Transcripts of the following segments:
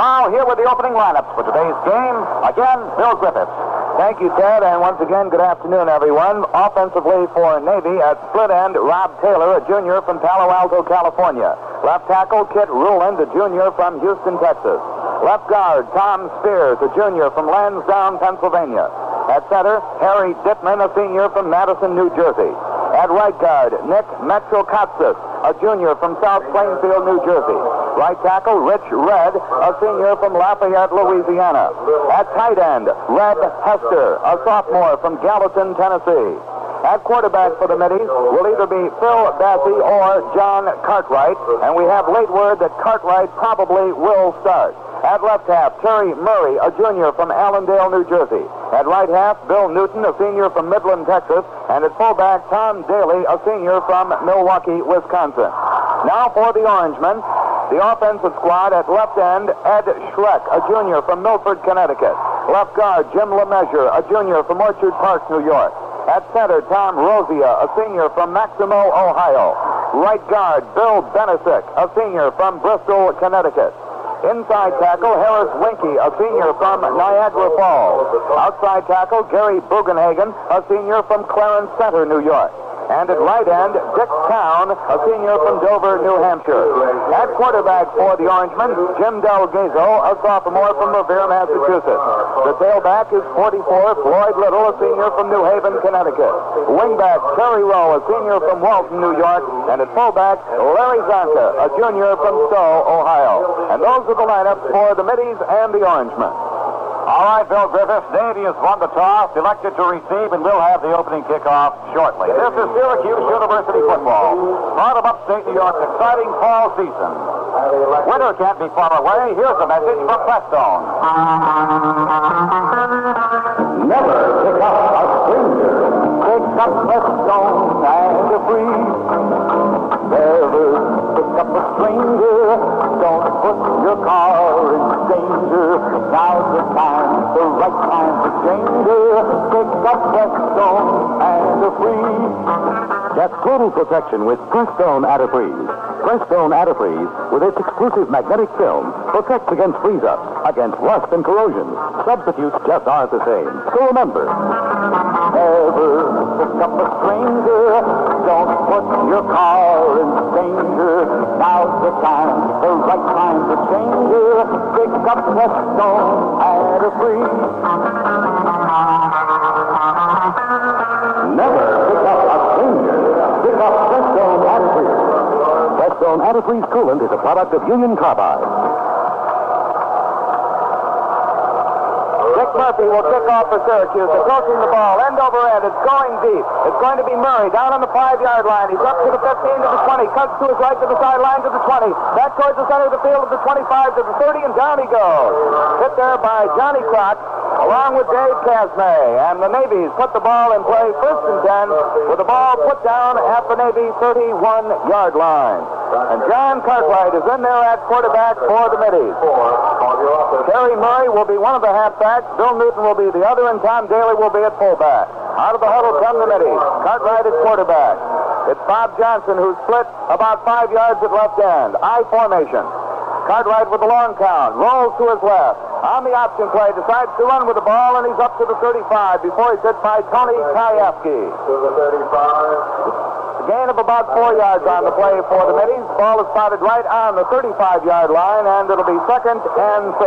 Now, here with the opening lineups for today's game, again, Bill Griffiths. Thank you, Ted, and once again, good afternoon, everyone. Offensively for Navy at split end, Rob Taylor, a junior from Palo Alto, California. Left tackle, Kit Ruland, a junior from Houston, Texas. Left guard, Tom Spears, a junior from Lansdowne, Pennsylvania. At center, Harry Dittman, a senior from Madison, New Jersey. At right guard, Nick Metrokatsis, a junior from South Plainfield, New Jersey. Right tackle, Rich Red, a senior from Lafayette, Louisiana. At tight end, Red Hester, a sophomore from Gallatin, Tennessee. At quarterback for the Middies will either be Phil Bassey or John Cartwright, and we have late word that Cartwright probably will start. At left half, Terry Murray, a junior from Allendale, New Jersey. At right half, Bill Newton, a senior from Midland, Texas. And at fullback, Tom Daly, a senior from Milwaukee, Wisconsin. Now for the Orangemen, the offensive squad. At left end, Ed Schreck, a junior from Milford, Connecticut. Left guard, Jim LeMessurier, a junior from Orchard Park, New York. At center, Tom Rosia, a senior from Maximo, Ohio. Right guard, Bill Benesick, a senior from Bristol, Connecticut. Inside tackle, Harris Winky, a senior from Niagara Falls. Outside tackle, Gary Bugenhagen, a senior from Clarence Center, New York. And at right end, Dick Town, a senior from Dover, New Hampshire. At quarterback for the Orangemen, Jim Delgazo, a sophomore from Revere, Massachusetts. The tailback is 44, Floyd Little, a senior from New Haven, Connecticut. Wingback, Terry Rowe, a senior from Walton, New York. And at fullback, Larry Zonka, a junior from Stowe, Ohio. And those are the lineups for the Middies and the Orangemen. All right, Bill Griffiths, Navy has won the toss, elected to receive, and will have the opening kickoff shortly. This is Syracuse University football, part of upstate New York's exciting fall season. Winter can't be far away. Here's a message from Prestone. Never pick up a stranger. Pick up Prestone and a free. Never pick up a stranger. Don't put your car in danger. Now's the time, the right time to change it. Pick up Prestone and a free. Get total protection with Prestone Antifreeze. Prestone Antifreeze, with its exclusive magnetic film, protects against freeze-ups, against rust and corrosion. Substitutes just aren't the same. So remember, never pick up a stranger. Don't put your car in danger. Now's the time, the right time to change it. Pick up Prestone Antifreeze. Never pick up a stranger. Pick up Prestone Antifreeze. Prestone Antifreeze Coolant is a product of Union Carbide. Dick Murphy will kick off for Syracuse. Approaching the ball, end over end. It's going deep. It's going to be Murray down on the 5-yard line. He's up to the 15 to the 20. Cuts to his right to the sideline to the 20. Back towards the center of the field to the 25 to the 30, and down he goes. Hit there by Johnny Crock, along with Dave Casme. And the Navy's put the ball in play, 1st and 10, with the ball put down at the Navy 31-yard line. And John Cartwright is in there at quarterback for the Middies. Terry Murray will be one of the halfbacks. Bill Newton will be the other, and Tom Daly will be at fullback. Out of the huddle come the Middies. Cartwright at quarterback. It's Bob Johnson, who split about 5 yards at left end. I formation. Cartwright with the long count. Rolls to his left. On the option play, decides to run with the ball, and he's up to the 35 before he's hit by Tony Kayafke. To the 35. A gain of about 4 yards on the play for the Middies. Ball is spotted right on the 35-yard line, and it'll be 2nd and 6.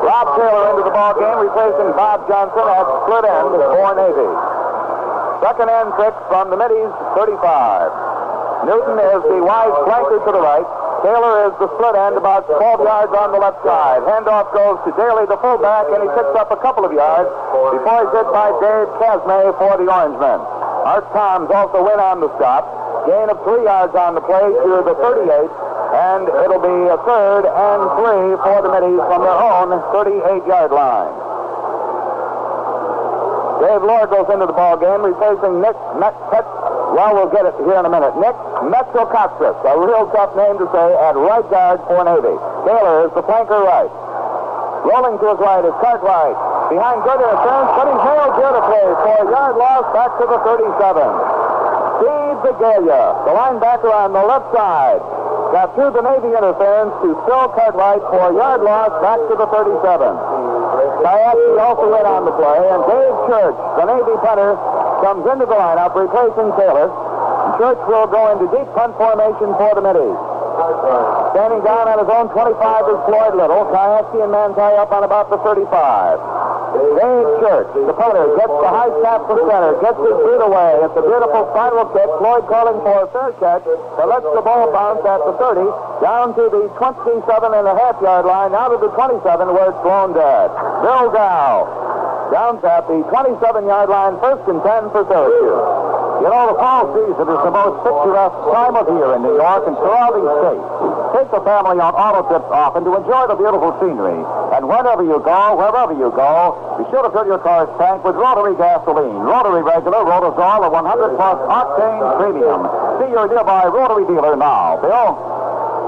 Rob Taylor into the ball game, replacing Bob Johnson at split end for Navy. 2nd and 6 from the Middies 35. Newton is the wide flanker to the right. Taylor is the split end, about 12 yards on the left side. Handoff goes to Daly, the fullback, and he picks up a couple of yards before he's hit by Dave Casme for the Orangemen. Art Toms also in on the stop. Gain of 3 yards on the play to the 38, and it'll be a 3rd and 3 for the Middies from their own 38-yard line. Dave Lohr goes into the ball game, replacing Nick we'll get it here in a minute. Nick Metrokatsis, a real tough name to say, at right guard for Navy. Taylor is the flanker right. Rolling to his right is Cartwright. Behind good interference, but he's nailed beautifully for a yard loss back to the 37. Steve Begalia, the linebacker on the left side. got through the Navy interference to Phil Cartwright for a yard loss back to the 37. Kayaki also went on the play, and Dave Church, the Navy punter, comes into the lineup replacing Taylor. Church will go into deep punt formation for the Middies. Standing down on his own 25 is Floyd Little. Kayaki and Manti up on about the 35. Dave Church, the punter, gets the high snap from center, gets his feet away. It's a beautiful spiral kick. Floyd calling for a fair catch, but lets the ball bounce at the 30, down to the 27.5-yard line, out of the 27 where it's thrown dead. Bill Dow downs at the 27-yard line, 1st and 10 for Syracuse. You know, the fall season is the most picturesque time of year in New York and surrounding states. Take the family on auto trips often to enjoy the beautiful scenery. And whenever you go, wherever you go, be sure to fill your car's tank with rotary gasoline, rotary regular, Rotazol, or 100-plus octane premium. See your nearby rotary dealer now. Bill?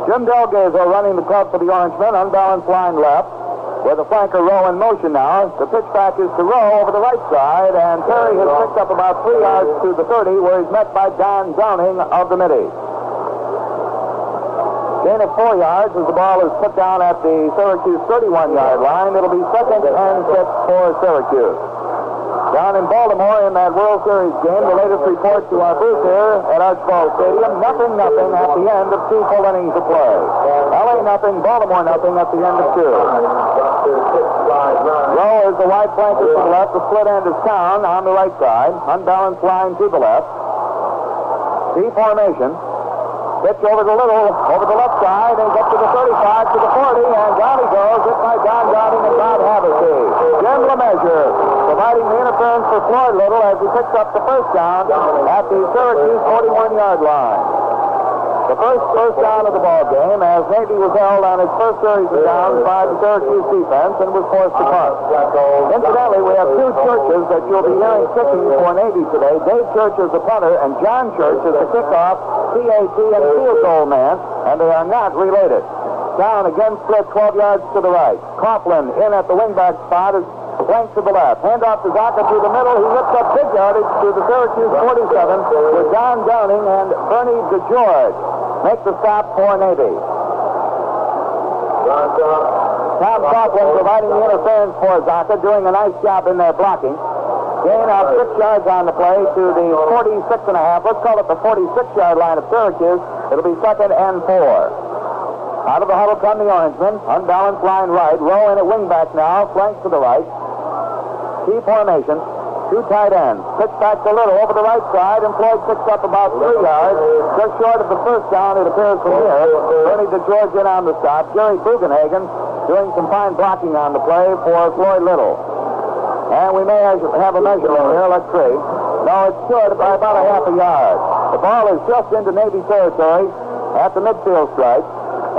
Jim Delgazo running the club for the Orangemen, unbalanced line left. With the flanker Rowe in motion now. The pitchback is to Rowe over the right side, and Terry has picked up about 3 yards to the 30, where he's met by Don Downing of the Middies. Gain of 4 yards as the ball is put down at the Syracuse 31-yard line. It'll be 2nd and 6 for Syracuse. Down in Baltimore in that World Series game, the latest report to our booth here at Archibald Stadium, 0-0 at the end of 2 full innings of play. LA 0, Baltimore 0 at the end of 2. Rowe is the wide flanker to the left. The split end is Town on the right side. Unbalanced line to the left. C formation. Pitch over the Little, over the left side, and gets to the 35, to the 40, and down he goes, hit by Don Downing and Bob Havacy. Jim LeMessurier providing the interference for Floyd Little as he picks up the first down at the Syracuse 41-yard line. The first down of the ball game, as Navy was held on its first series of downs by the Syracuse defense and was forced to punt. Incidentally, we have 2 Churches that you'll be hearing kicking for Navy today. Dave Church is the punter, and John Church is the kickoff, PAT, and field goal man, and they are not related. Down again, split 12 yards to the right. Coughlin in at the wingback spot is flanked to the left. Hand off to Zaka through the middle. He rips up big yardage to the Syracuse 47 with Don Downing and Bernie DeGeorge. Make the stop for Navy. Tom Coughlin providing the interference for Zaka, doing a nice job in there blocking. Gain of 6 yards on the play to the 46.5. Let's call it the 46-yard line of Syracuse. It'll be 2nd and 4. Out of the huddle come the Orangemen. Unbalanced line right. Rowe in at wingback now. Flanked to the right. Key formation. 2 tight ends. Pitch back to Little over the right side, and Floyd picks up about 3 yards. Just short of the first down, it appears from here. Bernie DeGeorge in on the stop. Jerry Bugenhagen doing some fine blocking on the play for Floyd Little. And we may have a measurement here. Let's see. No, it's short by about a half a yard. The ball is just into Navy territory at the midfield stripe,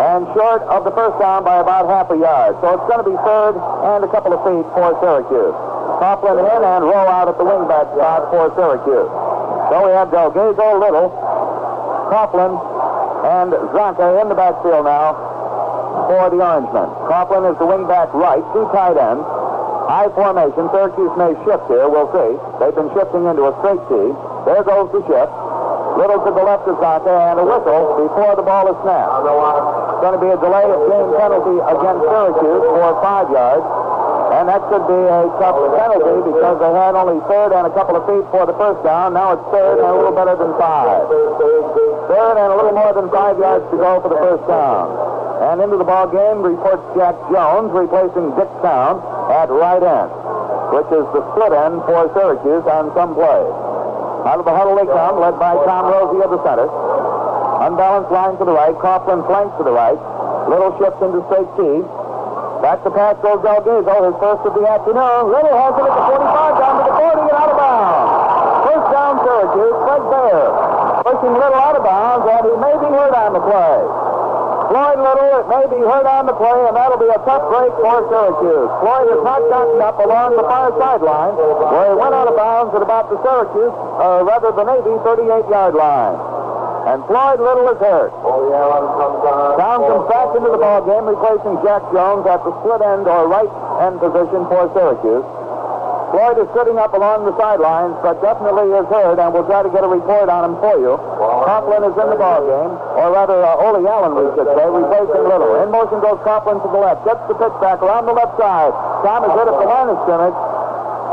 and short of the first down by about half a yard. So it's going to be 3rd and a couple of feet for Syracuse. Coughlin in and Rowe out at the wingback spot for Syracuse. So we have Delgazo, Little, Coughlin, and Zonka in the backfield now for the Orangemen. Coughlin is the wingback right, 2 tight ends. High formation. Syracuse may shift here. We'll see. They've been shifting into a straight T. There goes the shift. Little to the left of Zonka, and a whistle before the ball is snapped. It's going to be a delay of game penalty against Syracuse for 5 yards. And that could be a tough penalty because they had only 3rd and a couple of feet for the first down. Now it's 3rd and a little better than 5. 3rd and a little more than 5 yards to go for the first down. And into the ball game reports Jack Jones, replacing Dick Town at right end, which is the split end for Syracuse on some play. Out of the huddle they come, led by Tom Rosie of the center. Unbalanced line to the right. Coughlin flanks to the right. Little shifts into straight T. Back to pass goes Delgazo, his first of the afternoon. Little has it at the 45, down to the 40, and out of bounds. First down Syracuse, Fred Baer pushing Little out of bounds, and he may be hurt on the play. Floyd Little, it may be hurt on the play, and that'll be a tough break for Syracuse. Floyd has not gotten up along the far sideline, where he went out of bounds at about the Syracuse, the Navy 38-yard line. And Floyd Little is hurt. Town comes back into the ball game, replacing Jack Jones at the split end or right end position for Syracuse. Floyd is sitting up along the sidelines, but definitely is hurt, and we'll try to get a report on him for you. Coughlin is in the ball game, or rather, Ole Allen, we should say, replacing Little. In motion goes Coughlin to the left, gets the pitch back around the left side. Tom is hit at the line of scrimmage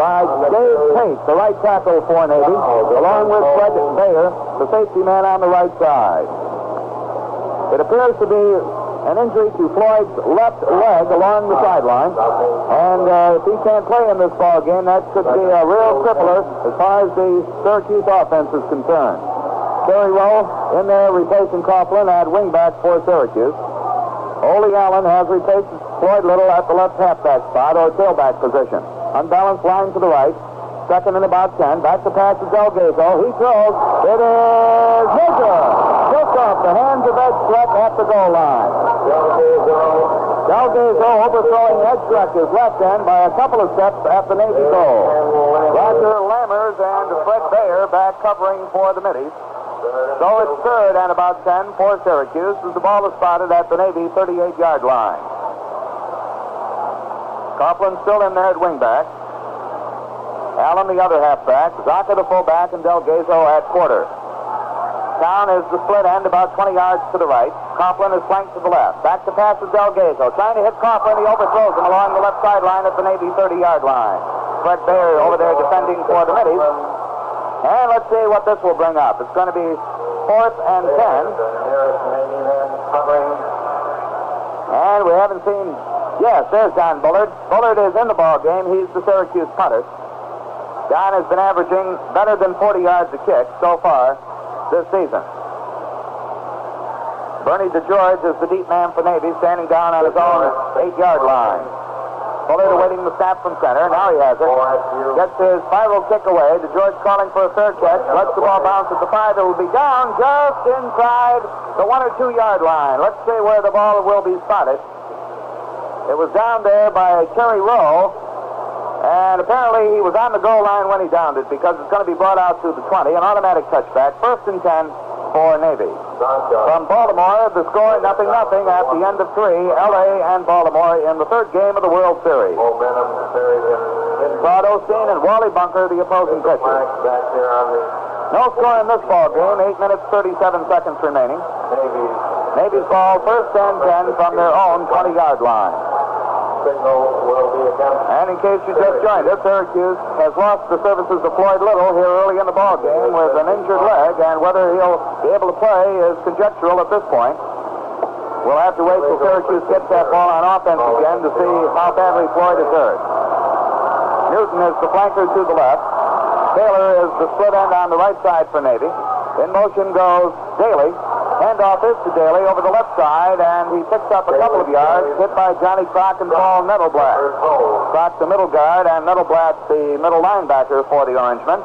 by Dave Tate, the right tackle for Navy, along with Fred Bayer, the safety man on the right side. It appears to be an injury to Floyd's left leg along the sideline. And if he can't play in this ball game, that could be a real crippler as far as the Syracuse offense is concerned. Terry Rowe in there replacing Coughlin at wingback for Syracuse. Ole Allen has replaced Floyd Little at the left halfback spot or tailback position. Unbalanced line to the right. Second and about 10. Back to pass to Delgado. He throws. It is Major. Just off the hands of Ed Schreck at the goal line. Delgado overthrowing Ed Schreck, his left end, by a couple of steps at the Navy goal. Roger Lammers and Fred Bayer back covering for the Middies. So it's third and about 10 for Syracuse as the ball is spotted at the Navy 38-yard line. Coughlin still in there at wingback. Allen the other halfback, Zaka the fullback, and Delgado at quarter. Down is the split end about 20 yards to the right. Coughlin is flanked to the left. Back to pass to Delgado. Trying to hit Coughlin. He overthrows him along the left sideline at the Navy 30-yard line. Fred Bayer over there defending for the Middies. And let's see what this will bring up. It's going to be 4th and 10. And we haven't seen... Yes, there's Don Bullard. Bullard is in the ball game. He's the Syracuse punter. Don has been averaging better than 40 yards a kick so far this season. Bernie DeGeorge is the deep man for Navy, standing down on his own 8-yard line. Bullard awaiting the snap from center. Now he has it. Gets his spiral kick away. DeGeorge calling for a third catch. Lets the ball bounce at the 5. It will be down just inside the 1 or 2 yard line. Let's see where the ball will be spotted. It was down there by Terry Rowe. And apparently he was on the goal line when he downed it because it's going to be brought out to the 20. An automatic touchback. 1st and 10 for Navy. From Baltimore, the score 0-0 at the end of 3. L.A. and Baltimore in the third game of the World Series. Todd Osteen and Wally Bunker, the opposing pitcher. No score in this ball game. 8 minutes, 37 seconds remaining. Navy's ball 1st and 10 from their own 20-yard line. And in case you just joined us, Syracuse has lost the services of Floyd Little here early in the ball game with an injured leg, and whether he'll be able to play is conjectural at this point. We'll have to wait till Syracuse gets that ball on offense again to see how badly Floyd is hurt. Newton is the flanker to the left. Taylor is the split end on the right side for Navy. In motion goes Daly. Handoff is to Daly over the left side, and he picks up a couple of yards, hit by Johnny Kroc and Paul Nettleblatt. Kroc the middle guard, and Nettleblatt the middle linebacker for the Orangemen.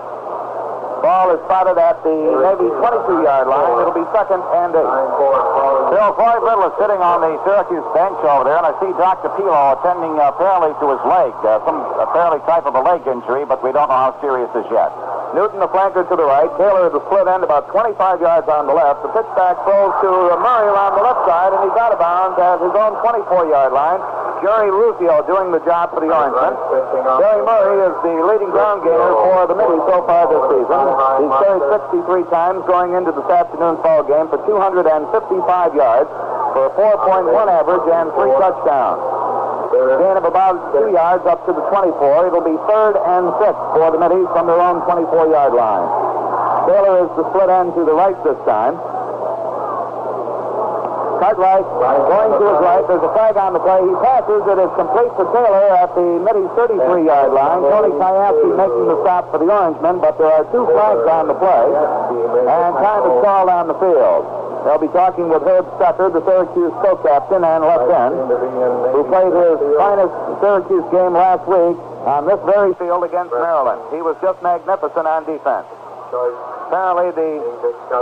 Ball is spotted at the Navy 22-yard line. It'll be 2nd and 8. Bill, Floyd Little is sitting on the Syracuse bench over there, and I see Dr. Pilo attending apparently to his leg. Some apparently type of a leg injury, but we don't know how serious as yet. Newton, the flanker to the right. Taylor, the split end, about 25 yards on the left. The pitchback throws to Murray around the left side, and he's out of bounds at his own 24-yard line. Jerry Rufio doing the job for the Orangemen. Jerry Murray is the leading ground gainer for the Middies so far this season. He's carried 63 times going into this afternoon's ball game for 255 yards for a 4.1 average and 3 touchdowns. Gain of about 2 yards up to the 24. It'll be 3rd and 6 for the Middies from their own 24-yard line. Taylor is the split end to the right this time. Cartwright going to his right. There's a flag on the play. He passes. It is complete for Taylor at the Middies 33-yard line. Tony Kayapsi making the stop for the Orangemen, but there are 2 flags on the play, and time is called on the field. They'll be talking with Herb Stucker, the Syracuse co-captain and left end, who played his finest Syracuse game last week on this very field against Maryland. He was just magnificent on defense. Apparently the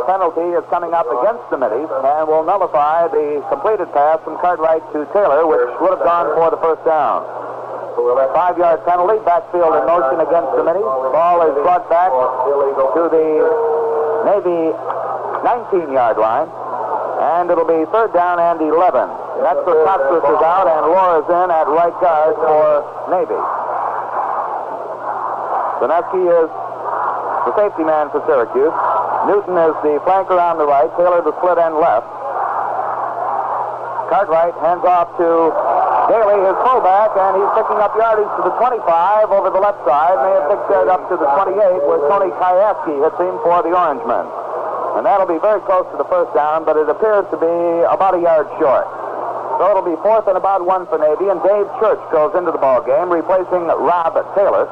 penalty is coming up against the Middies and will nullify the completed pass from Cartwright to Taylor, which would have gone for the 1st down. 5-yard penalty, backfield in motion against the Middies. Ball is brought back to the Navy 19-yard line, and it'll be 3rd down and 11. That's where Coxless is out, and Laura's in at right guard for Navy. Zaneski is the safety man for Syracuse. Newton is the flanker on the right. Taylor the split end left. Cartwright hands off to Daly, his fullback, and he's picking up yardage to the 25 over the left side. May have picked that up to the 28, where Tony Kayaski hits him for the Orangemen. And that'll be very close to the first down, but it appears to be about a yard short. So it'll be 4th and about 1 for Navy, and Dave Church goes into the ball game, replacing Rob Taylor.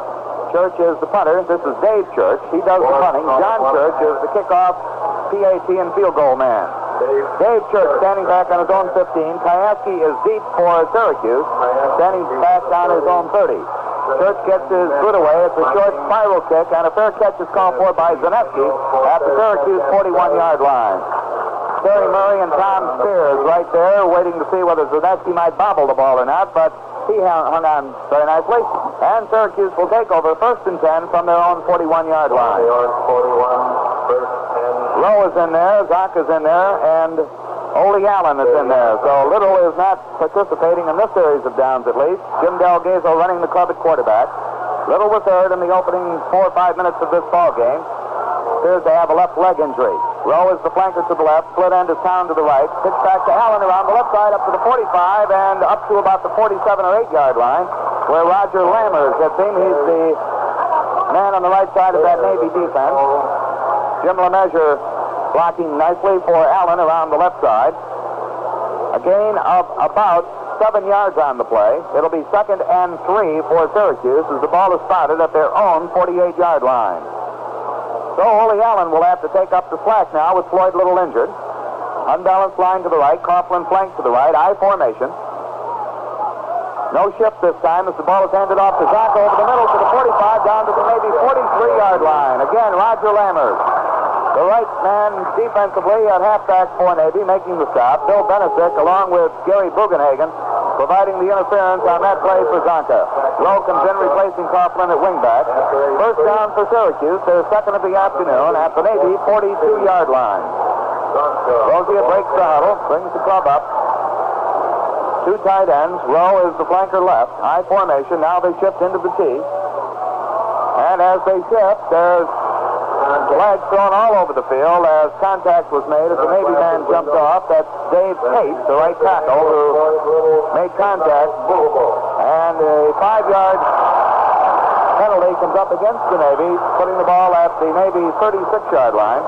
Church is the punter. This is Dave Church. He does the punting. John Church is the kickoff, PAT, and field goal man. Dave Church standing back on his own 15. Kayaski is deep for Syracuse, standing back on his own 30. Church gets his foot away. It's a short spiral kick, and a fair catch is called for by Zaneski at the Syracuse 41-yard line. Terry Murray and Tom Spears right there waiting to see whether Zaneski might bobble the ball or not, but he hung on very nicely. And Syracuse will take over 1st and 10 from their own 41-yard line. Rowe is in there, Zock is in there, and Ole Allen is in there. So Little is not participating in this series of downs at least. Jim Delgazo running the club at quarterback. Little was hurt in the opening 4 or 5 minutes of this ball game. Appears to have a left leg injury. Rowe is the flanker to the left. Split end is Town to the right. Pitch back to Allen around the left side up to the 45 and up to about the 47 or 8-yard line where Roger Lammers hits him. He's the man on the right side of that Navy defense. Jim LeMessurier blocking nicely for Allen around the left side. A gain of about 7 yards on the play. It'll be 2nd and 3 for Syracuse as the ball is spotted at their own 48-yard line. So Ole Allen will have to take up the slack now with Floyd Little injured. Unbalanced line to the right. Coughlin flank to the right. I formation. No shift this time as the ball is handed off to Zaka over the middle to the 45 down to the maybe 43-yard line. Again, Roger Lammers. The right man defensively at halfback for Navy making the stop. Bill Benesick along with Gary Bugenhagen providing the interference on that play for Zonka. Rowe comes in replacing Coughlin at wingback. First down for Syracuse. Their 2nd of the afternoon at the Navy 42-yard line. Rozier breaks the huddle, brings the club up. 2 tight ends. Rowe is the flanker left. I formation. Now they shift into the T. And as they shift, there's flags thrown all over the field as contact was made as the Navy man jumped off. That's Dave Tate, the right tackle, who made contact. And a 5-yard penalty comes up against the Navy, putting the ball at the Navy 36-yard line,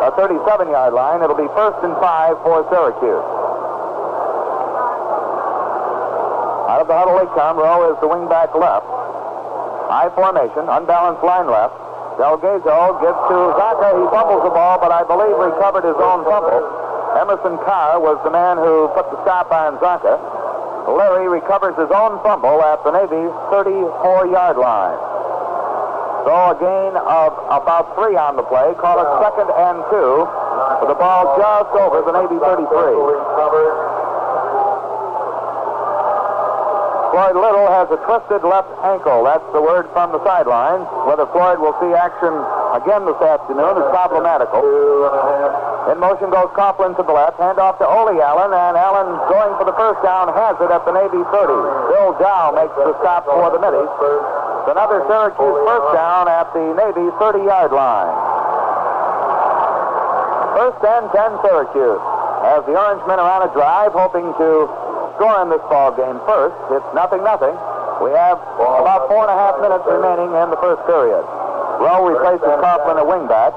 a 37-yard line. It'll be 1st and 5 for Syracuse. Out of the huddle they come. Rowe is the wingback left. High formation, unbalanced line left. Delgazo gives to Zaka. He fumbles the ball, but I believe recovered his own fumble. Emerson Carr was the man who put the stop on Zaka. Larry recovers his own fumble at the Navy 34-yard line. So a gain of about 3 on the play. Call it 2nd and 2 with the ball just over the Navy 33. Floyd Little has a twisted left ankle. That's the word from the sidelines. Whether Floyd will see action again this afternoon is problematical. In motion goes Coughlin to the left. Hand off to Ole Allen, and Allen going for the first down has it at the Navy 30. Bill Dow makes the stop for the Middies. It's another Syracuse first down at the Navy 30-yard line. 1st and 10 Syracuse. As the Orangemen are on a drive, hoping to score in this ball game first. It's 0-0. We have about 4.5 minutes remaining in the first period. Rowe replaces Coughlin at wingback.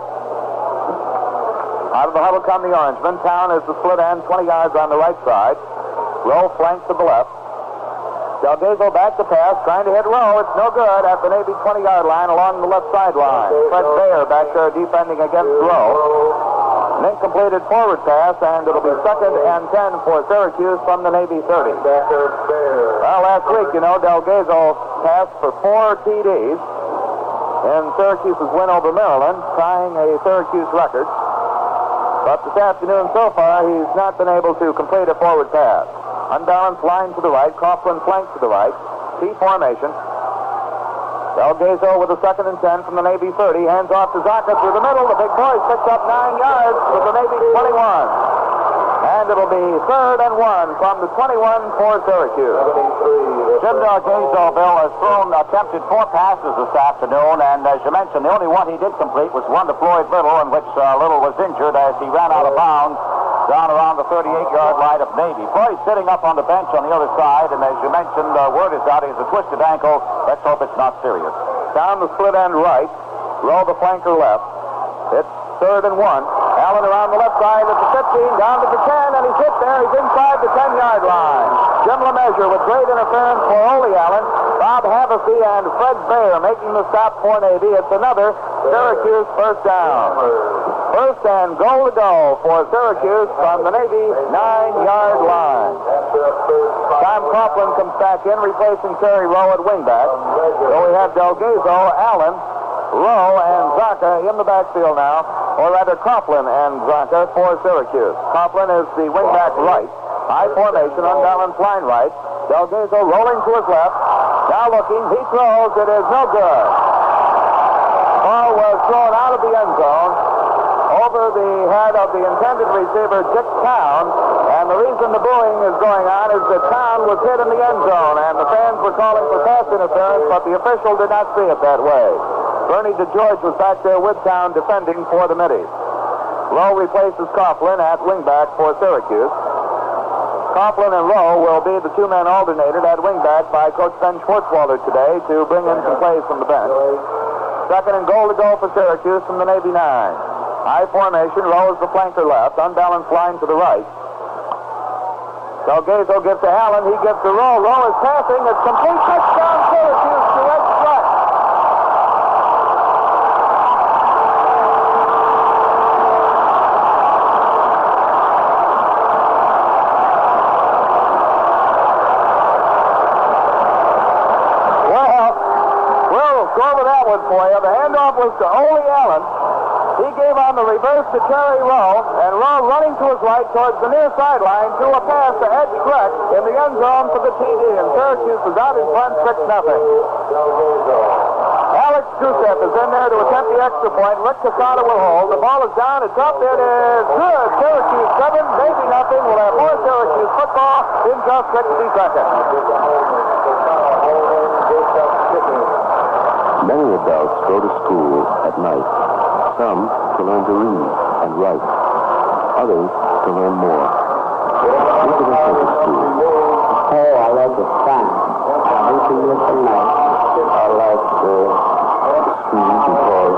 Out of the huddle come the Orangemen. Town is the split end, 20 yards on the right side. Rowe flanks to the left. Delgazo back to pass, trying to hit Rowe. It's no good at the Navy 20-yard line along the left sideline. Fred Bayer back there defending against Rowe. An incompleted forward pass, and it'll be 2nd and 10 for Syracuse from the Navy 30. Well, last week, Delgazo passed for 4 TDs in Syracuse's win over Maryland, tying a Syracuse record. But this afternoon, so far, he's not been able to complete a forward pass. Unbalanced line to the right, Coughlin flank to the right, T formation. Delgazo with a 2nd and 10 from the Navy 30. Hands off to Zaka through the middle. The big boy picks up 9 yards with the Navy 21. And it'll be 3rd and 1 from the 21 for Syracuse. Jim Delgazo, Bill, has attempted 4 passes this afternoon, and as you mentioned, the only one he did complete was one to Floyd Little, in which Little was injured as he ran out of bounds down around the 38-yard line of Navy. Floyd's sitting up on the bench on the other side, and as you mentioned, word is out he has a twisted ankle. Let's hope it's not serious. Down the split end right, Rowe the flanker left. It's 3rd and 1. Allen around the left side at the 15, down to the 10, and he's hit there. He's inside the 10-yard line. Jim LeMessurier with great interference for Ole Allen. Bob Havacy and Fred Bayer making the stop for Navy. It's another Syracuse first down. First and goal to go for Syracuse from the Navy 9-yard line. Tom Coughlin comes back in, replacing Terry Rowe at wingback. So we have Delgazo, Allen, Rowe, and Zonka in the backfield now, or rather Coughlin and Zonka for Syracuse. Coughlin is the wingback right. High formation, unbalanced line right. Delgazo rolling to his left. Now looking, he throws. It is no good. Ball was thrown out of the end zone over the head of the intended receiver, Dick Town. And the reason the booing is going on is that Town was hit in the end zone, and the fans were calling for pass interference, but the official did not see it that way. Bernie DeGeorge was back there with Town defending for the Middies. Rowe replaces Coughlin at wingback for Syracuse. Coughlin and Rowe will be the 2 men alternated at wingback by Coach Ben Schwartzwalder today to bring in some plays from the bench. 2nd and goal to go for Syracuse from the Navy 9. High formation, Rowe is the flanker left, unbalanced line to the right. Delgazo gives to Allen, he gives to Rowe. Rowe is passing, it's complete, touchdown Syracuse to Ed Struck. Go over that one for you. The handoff was to Ole Allen. He gave on the reverse to Terry Rowe, and Rowe running to his right towards the near sideline threw a pass to Ed Schreck in the end zone for the TD, and Syracuse was out in front 6-0. Alex Gusev is in there to attempt the extra point. Rick Casada will hold. The ball is down. It's up. It is good. Syracuse 7, maybe nothing. We'll have more Syracuse football in just 60 seconds. Many adults go to school at night. Some to learn to read and write. Others to learn more. Look at us at the school. Oh, I like the sun. I like to listen night. I like the school because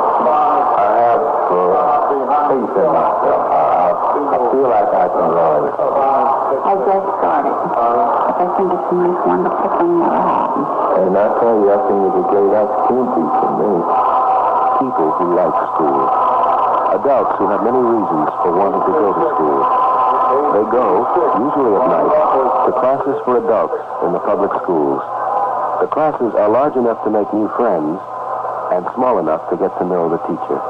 I have faith in myself. I feel like I can learn. I just started. But I think it's a nice, wonderful thing that happens. And I tell you, I think it's a great opportunity for me. People who like school. Adults who have many reasons for wanting to go to school. They go, usually at night, to classes for adults in the public schools. The classes are large enough to make new friends and small enough to get to know the teacher.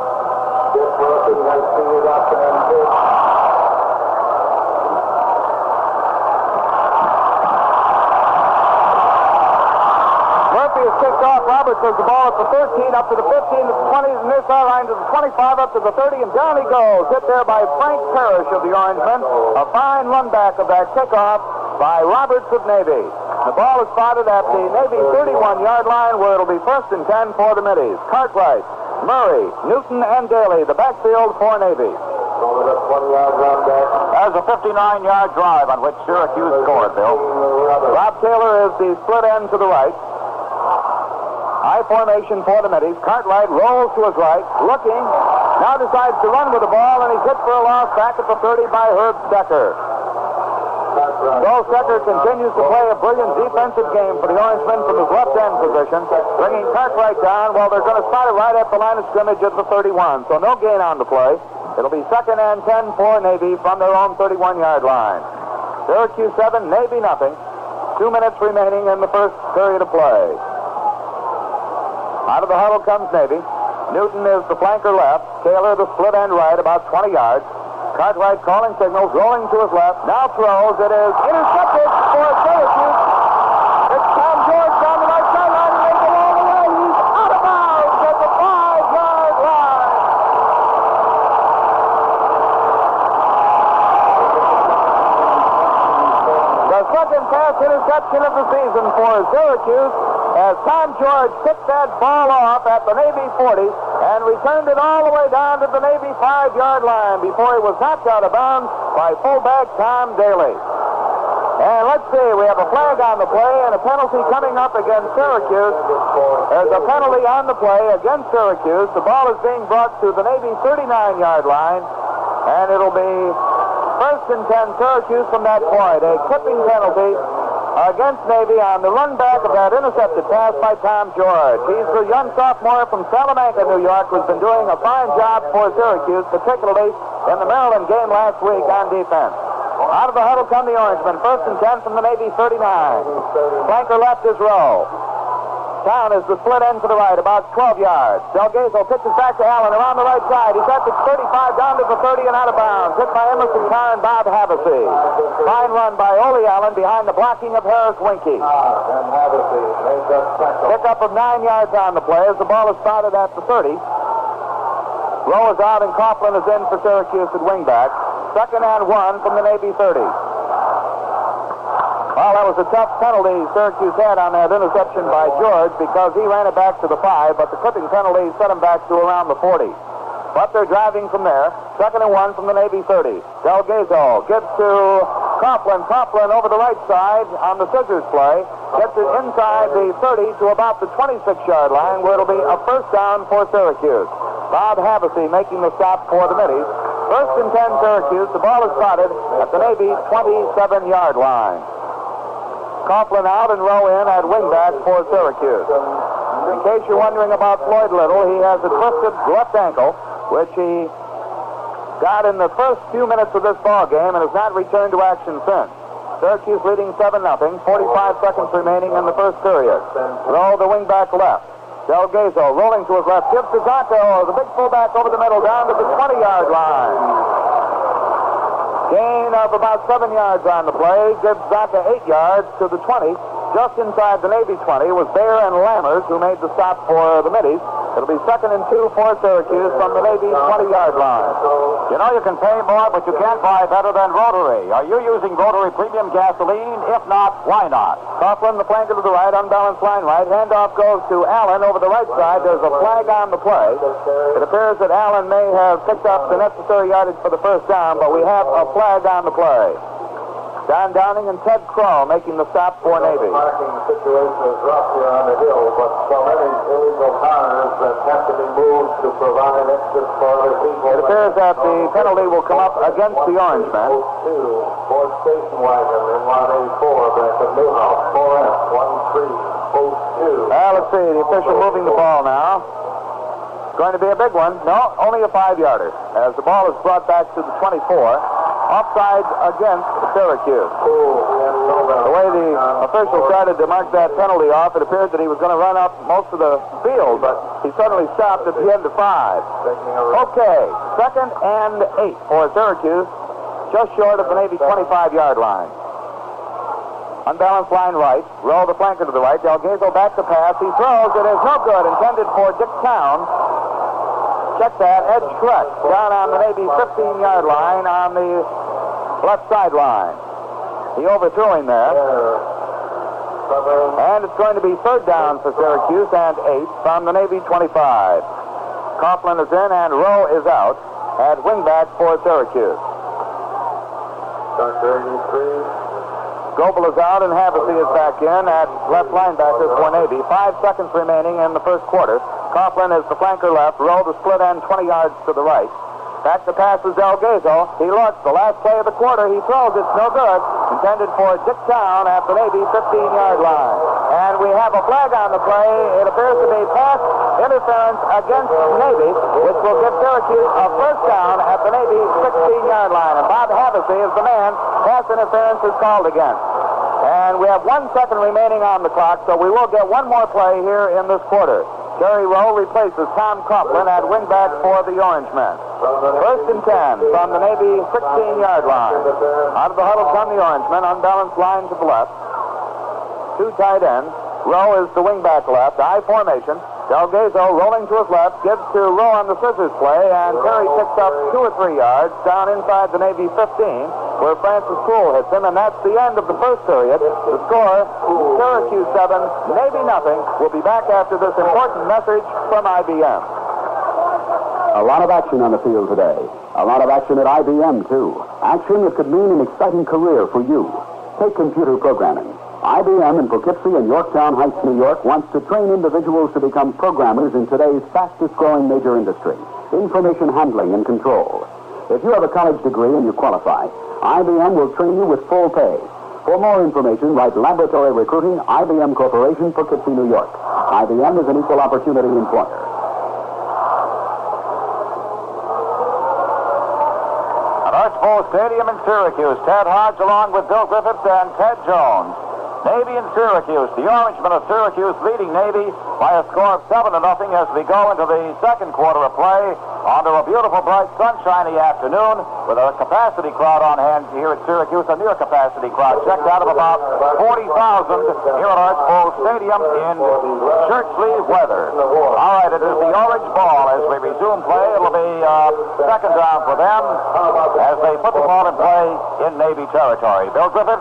Kicked off. Roberts has the ball at the 13, up to the 15, to the 20, and near sideline to the 25, up to the 30, and down he goes. Hit there by Frank Parrish of the Orangemen. A fine run back of that kickoff by Roberts of Navy. The ball is spotted at the Navy 31-yard line, where it'll be 1st and 10 for the Middies. Cartwright, Murray, Newton, and Daly, the backfield for Navy. There's a 59-yard drive on which Syracuse scored, Bill. Rob Taylor is the split end to the right. High formation for the Middies. Cartwright rolls to his right, looking, now decides to run with the ball, and he's hit for a loss back at the 30 by Herb Stecker. So Stecker continues to play a brilliant defensive game for the Orangemen from his left end position, bringing Cartwright down while they're going to spot it right at the line of scrimmage at the 31. So no gain on the play. It'll be 2nd and 10 for Navy from their own 31-yard line. Syracuse 7, Navy nothing. 2 minutes remaining in the first period of play. Out of the huddle comes Navy. Newton is the flanker left. Taylor the split end right, about 20 yards. Cartwright calling signals, rolling to his left. Now throws. It is intercepted for Syracuse. It's Tom George down the right sideline. He may go all the way. He's out of bounds at the 5-yard line. second pass interception of the season for Syracuse as Tom George picked that ball off at the Navy 40 and returned it all the way down to the Navy 5-yard line before he was knocked out of bounds by fullback Tom Daly. And let's see, we have a flag on the play and a penalty coming up against Syracuse. There's a penalty on the play against Syracuse. The ball is being brought to the Navy 39-yard line, and it'll be first and 10 Syracuse from that point. A clipping penalty against Navy on the run back of that intercepted pass by Tom George. He's the young sophomore from Salamanca, New York, who's been doing a fine job for Syracuse, particularly in the Maryland game last week on defense. Out of the huddle come the Orangemen. First and 10 from the Navy 39. Flanker left is Rowe. Down is the split end to the right, about 12 yards. Delgazo pitches back to Allen around the right side. He's at the 35, down to the 30 and out of bounds. Hit by Emerson Carr and Bob Havasey. Fine run by Ole Allen behind the blocking of Harris Winkie. Pickup of 9 yards on the play as the ball is spotted at the 30. Rowe is out and Coughlin is in for Syracuse at wingback. Second and 1 from the Navy 30. Well, that was a tough penalty Syracuse had on that interception by George because he ran it back to the 5, but the clipping penalty set him back to around the 40. But they're driving from there. Second and 1 from the Navy 30. Delgazo gives to Coughlin. Coughlin over the right side on the scissors play. Gets it inside the 30 to about the 26-yard line where it'll be a first down for Syracuse. Bob Havasey making the stop for the Middies. First and 10 Syracuse. The ball is spotted at the Navy 27-yard line. Coughlin out and Rowe in at wingback for Syracuse. In case you're wondering about Floyd Little, he has a twisted left ankle, which he got in the first few minutes of this ball game and has not returned to action since. Syracuse leading 7-0, 45 seconds remaining in the first period. Rowe, the wingback left. Delgazo rolling to his left, gives to Zacco, the big fullback over the middle, down to the 20-yard line. Gain of about 7 yards on the play, gives Zacco 8 yards to the 20. Just inside the Navy 20 was Baer and Lammers who made the stop for the Middies. It'll be second and 2 for Syracuse from the Navy 20-yard line. You know you can pay more, but you can't buy better than Rotary. Are you using Rotary Premium Gasoline? If not, why not? Coughlin, the flanker to the right, unbalanced line right. Handoff goes to Allen over the right side. There's a flag on the play. It appears that Allen may have picked up the necessary yardage for the first down, but we have a flag on the play. Don Downing and Ted Kroll making the stop for Navy. The parking situation is rough here on the hill, but so many illegal cars that have to be moved to provide exit for other people. It appears that the penalty will come up against the Orangemen. Ford station wagon in 184 back at Newhouse. 4F 1302. Let's see, the official moving the ball now. It's going to be a big one. No, only a 5-yarder as the ball is brought back to the 24. Offside against Syracuse. The way the official started to mark that penalty off, it appeared that he was going to run up most of the field, but he suddenly stopped at the end of 5. Okay, second and 8 for Syracuse, just short of the Navy 25-yard line. Unbalanced line right, Rowe the flanker to the right, Delgazo back to pass, he throws, it is no good, intended for Dick Town. Check that, edge correct, down on the Navy 15-yard line on the left sideline. He overthrew him there. And it's going to be third down for Syracuse and 8 from the Navy 25. Coughlin is in and Rowe is out at wingback for Syracuse. Dr. 83. Goebel is out and Havasey is back in at left linebacker for Navy. 5 seconds remaining in the first quarter. Coughlin is the flanker left. Rowe the split end 20 yards to the right. Back to pass is Delgazo. He looks. The last play of the quarter. He throws. It's no good. Intended for Dick Town at the Navy 15-yard line. And we have a flag on the play. It appears to be pass interference against Navy, which will give Syracuse a first down at the Navy 16-yard line. And Bob Havasey is the man pass interference is called against. And we have 1 second remaining on the clock, so we will get one more play here in this quarter. Jerry Rowe replaces Tom Coughlin at wingback for the Orangemen. First and 10 from the Navy 16-yard line. Out of the huddle come the Orangemen, unbalanced line to the left. 2 tight ends. Rowe is the wingback left, I formation. Delgazo rolling to his left, gives to Rowe on the scissors play, and Terry picks up 2 or 3 yards down inside the Navy 15. where Francis Poole hits him, and that's the end of the first period. The score, Syracuse 7, Navy nothing. We'll be back after this important message from IBM. A lot of action on the field today. A lot of action at IBM, too. Action that could mean an exciting career for you. Take computer programming. IBM in Poughkeepsie and Yorktown Heights, New York, wants to train individuals to become programmers in today's fastest-growing major industry, information handling and control. If you have a college degree and you qualify, IBM will train you with full pay. For more information, write Laboratory Recruiting, IBM Corporation, Poughkeepsie, New York. IBM is an equal opportunity employer. At Archbold Stadium in Syracuse, Ted Hodge along with Bill Griffiths and Ted Jones. Navy and Syracuse, the Orangemen of Syracuse leading Navy by a score of 7-0 as we go into the second quarter of play under a beautiful, bright, sunshiny afternoon with a capacity crowd on hand here at Syracuse, a near capacity crowd checked out of about 40,000 here at Archbold Stadium in shirt sleeve weather. All right, it is the orange ball as we resume play. It'll be second down for them as they put the ball in play in Navy territory. Bill Griffiths.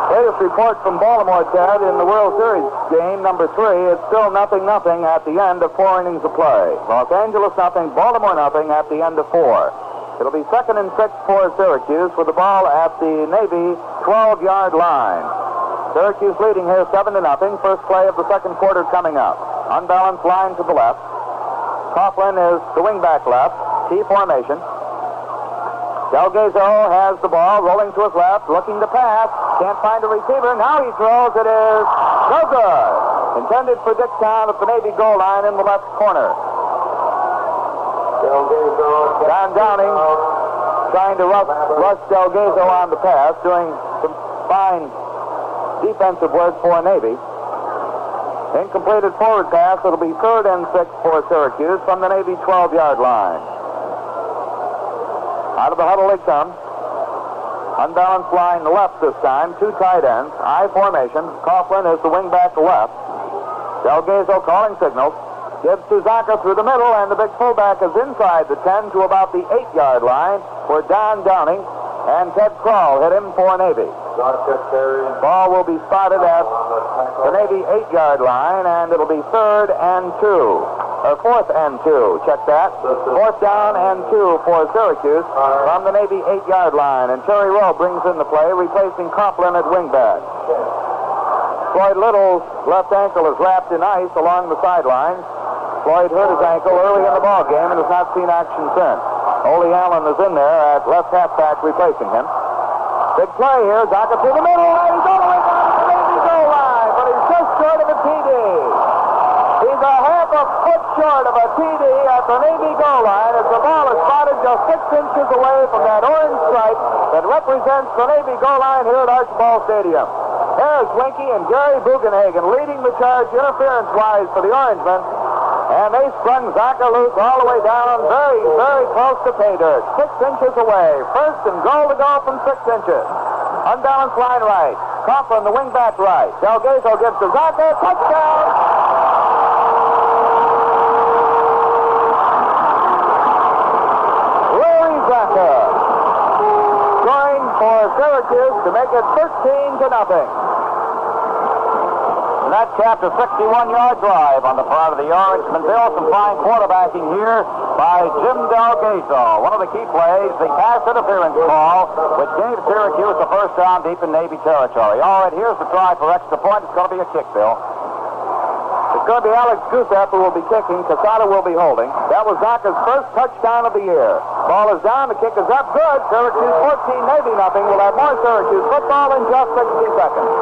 Latest report from Baltimore, Ted, in the World Series game, number 3. It's still 0-0 at the end of 4 innings of play. Los Angeles 0, Baltimore 0 at the end of 4. It'll be 2nd and 6 for Syracuse with the ball at the Navy 12-yard line. Syracuse leading here 7-0. First play of the second quarter coming up. Unbalanced line to the left. Coughlin is the wingback left. T formation. Delgado has the ball, rolling to his left, looking to pass. Can't find a receiver. Now he throws. It is no good. Intended for Dick Town at the Navy goal line in the left corner. Don Downing trying to rush Delgado on the pass, doing some fine defensive work for Navy. Incompleted forward pass. It'll be 3rd and 6 for Syracuse from the Navy 12-yard line. Out of the huddle they come. Unbalanced line to left this time. 2 tight ends. I formation. Coughlin is the wingback to left. Delgado calling signals. Gives to Zaka through the middle, and the big fullback is inside the 10 to about the 8-yard line where Don Downing and Ted Kroll hit him for Navy. Ball will be spotted at the Navy 8-yard line, and it'll be 3rd and 2. Or 4th and 2. Check that. 4th down and 2 for Syracuse from the Navy 8-yard line. And Terry Rowe brings in the play, replacing Coughlin at wingback. Floyd Little's left ankle is wrapped in ice along the sidelines. Floyd hurt his ankle early in the ball game and has not seen action since. Ole Allen is in there at left halfback replacing him. Big play here. Zaka through the middle, and he's all the way down to the Navy goal line, but he's just short of a TD. He's a half a foot short of a TD at the Navy goal line as the ball is spotted just 6 inches away from that orange stripe that represents the Navy goal line here at Archbold Stadium. There's Winky and Gary Bugenhagen leading the charge interference-wise for the Orangemen. And they sprung Zaka loose all the way down, very, very close to pay dirt. 6 inches away. First and goal to go from 6 inches. Unbalanced line right. Coughlin, the wingback right. Delgado gives to Zaka. Touchdown! Larry Zaka scoring for Syracuse to make it 13-0. And that capped a 61-yard drive on the part of the Orangemen. Bill, some fine quarterbacking here by Jim Delgado. One of the key plays, the pass interference call, which gave Syracuse the first down deep in Navy territory. All right, here's the try for extra point. It's going to be a kick, Bill. It's going to be Alex Gusev who will be kicking. Casada will be holding. That was Zaka's first touchdown of the year. Ball is down. The kick is up. Good. Syracuse 14, Navy nothing. We'll have more Syracuse football in just 60 seconds.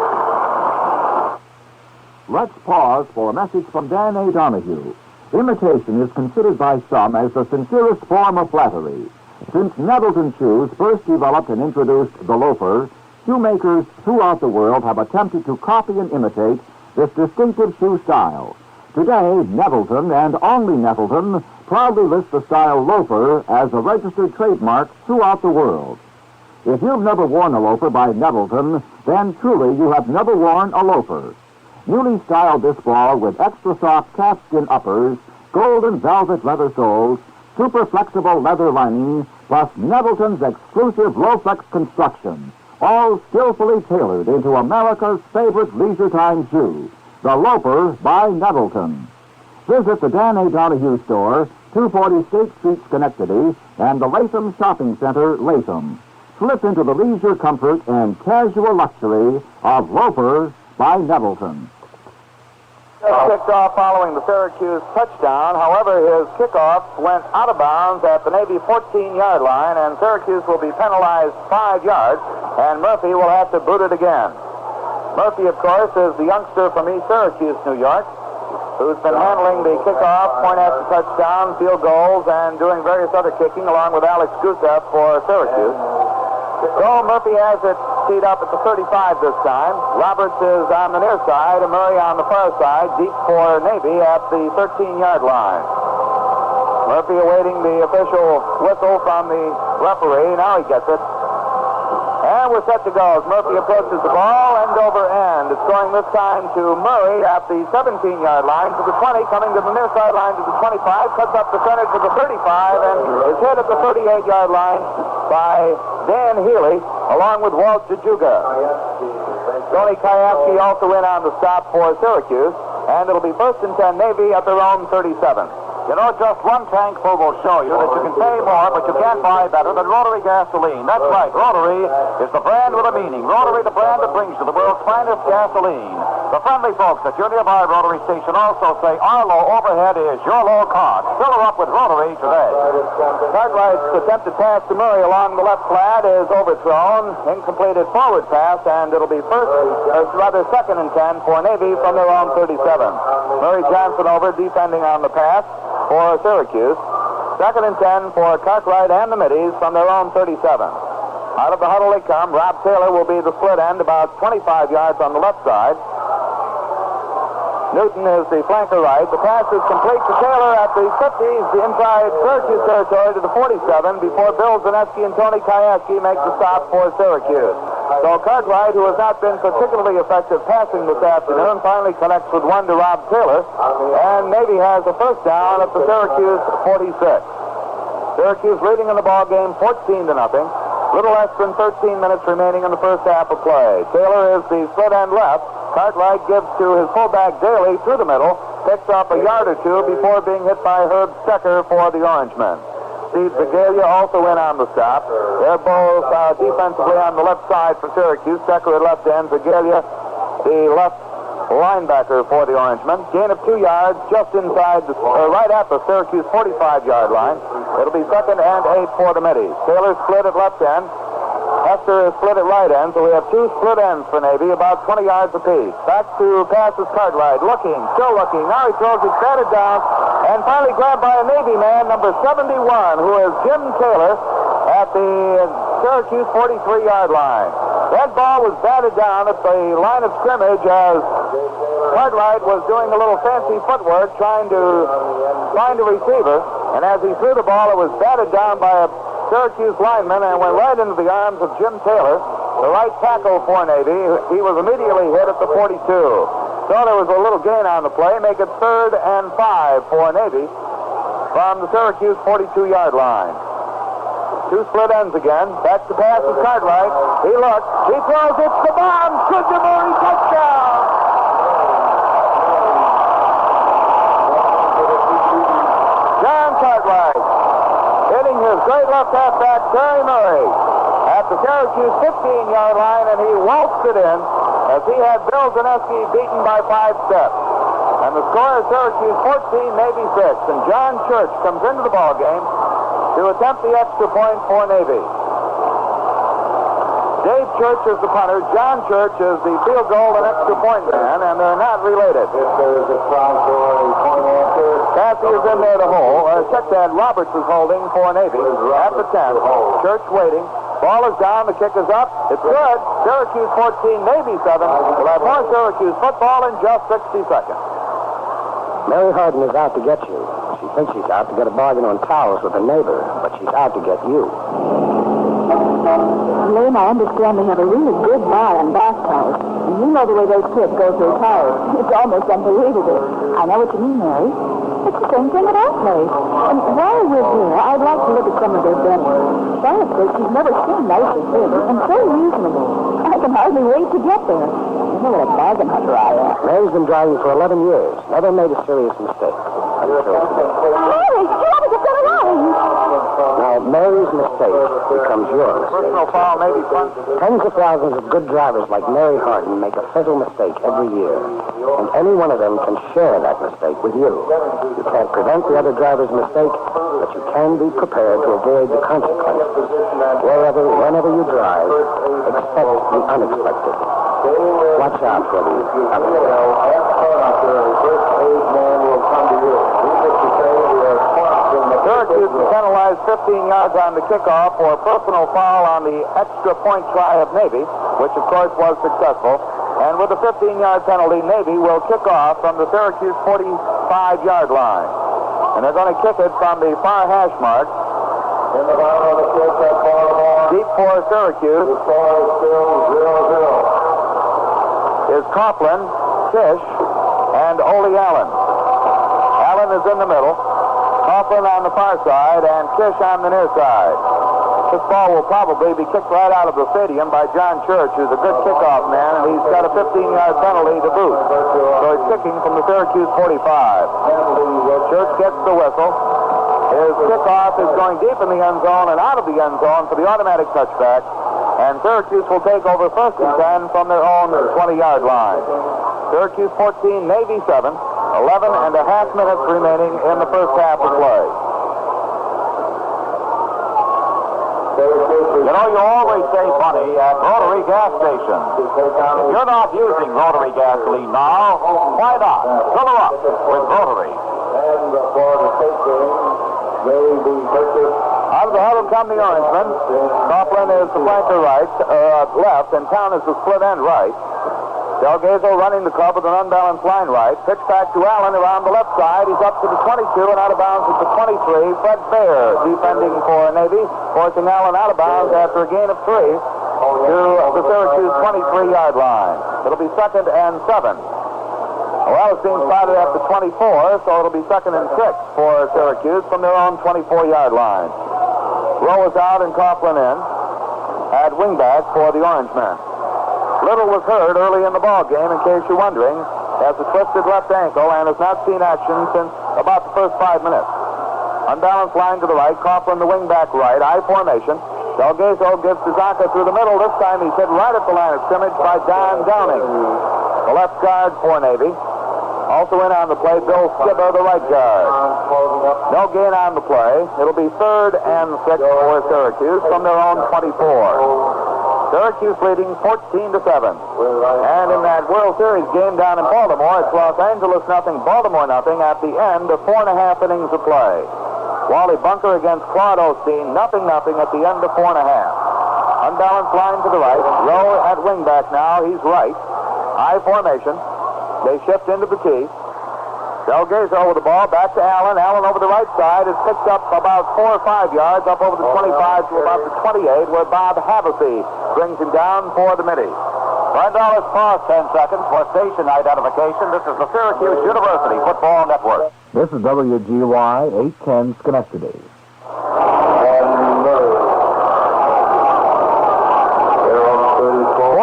Let's pause for a message from Dan A. Donahue. Imitation is considered by some as the sincerest form of flattery. Since Nettleton shoes first developed and introduced the loafer, shoemakers throughout the world have attempted to copy and imitate this distinctive shoe style. Today, Nettleton, and only Nettleton, proudly lists the style loafer as a registered trademark throughout the world. If you've never worn a loafer by Nettleton, then truly you have never worn a loafer. Newly styled this fall with extra soft calfskin uppers, golden velvet leather soles, super flexible leather lining, plus Nettleton's exclusive low-flex construction, all skillfully tailored into America's favorite leisure time shoe, the Loafer by Nettleton. Visit the Dan A. Donahue store, 240 State Street, Schenectady, and the Latham Shopping Center, Latham. Slip into the leisure comfort and casual luxury of Loafer by Nettleton. Just kicked off following the Syracuse touchdown. However, his kickoff went out of bounds at the Navy 14-yard line, and Syracuse will be penalized 5 yards, and Murphy will have to boot it again. Murphy, of course, is the youngster from East Syracuse, New York, who's been handling the kickoff, point after touchdown, field goals, and doing various other kicking, along with Alex Gusev for Syracuse. So Murphy has it teed up at the 35 this time. Roberts is on the near side, and Murray on the far side, deep for Navy at the 13-yard line. Murphy awaiting the official whistle from the referee. Now he gets it. And we're set to go as Murphy approaches the ball, end over end. It's going this time to Murray at the 17-yard line, to the 20, coming to the near sideline to the 25, cuts up the center to the 35, and is hit at the 38-yard line by Dan Healy, along with Walt Jajuga. Tony Kayaski also in on the stop for Syracuse, and it'll be 1st and 10 Navy at their own 37. You know, just one tank full will show you that you can pay more, but you can't buy better than Rotary gasoline. That's right. Rotary is the brand with a meaning. Rotary, the brand that brings you the world's finest gasoline. The friendly folks at your nearby Rotary station also say our low overhead is your low cost. Fill her up with Rotary today. Cartwright's attempted pass to Murray along the left flat is overthrown. Incompleted forward pass, and it'll be 2nd and 10 for Navy from their own 37. Murray Johnson over defending on the pass for Syracuse. 2nd and 10 for Cartwright and the Middies from their own 37. Out of the huddle they come. Rob Taylor will be the split end, about 25 yards on the left side. Newton is the flanker right. The pass is complete to Taylor at the 50s, the inside Syracuse territory to the 47, before Bill Zaneski and Tony Kayaski make the stop for Syracuse. So Cartwright, who has not been particularly effective passing this afternoon, finally connects with one to Rob Taylor, and Navy has a first down at the Syracuse 46. Syracuse leading in the ball game 14-0. Little less than 13 minutes remaining in the first half of play. Taylor is the split end left. Cartwright gives to his fullback Daly through the middle, picks up a yard or two before being hit by Herb Stecker for the Orangemen. Steve Begalia also in on the stop. They're both defensively on the left side for Syracuse. Stecker at left end, Begalia the left linebacker for the Orangemen. Gain of 2 yards just inside, right at the Syracuse 45-yard line. It'll be 2nd and 8 for the Middies. Taylor split at left end. Hester is split at right end, so we have 2 split ends for Navy, about 20 yards apiece. Back to passes Cartwright, still looking. Now he throws it, batted down, and finally grabbed by a Navy man, number 71, who is Jim Taylor, at the Syracuse 43-yard line. That ball was batted down at the line of scrimmage as Cartwright was doing a little fancy footwork trying to find a receiver, and as he threw the ball, it was batted down by a Syracuse lineman and went right into the arms of Jim Taylor, the right tackle for Navy. He was immediately hit at the 42. So there was a little gain on the play, make it 3rd and 5 for Navy from the Syracuse 42-yard line. 2 split ends again. Back to pass is Cartwright. He looks. He throws. It's the bomb. Murray touchdown. John Cartwright hitting his great left halfback, Terry Murray, at the Syracuse 15-yard line, and he waltzed it in as he had Bill Zaneski beaten by 5 steps. And the score is Syracuse 14, Navy 6. And John Church comes into the ball game to attempt the extra point for Navy. Dave Church is the punter. John Church is the field goal and extra point man, and they're not related. If there is a try for a point after. Cassie is in there to hold. Check that. Roberts is holding for Navy at the 10. Church waiting. Ball is down. The kick is up. It's good. Syracuse 14, Navy 7. We'll have more Syracuse football in just 60 seconds. Mary Harden is out to get you. She thinks she's out to get a bargain on towels with a neighbor, but she's out to get you. Lane, I understand they have a really good bar and bath towels. And you know the way those kids go through towels. It's almost unbelievable. I know what you mean, Mary. It's the same thing at our place. And while we're here, I'd like to look at some of their benefits. Charlotte says she's never seen nicer things, and so reasonable. I can hardly wait to get there. You know what a bargain hunter I am. Mary's been driving for 11 years. Never made a serious mistake. Mary, you have to get along. Now, Mary's mistake becomes your mistake. Personal foul may be fun. Tens of thousands of good drivers like Mary Hardin make a fatal mistake every year. And any one of them can share that mistake with you. You can't prevent the other driver's mistake, but you can be prepared to avoid the consequences. Wherever, whenever you drive, expect the unexpected. Watch out for the Syracuse is penalized 15 yards on the kickoff for a personal foul on the extra point try of Navy, which of course was successful. And with the 15-yard penalty, Navy will kick off from the Syracuse 45-yard line. And they're going to kick it from the far hash mark. Deep for Syracuse is Coughlin, Kish, and Ole Allen. Allen is in the middle. Coughlin on the far side, and Kish on the near side. This ball will probably be kicked right out of the stadium by John Church, who's a good kickoff man, and he's got a 15-yard penalty to boot. So he's kicking from the Syracuse 45. Church gets the whistle. His kickoff is going deep in the end zone and out of the end zone for the automatic touchback, and Syracuse will take over first and 10 from their own 20-yard line. Syracuse 14, Navy 7. 11 and a half minutes remaining in the first half of play. You know, you always save money at Rotary gas stations. If you're not using Rotary gasoline now, why not? Fill her up with Rotary. And for the state game, may be purchased. Out of the huddle come the Orangemen. Coughlin is the flanker left, and Town is the split end right. Delgazo running the club with an unbalanced line right. Pitch back to Allen around the left side. He's up to the 22 and out of bounds at the 23. Fred Baer defending for Navy, forcing Allen out of bounds after a gain of 3 to the Syracuse 23-yard line. It'll be 2nd and 7. Well, it's being spotted at the 24, so it'll be 2nd and 6 for Syracuse from their own 24-yard line. Rowe is out and Coughlin in at wingback for the Orangemen. Little was hurt early in the ball game, in case you're wondering. Has a twisted left ankle and has not seen action since about the first 5 minutes. Unbalanced line to the right, Coughlin the wingback right, I formation. Delgazo gives to Zonka through the middle. This time he's hit right at the line of scrimmage by Don Downing, the left guard for Navy. Also in on the play, Bill Skibber, the right guard. No gain on the play. It'll be 3rd and 6 for Syracuse from their own 24. Syracuse leading 14-7. And in that World Series game down in Baltimore, it's Los Angeles nothing, Baltimore nothing at the end of 4.5 innings of play. Wally Bunker against Claude Osteen, 0-0 at the end of 4.5. Unbalanced line to the right. Rowe at wingback now. He's right. I formation. They shift into the tee. Delgazo with the ball, back to Allen. Allen over the right side is picked up about 4 or 5 yards, up over the 25 to about the 28, where Bob Havasey brings him down for the midi. $5 pause 10 seconds for station identification. This is the Syracuse University Football Network. This is WGY 810 Schenectady.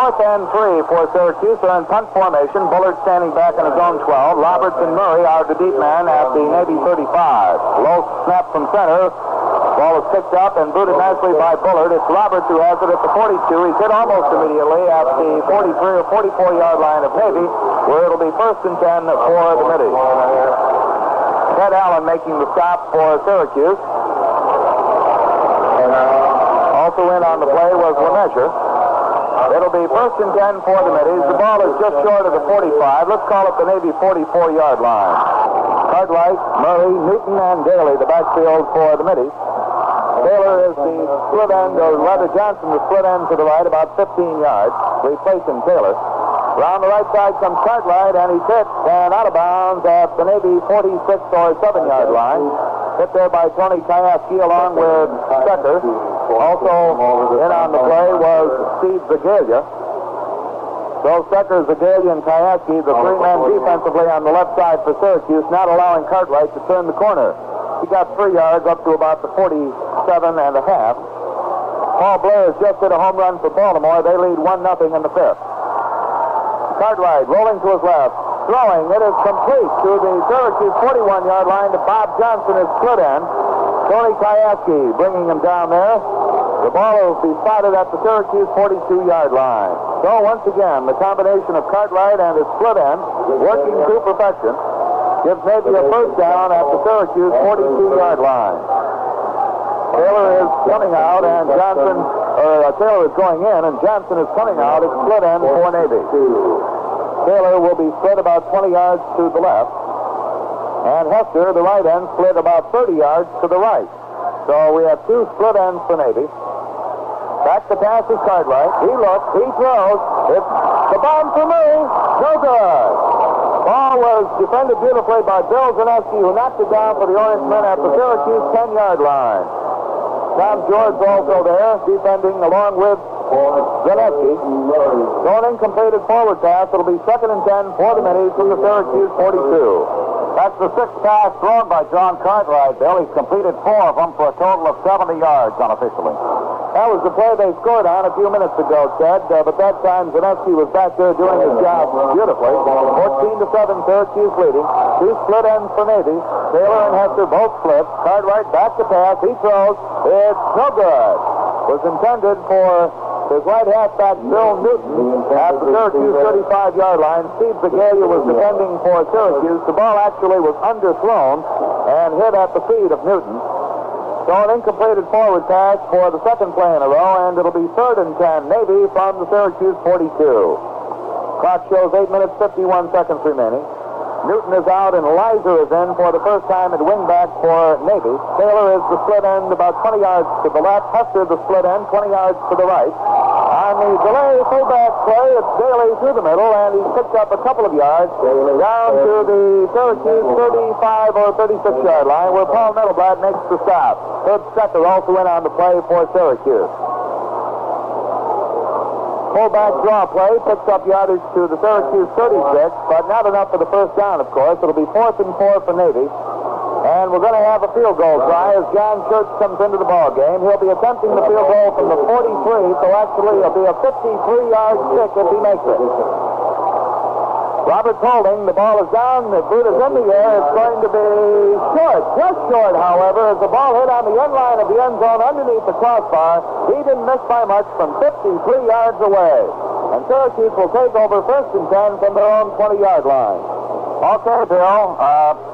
And 3 for Syracuse. They're in punt formation. Bullard standing back in his own 12. Roberts and Murray are the deep man at the Navy 35. Low snap from center. Ball is picked up and booted nicely by Bullard. It's Roberts who has it at the 42. He's hit almost immediately at the 43 or 44-yard line of Navy, where it'll be 1st and 10 for the midi. Ted Allen making the stop for Syracuse. Also in on the play was LeMessurier. It'll be 1st and 10 for the middies. The ball is just short of the 45. Let's call it the Navy 44-yard line. Cartwright, Murray, Newton, and Daly, the backfield for the middies. Taylor is the split end, or rather Johnson, the split end to the right, about 15 yards, replacing Taylor. Around the right side comes Cartwright, and he's hit and out of bounds at the Navy 46 or 7-yard line. Hit there by Tony Kayaski along with Stecker. Also in on the play was Steve Vigalia. So Stecker, Zagalia, and Kayaski, the three-men defensively on the left side for Syracuse, not allowing Cartwright to turn the corner. He got 3 yards up to about the 47 and a half. Paul Blair has just hit a home run for Baltimore. They lead 1-0 in the fifth. Cartwright rolling to his left, throwing. It is complete to the Syracuse 41-yard line to Bob Johnson, his split end. Tony Kayaski bringing him down there. The ball will be spotted at the Syracuse 42-yard line. So once again, the combination of Cartwright and his split end working to perfection gives Navy a first down at the Syracuse 42-yard line. Taylor is coming out, and Taylor is going in, and Johnson is coming out at split end for Navy. Taylor will be split about 20 yards to the left, and Hester, the right end, split about 30 yards to the right. So we have 2 split ends for Navy. Back to pass is Cartwright. He looks, he throws. It's the bomb for Murray. No good. Ball was defended beautifully by Bill Zaneski, who knocked it down for the Orange men at the Syracuse 10-yard line. Tom George also there, defending along with Zaneski. So an incompleted forward pass. It'll be 2nd and 10 for the Minis from the Syracuse 42. That's the 6th pass thrown by John Cartwright, Bill. He's completed 4 of them for a total of 70 yards unofficially. That was the play they scored on a few minutes ago, Ted, but that time Zaneski was back there doing his job beautifully. 14-7, Syracuse leading. 2 split ends for Navy. Taylor and Hester both split. Cartwright back to pass. He throws. It's no good. Was intended for his right halfback, Bill Newton, at the Syracuse 35-yard line. Steve Zagalia was defending for Syracuse. The ball actually was underthrown and hit at the feet of Newton. So an incompleted forward pass for the 2nd play in a row, and it'll be 3rd and 10, Navy from the Syracuse 42. Clock shows 8 minutes, 51 seconds remaining. Newton is out, and Leiser is in for the first time at wingback for Navy. Taylor is the split end about 20 yards to the left. Hester the split end 20 yards to the right. On the delay fullback play, it's Daly through the middle, and he's picked up a couple of yards down to the Syracuse 35 or 36-yard line, where Paul Nettelblatt makes the stop. Herb Stecker also in on the play for Syracuse. Fullback draw play picks up yardage to the Syracuse 36, but not enough for the first down, of course. It'll be 4th and 4 for Navy. And we're going to have a field goal try as John Church comes into the ball game. He'll be attempting the field goal from the 43, so actually it'll be a 53-yard kick if he makes it. Roberts holding. The ball is down. The boot is in the air. It's going to be short. Just short, however, as the ball hit on the end line of the end zone underneath the crossbar. He didn't miss by much from 53 yards away. And Syracuse will take over 1st and 10 from their own 20-yard line. Okay, Bill.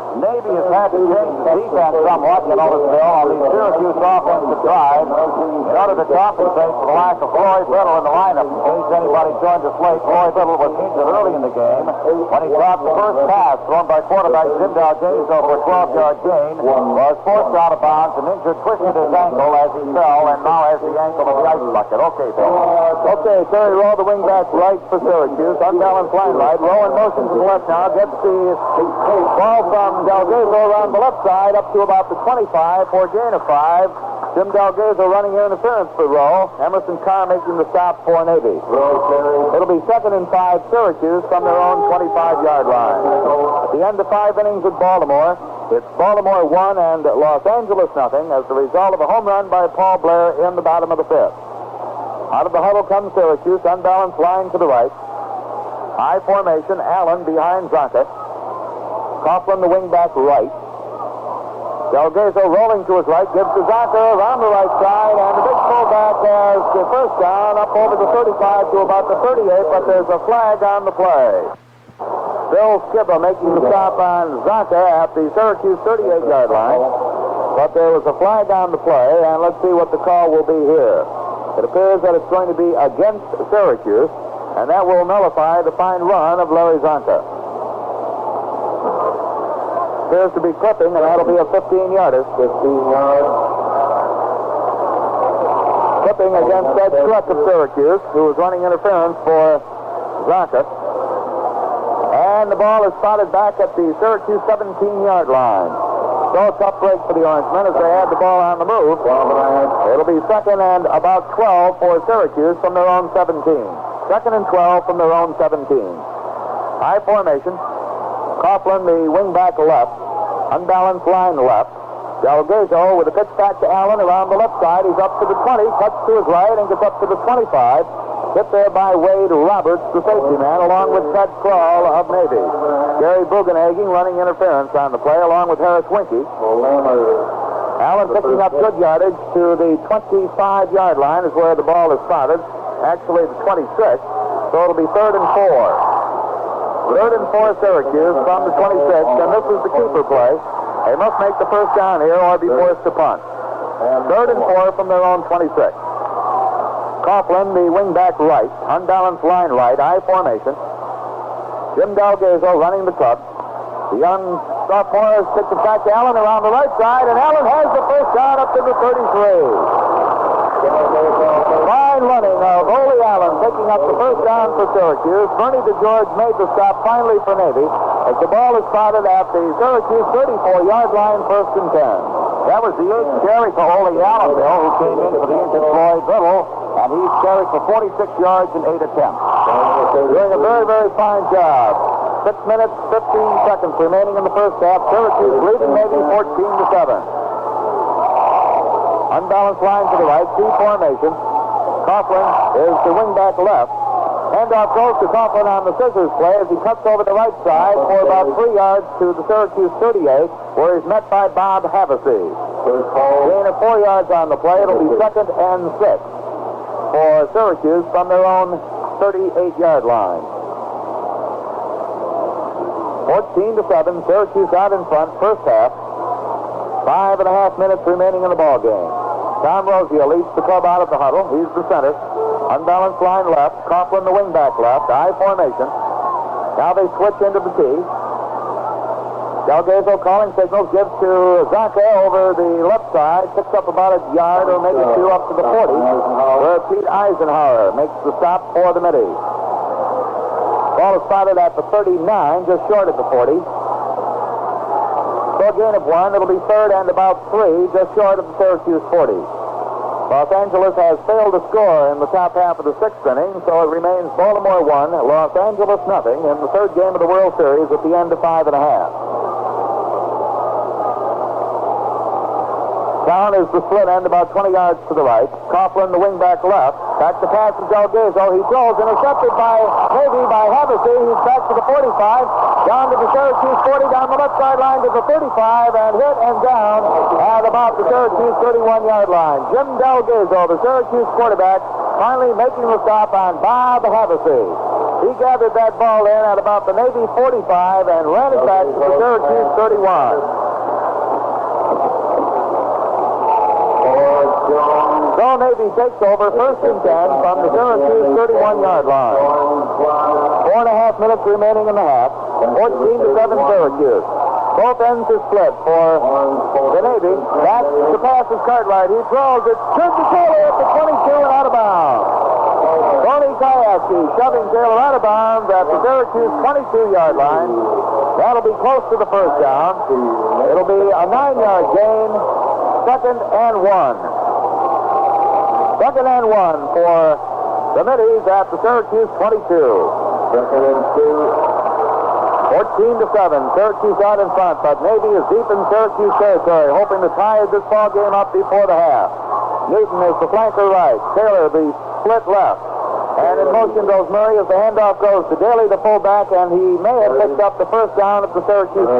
Navy has had to change the defense somewhat, you notice, Bill, on these Syracuse offensive drives. In order to compensate for the lack of Floyd Biddle in the lineup, in case anybody joined us late, Floyd Biddle was injured early in the game when he caught the first pass thrown by quarterback Jim Dalgazo for a 12-yard gain, was forced out of bounds and injured, twisted his ankle as he fell, and now has the ankle of the ice bucket. Okay, Bill. Okay, Terry Rowe, the wingback right for Syracuse. Unbalanced line right. Rowe in motion to the left now. Gets the ball from Dalgazo around the left side up to about the 25 for a gain of 5. Jim Dalgazo running interference for Rowe. Emerson Carr making the stop for Navy. It'll be 2nd and 5 Syracuse from their own 25-yard line. At the end of 5 innings with Baltimore, it's Baltimore 1 and Los Angeles nothing as the result of a home run by Paul Blair in the bottom of the 5th. Out of the huddle comes Syracuse, unbalanced line to the right. High formation, Allen behind Zonka. Coughlin, the wingback right. Dalgazo rolling to his right, gives to Zonka around the right side, and the big fullback has the first down up over the 35 to about the 38, but there's a flag on the play. Bill Skibba making the stop on Zonka at the Syracuse 38-yard line, but there was a flag on the play, and let's see what the call will be here. It appears that it's going to be against Syracuse, and that will nullify the fine run of Larry Zonka. Appears to be clipping, and that'll be a 15-yarder. 15-yard. Clipping against Ed Struck of Syracuse, who was running interference for Zonka. And the ball is spotted back at the Syracuse 17-yard line. So a tough break for the Orangemen as they had the ball on the move. It'll be 2nd and about 12 for Syracuse from their own 17. Second and 12 from their own 17. High formation. Coughlin, the wingback left. Unbalanced line left. Delgado with a pitch back to Allen around the left side. He's up to the 20, cuts to his right, and gets up to the 25. Hit there by Wade Roberts, the safety man, along with Ted Kroll of Navy. Gary Bugenhagen running interference on the play, along with Harris Winkie. Allen picking up good yardage to the 25-yard line is where the ball is spotted. Actually, the 26. So it'll be 3rd and 4. 3rd and 4 Syracuse from the 26, and this is the keeper play. They must make the first down here or be forced to punt. 3rd and 4 from their own 26. Coughlin, the wingback right, unbalanced line right, I formation. Jim Delgado running the club. The young sophomore has kicked it back to Allen around the right side, and Allen has the first down up to the 33. Fine running of Ole Allen taking up the first down for Syracuse. Bernie DeGeorge made the stop finally for Navy as the ball is spotted at the Syracuse 34-yard line, 1st and 10. That was the 8th carry for Ole Allen, Bill, who came in for the injured Floyd Biddle, and he's carried for 46 yards in 8 attempts. Doing a very, very fine job. 6 minutes, 15 seconds remaining in the first half. Syracuse leading Navy 14-7. Unbalanced line to the right, C formation. Coughlin is the wingback left. Handoff goes to Coughlin on the scissors play as he cuts over the right side for about 3 yards to the Syracuse 38, where he's met by Bob Havasey. Gain of 4 yards on the play. It'll be 2nd and 6 for Syracuse from their own 38-yard line. 14-7, Syracuse out in front, first half. 5.5 minutes remaining in the ball game. Tom Rozier leads the club out of the huddle. He's the center. Unbalanced line left. Coughlin the wingback left. I formation. Now they switch into the T. Delgado calling signals, gives to Zonka over the left side. Picks up about a yard or maybe 2 up to the 40, where Pete Eisenhower makes the stop for the Middies. Ball is spotted at the 39, just short of the 40. So a gain of 1. It'll be 3rd and about 3, just short of the Syracuse 40. Los Angeles has failed to score in the top half of the 6th inning, so it remains Baltimore 1, Los Angeles nothing in the 3rd game of the World Series at the end of 5.5. Down is the split end about 20 yards to the right. Coughlin the wingback left. Back to pass to Delgado. He throws, intercepted by Navy by Havasey. He's back to the 45. Down to the Syracuse 40, down the left sideline to the 35, and hit and down at about the Syracuse 31-yard line. Jim Delgado, the Syracuse quarterback, finally making the stop on Bob Havasey. He gathered that ball in at about the Navy 45 and ran it back to the Syracuse 31. So Navy takes over 1st and 10 from the Syracuse 31-yard line. 4.5 minutes remaining in the half. 14-7 Syracuse. Both ends are split for the Navy. Back to pass is Cartwright. He throws it. Turns to Taylor at the 22 and out of bounds. Tony Kayaski shoving Taylor out of bounds at the Syracuse 22-yard line. That'll be close to the first down. It'll be a 9-yard gain. 2nd and 1. 2nd and 1 for the Middies at the Syracuse 22. 2nd and 2. 14-7. Syracuse out in front, but Navy is deep in Syracuse territory, hoping to tie this ball game up before the half. Newton is the flanker right. Taylor the split left. And in motion goes Murray as the handoff goes to Daly, the fullback, and he may have picked up the first down at the Syracuse 20.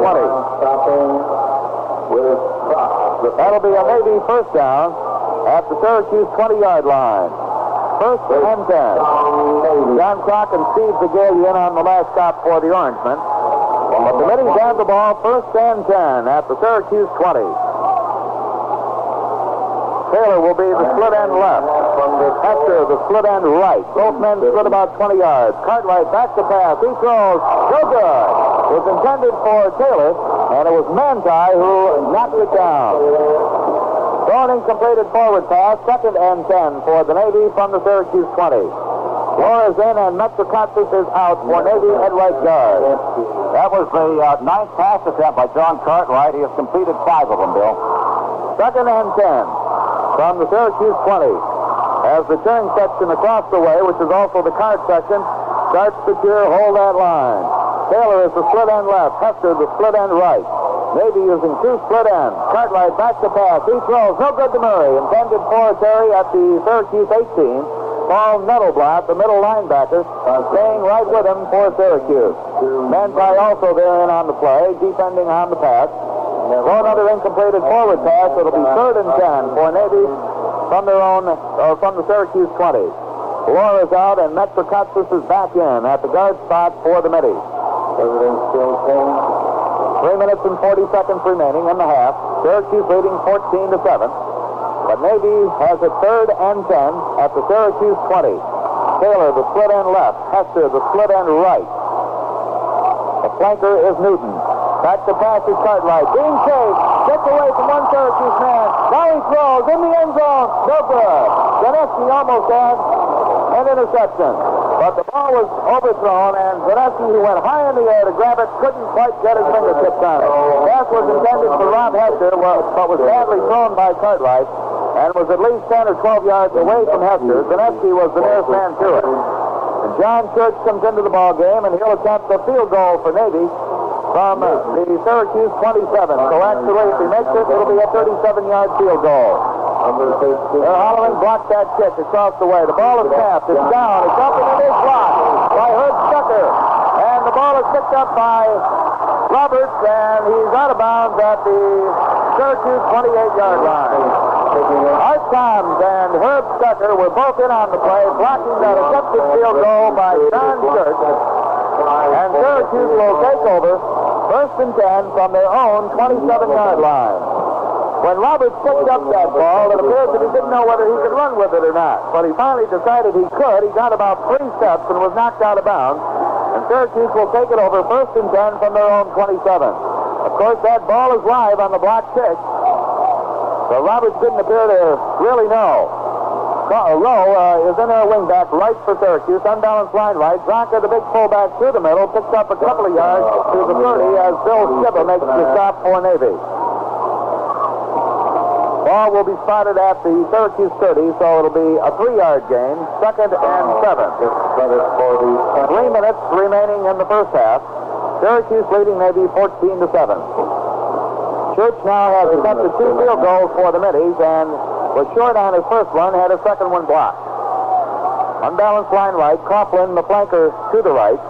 That'll be a Navy first down at the Syracuse 20-yard line. 1st and 10. John Crock and Steve Zagalian on the last stop for the Orangemen. But the Middies have the ball 1st and 10 at the Syracuse 20. Taylor will be the split end left. Hector, the split end right. Both men split about 20 yards. Cartwright back to pass. He throws. No good. It was intended for Taylor, and it was Manti who knocked it down. Throwing incompleted forward pass. 2nd and 10 for the Navy from the Syracuse 20. Flores in and Metrakatsis is out for Navy at right guard. That was the 9th pass attempt by John Cartwright. He has completed 5 of them, Bill. 2nd and 10 from the Syracuse 20. as the turning section across the way, which is also the card section, starts to cheer, hold that line. Taylor is the split end left. Hester the split end right. Navy using two split ends. Cartwright back to pass. He throws. No good to Murray. Intended for Terry at the Syracuse 18. Paul Nettleblatt, the middle linebacker, staying right with him for Syracuse. Manti also there in on the play, defending on the pass. So another incompleted forward pass. It'll be 3rd and 10 for Navy from their own, from the Syracuse 20. Lohr is out, and Metrokatsis is back in at the guard spot for the Middies. 3 minutes and 40 seconds remaining in the half. Syracuse leading 14-7. But Navy has it 3rd and 10 at the Syracuse 20. Taylor, the split end left. Hester, the split end right. The flanker is Newton. Back to pass is Cartwright. Being chased. Gets away from one Syracuse man. Now he throws in the end zone. No good. Zaneski almost had an interception. But the ball was overthrown, and Zaneski, who went high in the air to grab it, couldn't quite get his fingertips on it. The pass was intended for Rob Hester, but was badly thrown by Cartwright, and was at least 10 or 12 yards away from Hester. Zaneski was the nearest man to it. And John Church comes into the ball game, and he'll attempt the field goal for Navy from the Syracuse 27. So actually, if he makes it, it'll be a 37-yard field goal. They're hollering, block that kick across the way. The ball is tapped. It's down. It's up, and it is blocked by Herb Stucker. And the ball is picked up by Roberts, and he's out of bounds at the Syracuse 28-yard line. Art Toms and Herb Stucker were both in on the play, blocking that attempted field goal by John Church. And Syracuse will take over 1st and 10 from their own 27-yard line. When Roberts picked up that ball, it appeared that he didn't know whether he could run with it or not. But he finally decided he could. He got about 3 steps and was knocked out of bounds. And Syracuse will take it over 1st and 10 from their own 27. Of course, that ball is live on the block kick. So Roberts didn't appear to really know. Rowe is in there wingback right for Syracuse. Unbalanced line right. Zonka, the big fullback through the middle, picks up a couple of yards to the 30 as Bill Schibba makes the stop for Navy. Ball will be spotted at the Syracuse 30, so it'll be a 3-yard gain. 2nd and 7. 3 minutes remaining in the first half. Syracuse leading Navy 14-7. Church now has attempted 2 field goals for the Middies and was short on his first one, had his second one blocked. Unbalanced line right. Coughlin, the flanker, to the right.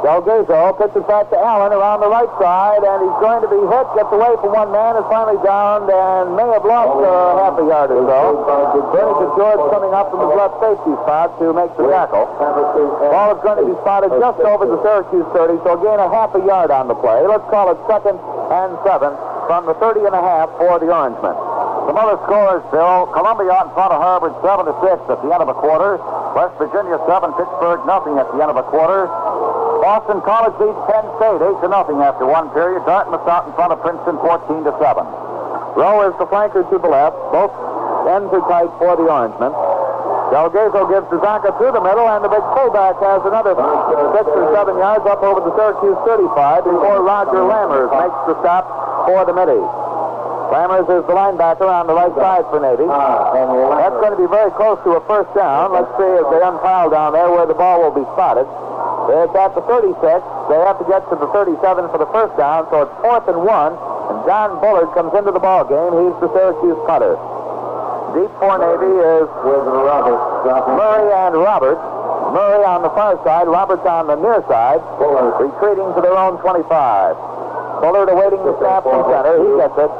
Delgazo pitches back to Allen around the right side, and he's going to be hit, gets away from one man, is finally downed, and may have lost half a yard or so. Turning to George coming up from his left safety spot to make the tackle. Ball is going to be spotted just over the Syracuse 30, so gain a half a yard on the play. Let's call it 2nd and 7 from the 30 and a half for the Orangemen. Some other scores, Bill. Columbia in front of Harvard 7-6 at the end of a quarter. West Virginia 7, Pittsburgh nothing at the end of a quarter. Boston College leads Penn State 8-0 after one period. Dartmouth out in front of Princeton 14-7. Rowe is the flanker to the left. Both ends are tight for the Orangemen. Delgazo gives to Zonka through the middle, and the big fullback has another 6 or 7 yards up over the Syracuse 35 before Roger Lammers makes the stop for the Middies. Lammers is the linebacker on the right side for Navy. That's going to be very close to a first down. Let's see if they unpile down there where the ball will be spotted. It's at the 36. They have to get to the 37 for the first down, so it's 4th and 1. And John Bullard comes into the ball game. He's the Syracuse punter. Deep for Navy is with Murray and Roberts. Murray on the far side, Roberts on the near side, retreating to their own 25. Bullard awaiting the snap from center. He gets it.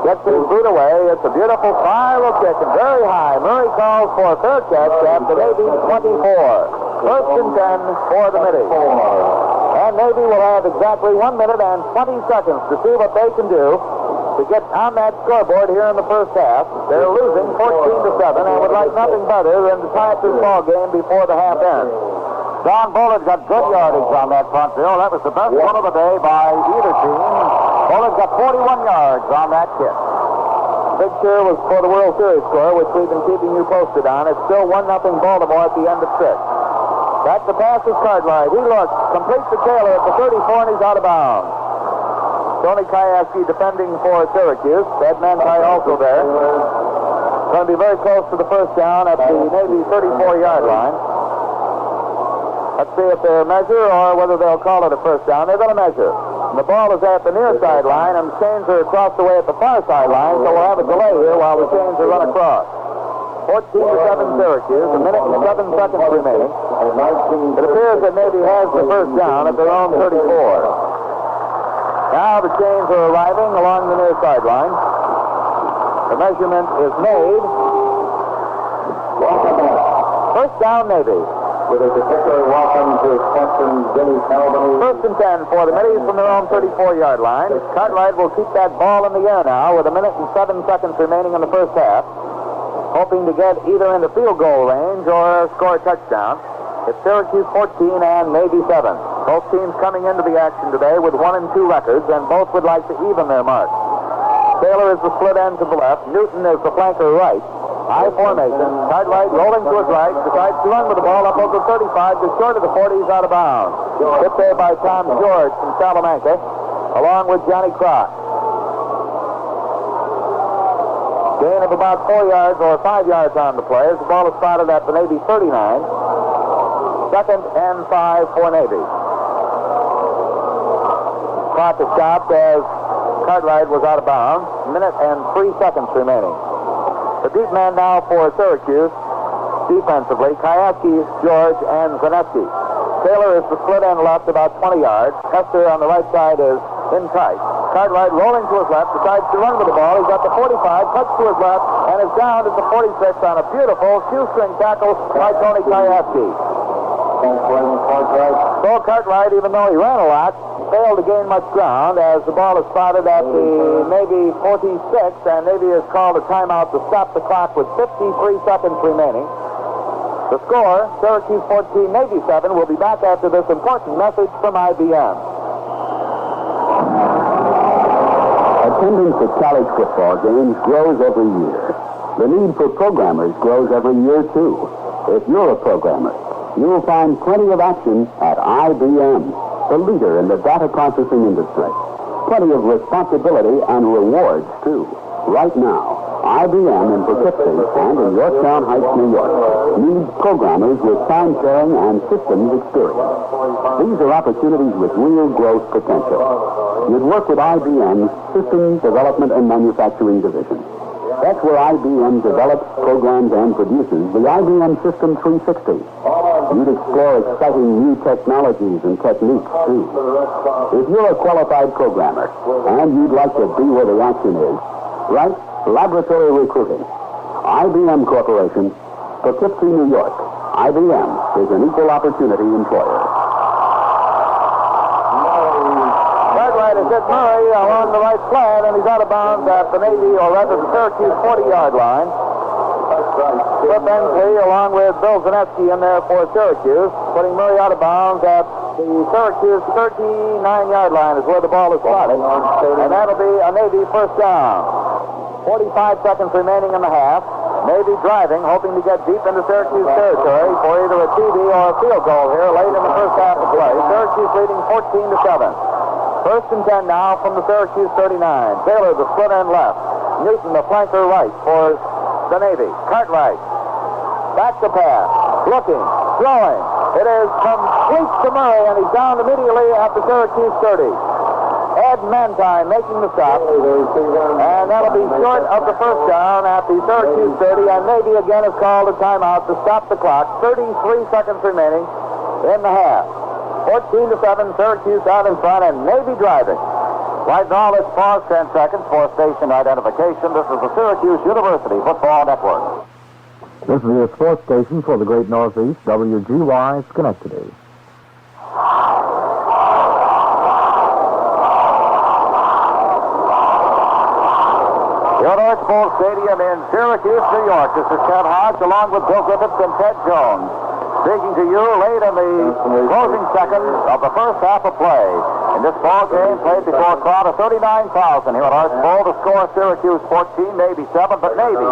Gets his boot away. It's a beautiful spiral kick and very high. Murray calls for a fair catch at the Navy 24. 1st and 10 for the Middies. And Navy will have exactly 1 minute and 20 seconds to see what they can do to get on that scoreboard here in the first half. They're losing 14-7 and would like nothing better than to tie up this ball game before the half ends. Don Bullard got good yardage on that front, Bill. That was the best one of the day by either team. Bullard got 41 yards on that kick. Big cheer was for the World Series score, which we've been keeping you posted on. It's still 1-0 Baltimore at the end of 6. Back to pass is Cartwright. He looks, completes the Taylor at the 34, and he's out of bounds. Tony Kayaski defending for Syracuse. Ed Manti also there. Going to be very close to the first down at the Navy 34-yard line. Let's see if they'll measure or whether they'll call it a first down. They're going to measure. And the ball is at the near sideline, and the chains are across the way at the far sideline, so we'll have a delay here while the chains are run across. 14-7 Syracuse, a minute and 7 seconds remaining. It appears that Navy has the first down at their own 34. Now the chains are arriving along the near sideline. The measurement is made. First down, Navy. With a particular welcome to Captain Jimmy Calvin. First and 10 for the Middies from their own 34-yard line. Cartwright will keep that ball in the air now with a minute and 7 seconds remaining in the first half, hoping to get either into field goal range or score a touchdown. It's Syracuse 14 and Navy 7. Both teams coming into the action today with 1 and 2 records, and both would like to even their mark. Taylor is the split end to the left. Newton is the flanker right. High formation. Cartwright rolling to his right. Decides to run with the ball up over 35. Just short of the 40s, out of bounds. Hit there by Tom George from Salamanca, along with Johnny Crock. Gain of about 4 yards or 5 yards on the play as the ball is spotted at the Navy 39. Second and 5 for Navy. Clock is stopped as Cartwright was out of bounds. Minute and 3 seconds remaining. The deep man now for Syracuse, defensively, Kayaski, George, and Zaneski. Taylor is the split end left about 20 yards. Hester on the right side is in tight. Cartwright rolling to his left, decides to run with the ball. He's got the 45, cuts to his left, and is down at the 46 on a beautiful shoestring tackle by Tony Kayaski. So Cartwright, even though he ran a lot, failed to gain much ground as the ball is spotted at the Navy 46, and Navy has called a timeout to stop the clock with 53 seconds remaining. The score, Syracuse 14, Navy 7. We'll be back after this important message from IBM. Attendance at college football games grows every year. The need for programmers grows every year, too. If you're a programmer, you'll find plenty of action at IBM, the leader in the data processing industry. Plenty of responsibility and rewards, too. Right now, IBM in Poughkeepsie and in Yorktown Heights, New York, needs programmers with time sharing and systems experience. These are opportunities with real growth potential. You'd work with IBM's Systems Development and Manufacturing Division. That's where IBM develops, programs, and produces the IBM System 360. You'd explore exciting new technologies and techniques, too. If you're a qualified programmer and you'd like to be where the action is, write Laboratory Recruiting. IBM Corporation, Poughkeepsie, New York. IBM is an equal opportunity employer. Cartwright has hit Murray along the right flat, and he's out of bounds at the Navy, or rather the Syracuse 40-yard line. Flip Ensley along with Bill Zaneski in there for Syracuse, putting Murray out of bounds at the Syracuse 39-yard line is where the ball is spotted. And that'll be a Navy first down. 45 seconds remaining in the half. Navy driving, hoping to get deep into Syracuse territory for either a TD or a field goal here late in the first half of play. Syracuse leading 14-7. First and 10 now from the Syracuse 39. Taylor, the split end left. Newton, the flanker right for the Navy. Cartwright. Back to pass. Looking. Throwing. It is complete to Murray, and he's down immediately at the Syracuse 30. Ed Mantine making the stop. And that'll be short of the first down at the Syracuse 30. And Navy again has called a timeout to stop the clock. 33 seconds remaining in the half. 14-7, Syracuse out in front, and Navy driving. Right now, let's pause 10 seconds for station identification. This is the Syracuse University Football Network. This is your sports station for the Great Northeast, WGY Schenectady. Your North Pole Stadium in Syracuse, New York. This is Ted Hodge along with Bill Griffiths and Ted Jones. Speaking to you late in the closing seconds of the first half of play. In this ball game played before a crowd of 39,000 here at Arts Bowl. The score Syracuse 14, Navy 7, but Navy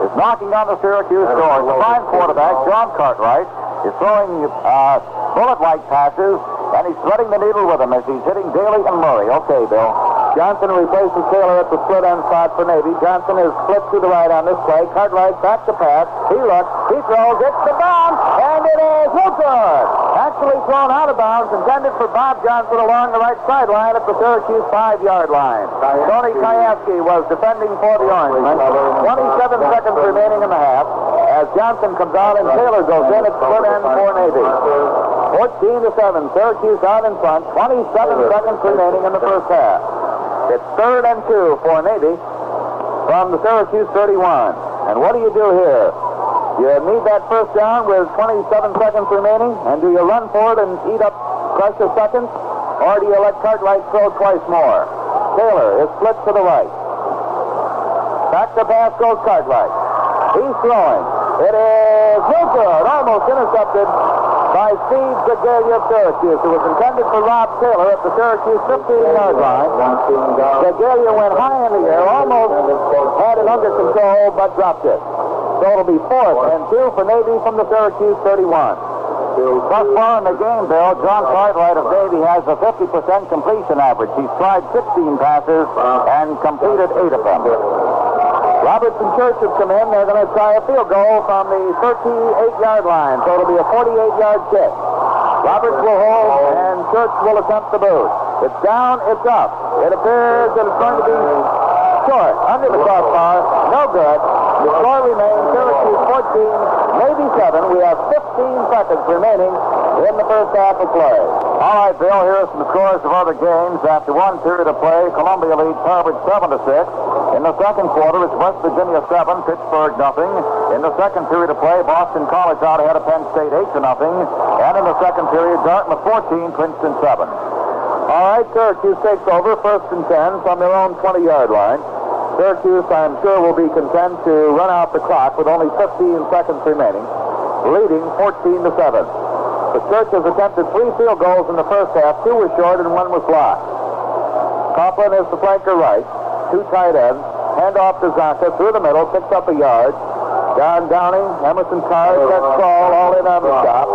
is knocking on the Syracuse door. The fine quarterback, John Cartwright, is throwing bullet-like passes, and he's threading the needle with them as he's hitting Daly and Murray. Okay, Bill. Johnson replaces Taylor at the split end spot for Navy. Johnson is split to the right on this play. Cartwright back to pass. He looks. He throws. It's the bounce. And it is no good. Actually thrown out of bounds. Intended for Bob Johnson along the right sideline at the Syracuse 5-yard line. Tony Kajewski was defending for the Orangemen. 27 seconds remaining in the half. As Johnson comes out and Taylor goes in at split end for Navy. 14-7. Syracuse out in front. 27 seconds remaining in the first half. It's 3rd and 2 for Navy from the Syracuse 31. And what do you do here? You need that first down with 27 seconds remaining, and do you run for it and eat up precious seconds, or do you let Cartwright throw twice more? Taylor is split to the right. Back to pass goes Cartwright. He's throwing. It is no good. Almost intercepted by Steve Zegalia of Syracuse, who was intended for Rob Taylor at the Syracuse 15-yard line. Zegalia went high in the air, almost had it under control, but dropped it. So it'll be 4th and 2 for Navy from the Syracuse 31. Thus far in the game, Bill, John Cartwright of Navy has a 50% completion average. He's tried 16 passes and completed 8 of them. Roberts and Church have come in. They're going to try a field goal from the 38-yard line. So it'll be a 48-yard kick. Roberts will hold, and Church will attempt the boot. It's down, it's up. It appears that it's going to be short, under the crossbar. No good. The score remains Syracuse 14, Navy 7. We have 15 seconds remaining in the first half of play. All right, Bill, here are some scores of other games. After one period of play, Columbia leads Harvard 7-6. In the second quarter, it's West Virginia 7, Pittsburgh nothing. In the second period of play, Boston College out ahead of Penn State 8-0. And in the second period, Dartmouth 14, Princeton 7. All right, Syracuse takes over 1st and 10 from their own 20-yard line. Syracuse, I'm sure, will be content to run out the clock with only 15 seconds remaining, leading 14-7. The Church has attempted 3 field goals in the first half. 2 were short and 1 was blocked. Coughlin is the flanker right. 2 tight ends. Hand off to Zonka through the middle, picks up a yard. John Downing, Emerson Carr, Seth Saul, all in on the stop.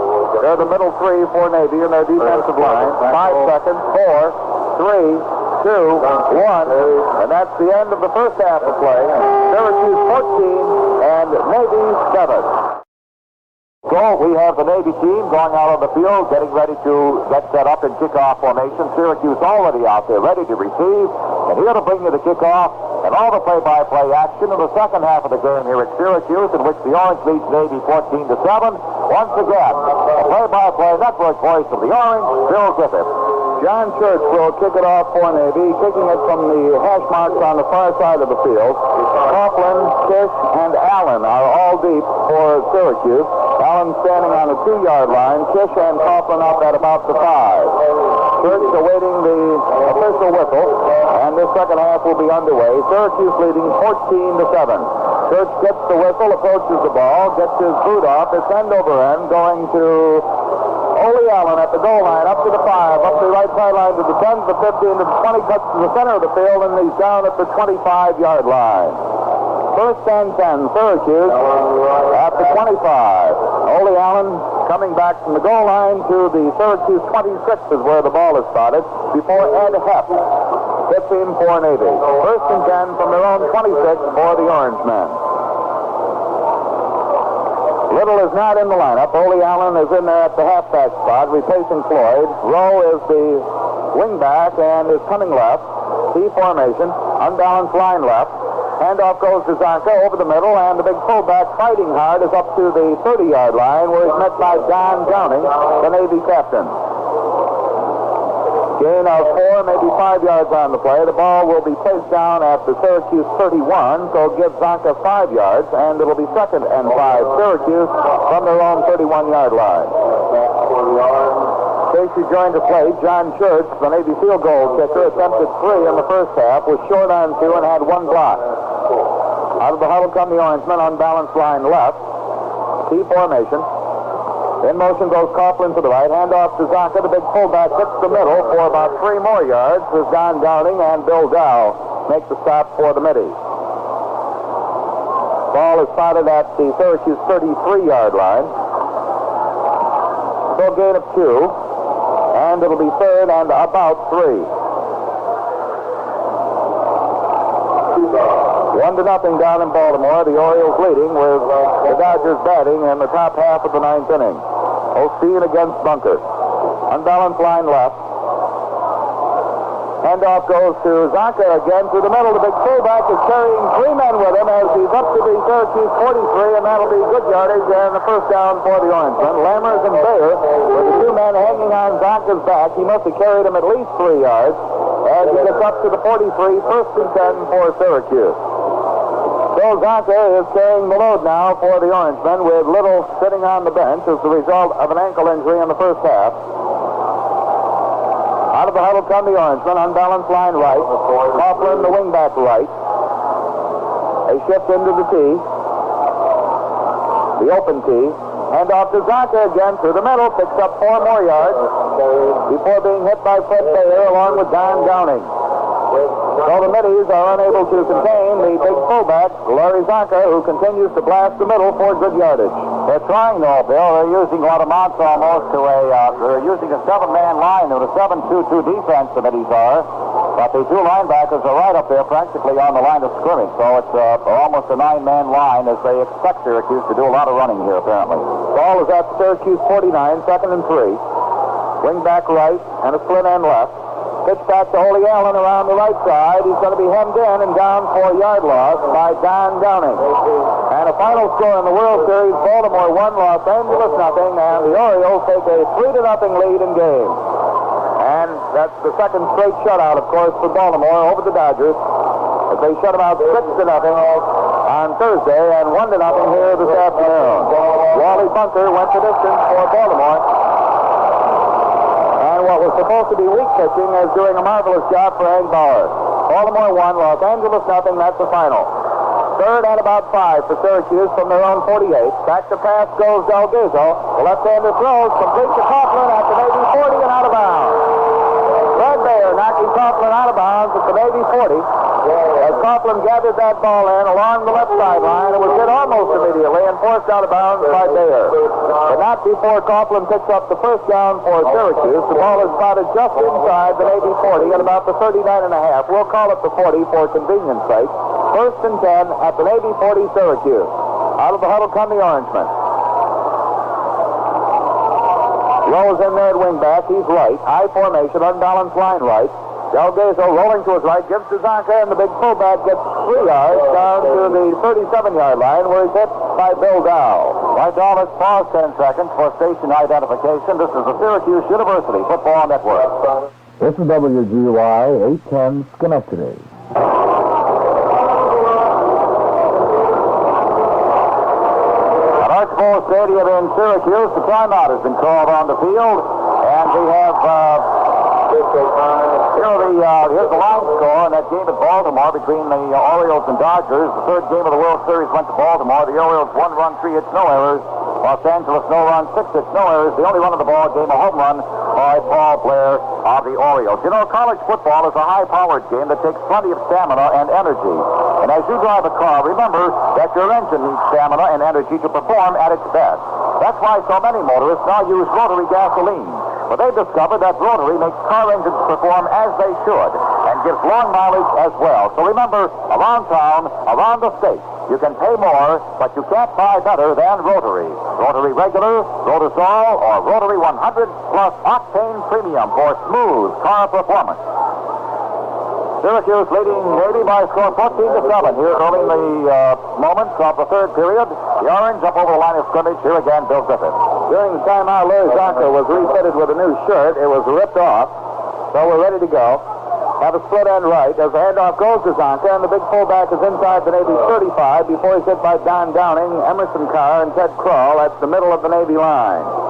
They're the middle 3 for Navy in their defensive line. 5 seconds, 4, 3, 2, 1, and that's the end of the first half of play. Syracuse 14 and Navy 7. So we have the Navy team going out on the field, getting ready to get set up in kickoff formation. Syracuse already out there, ready to receive, and here to bring you the kickoff and all the play-by-play action in the second half of the game here at Syracuse, in which the Orange leads Navy 14-7. Once again, the play-by-play network voice of the Orange, Bill Griffith. John Church will kick it off for Navy, kicking it from the hash marks on the far side of the field. Coughlin, Kish, and Allen are all deep for Syracuse. Allen standing on the 2-yard line. Kish and Coughlin up at about the 5. Church awaiting the official whistle, and this second half will be underway. Syracuse leading 14-7. Church gets the whistle, approaches the ball, gets his boot off. It's end over end, going to Ole Allen at the goal line, up to the 5, up to the right sideline to the 10, to the 15, to the 20, cuts to the center of the field, and he's down at the 25-yard line. 1st and 10, Syracuse at the 25. Ole Allen coming back from the goal line to the Syracuse 26 is where the ball is spotted, before Ed Hepp hits him for Navy. 1st and 10 from their own 26 for the Orange men. Little is not in the lineup. Ole Allen is in there at the halfback spot, replacing Floyd. Rowe is the wingback and is coming left. C formation, unbalanced line left. Handoff goes to Zonka over the middle, and the big fullback fighting hard is up to the 30-yard line, where he's met by Don Downing, the Navy captain. Gain of 4, maybe 5 yards on the play. The ball will be placed down at the Syracuse 31, so give Zonka 5 yards, and it'll be 2nd and 5 Syracuse from their own 31-yard line. Casey joined the play. John Church, the Navy field goal kicker, attempted 3 in the first half, was short on 2 and had 1 block. Out of the huddle come the Orangemen, unbalanced line left. T formation. In motion goes Coughlin to the right. Handoff to Zonka. The big fullback hits the middle for about 3 more yards as Don Downing and Bill Dow make the stop for the midi. Ball is spotted at the Syracuse 33-yard line. So gain of 2. And it'll be 3rd and about 3. 1-0 down in Baltimore. The Orioles leading with the Dodgers batting in the top half of the ninth inning. Osteen against Bunker. Unbalanced line left. Handoff goes to Zonka again through the middle. The big fullback is carrying 3 men with him as he's up to the Syracuse 43, and that'll be good yardage and the first down for the Orangemen. Lammers and Bayer with the 2 men hanging on Zonka's back. He must have carried him at least 3 yards as he gets up to the 43, first and 10 for Syracuse. So Zonka is carrying the load now for the Orangemen with Little sitting on the bench as the result of an ankle injury in the first half. Out of the huddle come the Orangemen, unbalanced line right. Coughlin, the wingback right. They shift into the tee. The open tee. Hand off to Zonka again through the middle. Picks up 4 more yards before being hit by Fred Bayer along with Don Downing. So the middies are unable to contain the big fullback, Larry Zonka, who continues to blast the middle for good yardage. They're trying, though, Bill. They're using what amounts almost to they're using a 7-man line with a 7-2-2 defense, the middies are. But the 2 linebackers are right up there practically on the line of scrimmage. So it's almost a 9-man line as they expect Syracuse to do a lot of running here, apparently. Ball is at Syracuse 49, 2nd and 3. Wing back right and a split end left. Pitch back to Ole Allen around the right side. He's going to be hemmed in and down for a yard loss by Don Downing. And a final score in the World Series, Baltimore 1, Los Angeles 0, and the Orioles take a 3-0 lead in game. And that's the second straight shutout, of course, for Baltimore over the Dodgers. As they shut them out 6-0 on Thursday and 1-0 here this afternoon. Wally Bunker went the distance for Baltimore. What was supposed to be weak pitching is doing a marvelous job for Hank Bauer. Baltimore 1, Los Angeles 0, that's the final. 3rd and about 5 for Syracuse from their own 48. Back to pass goes Delgado. The left-hander throws, complete to Coughlin at the Navy 40 and out of bounds. Fred Bayer knocking Coughlin out of bounds at the Navy 40. As Coughlin gathered that ball in along the left sideline, it was hit almost immediately and forced out of bounds by Bayer. But not before Coughlin picks up the first down for Syracuse. The ball is spotted just inside the Navy 40 at about the 39.5. We'll call it the 40 for convenience sake. First and 10 at the Navy 40 Syracuse. Out of the huddle come the Orangemen. Rose in there at wingback. He's right. High formation, unbalanced line right. Delgado rolling to his right, gives to Zonka, and the big fullback gets 3 yards down to the 37-yard line where he's hit by Bill Dow. Right now, let's pause 10 seconds for station identification. This is the Syracuse University Football Network. This is WGY 810 Schenectady. At Archbold Stadium in Syracuse, the timeout has been called on the field, and we have here's the line score in that game at Baltimore between the Orioles and Dodgers. The 3rd game of the World Series went to Baltimore. The Orioles 1 run, 3 hits, no errors. Los Angeles no run, 6 hits, no errors. The only run of the ball game, a home run by Paul Blair of the Orioles. You know, college football is a high-powered game that takes plenty of stamina and energy. And as you drive a car, remember that your engine needs stamina and energy to perform at its best. That's why so many motorists now use rotary gasoline. But they've discovered that rotary makes car engines perform as they should and gives long mileage as well. So remember, around town, around the state, you can pay more, but you can't buy better than Rotary. Rotary Regular, Rotasol, or Rotary 100 plus Octane Premium for smooth car performance. Syracuse leading Navy by a score 14-7 here early in the moments of the 3rd period. The Orange up over the line of scrimmage. Here again, Bill Griffith. During the timeout, Larry Zonka was refitted with a new shirt. It was ripped off, so we're ready to go. Have a split end right as the handoff goes to Zonka, and the big fullback is inside the Navy 35 before he's hit by Don Downing, Emerson Carr, and Ted Kroll. That's the middle of the Navy line.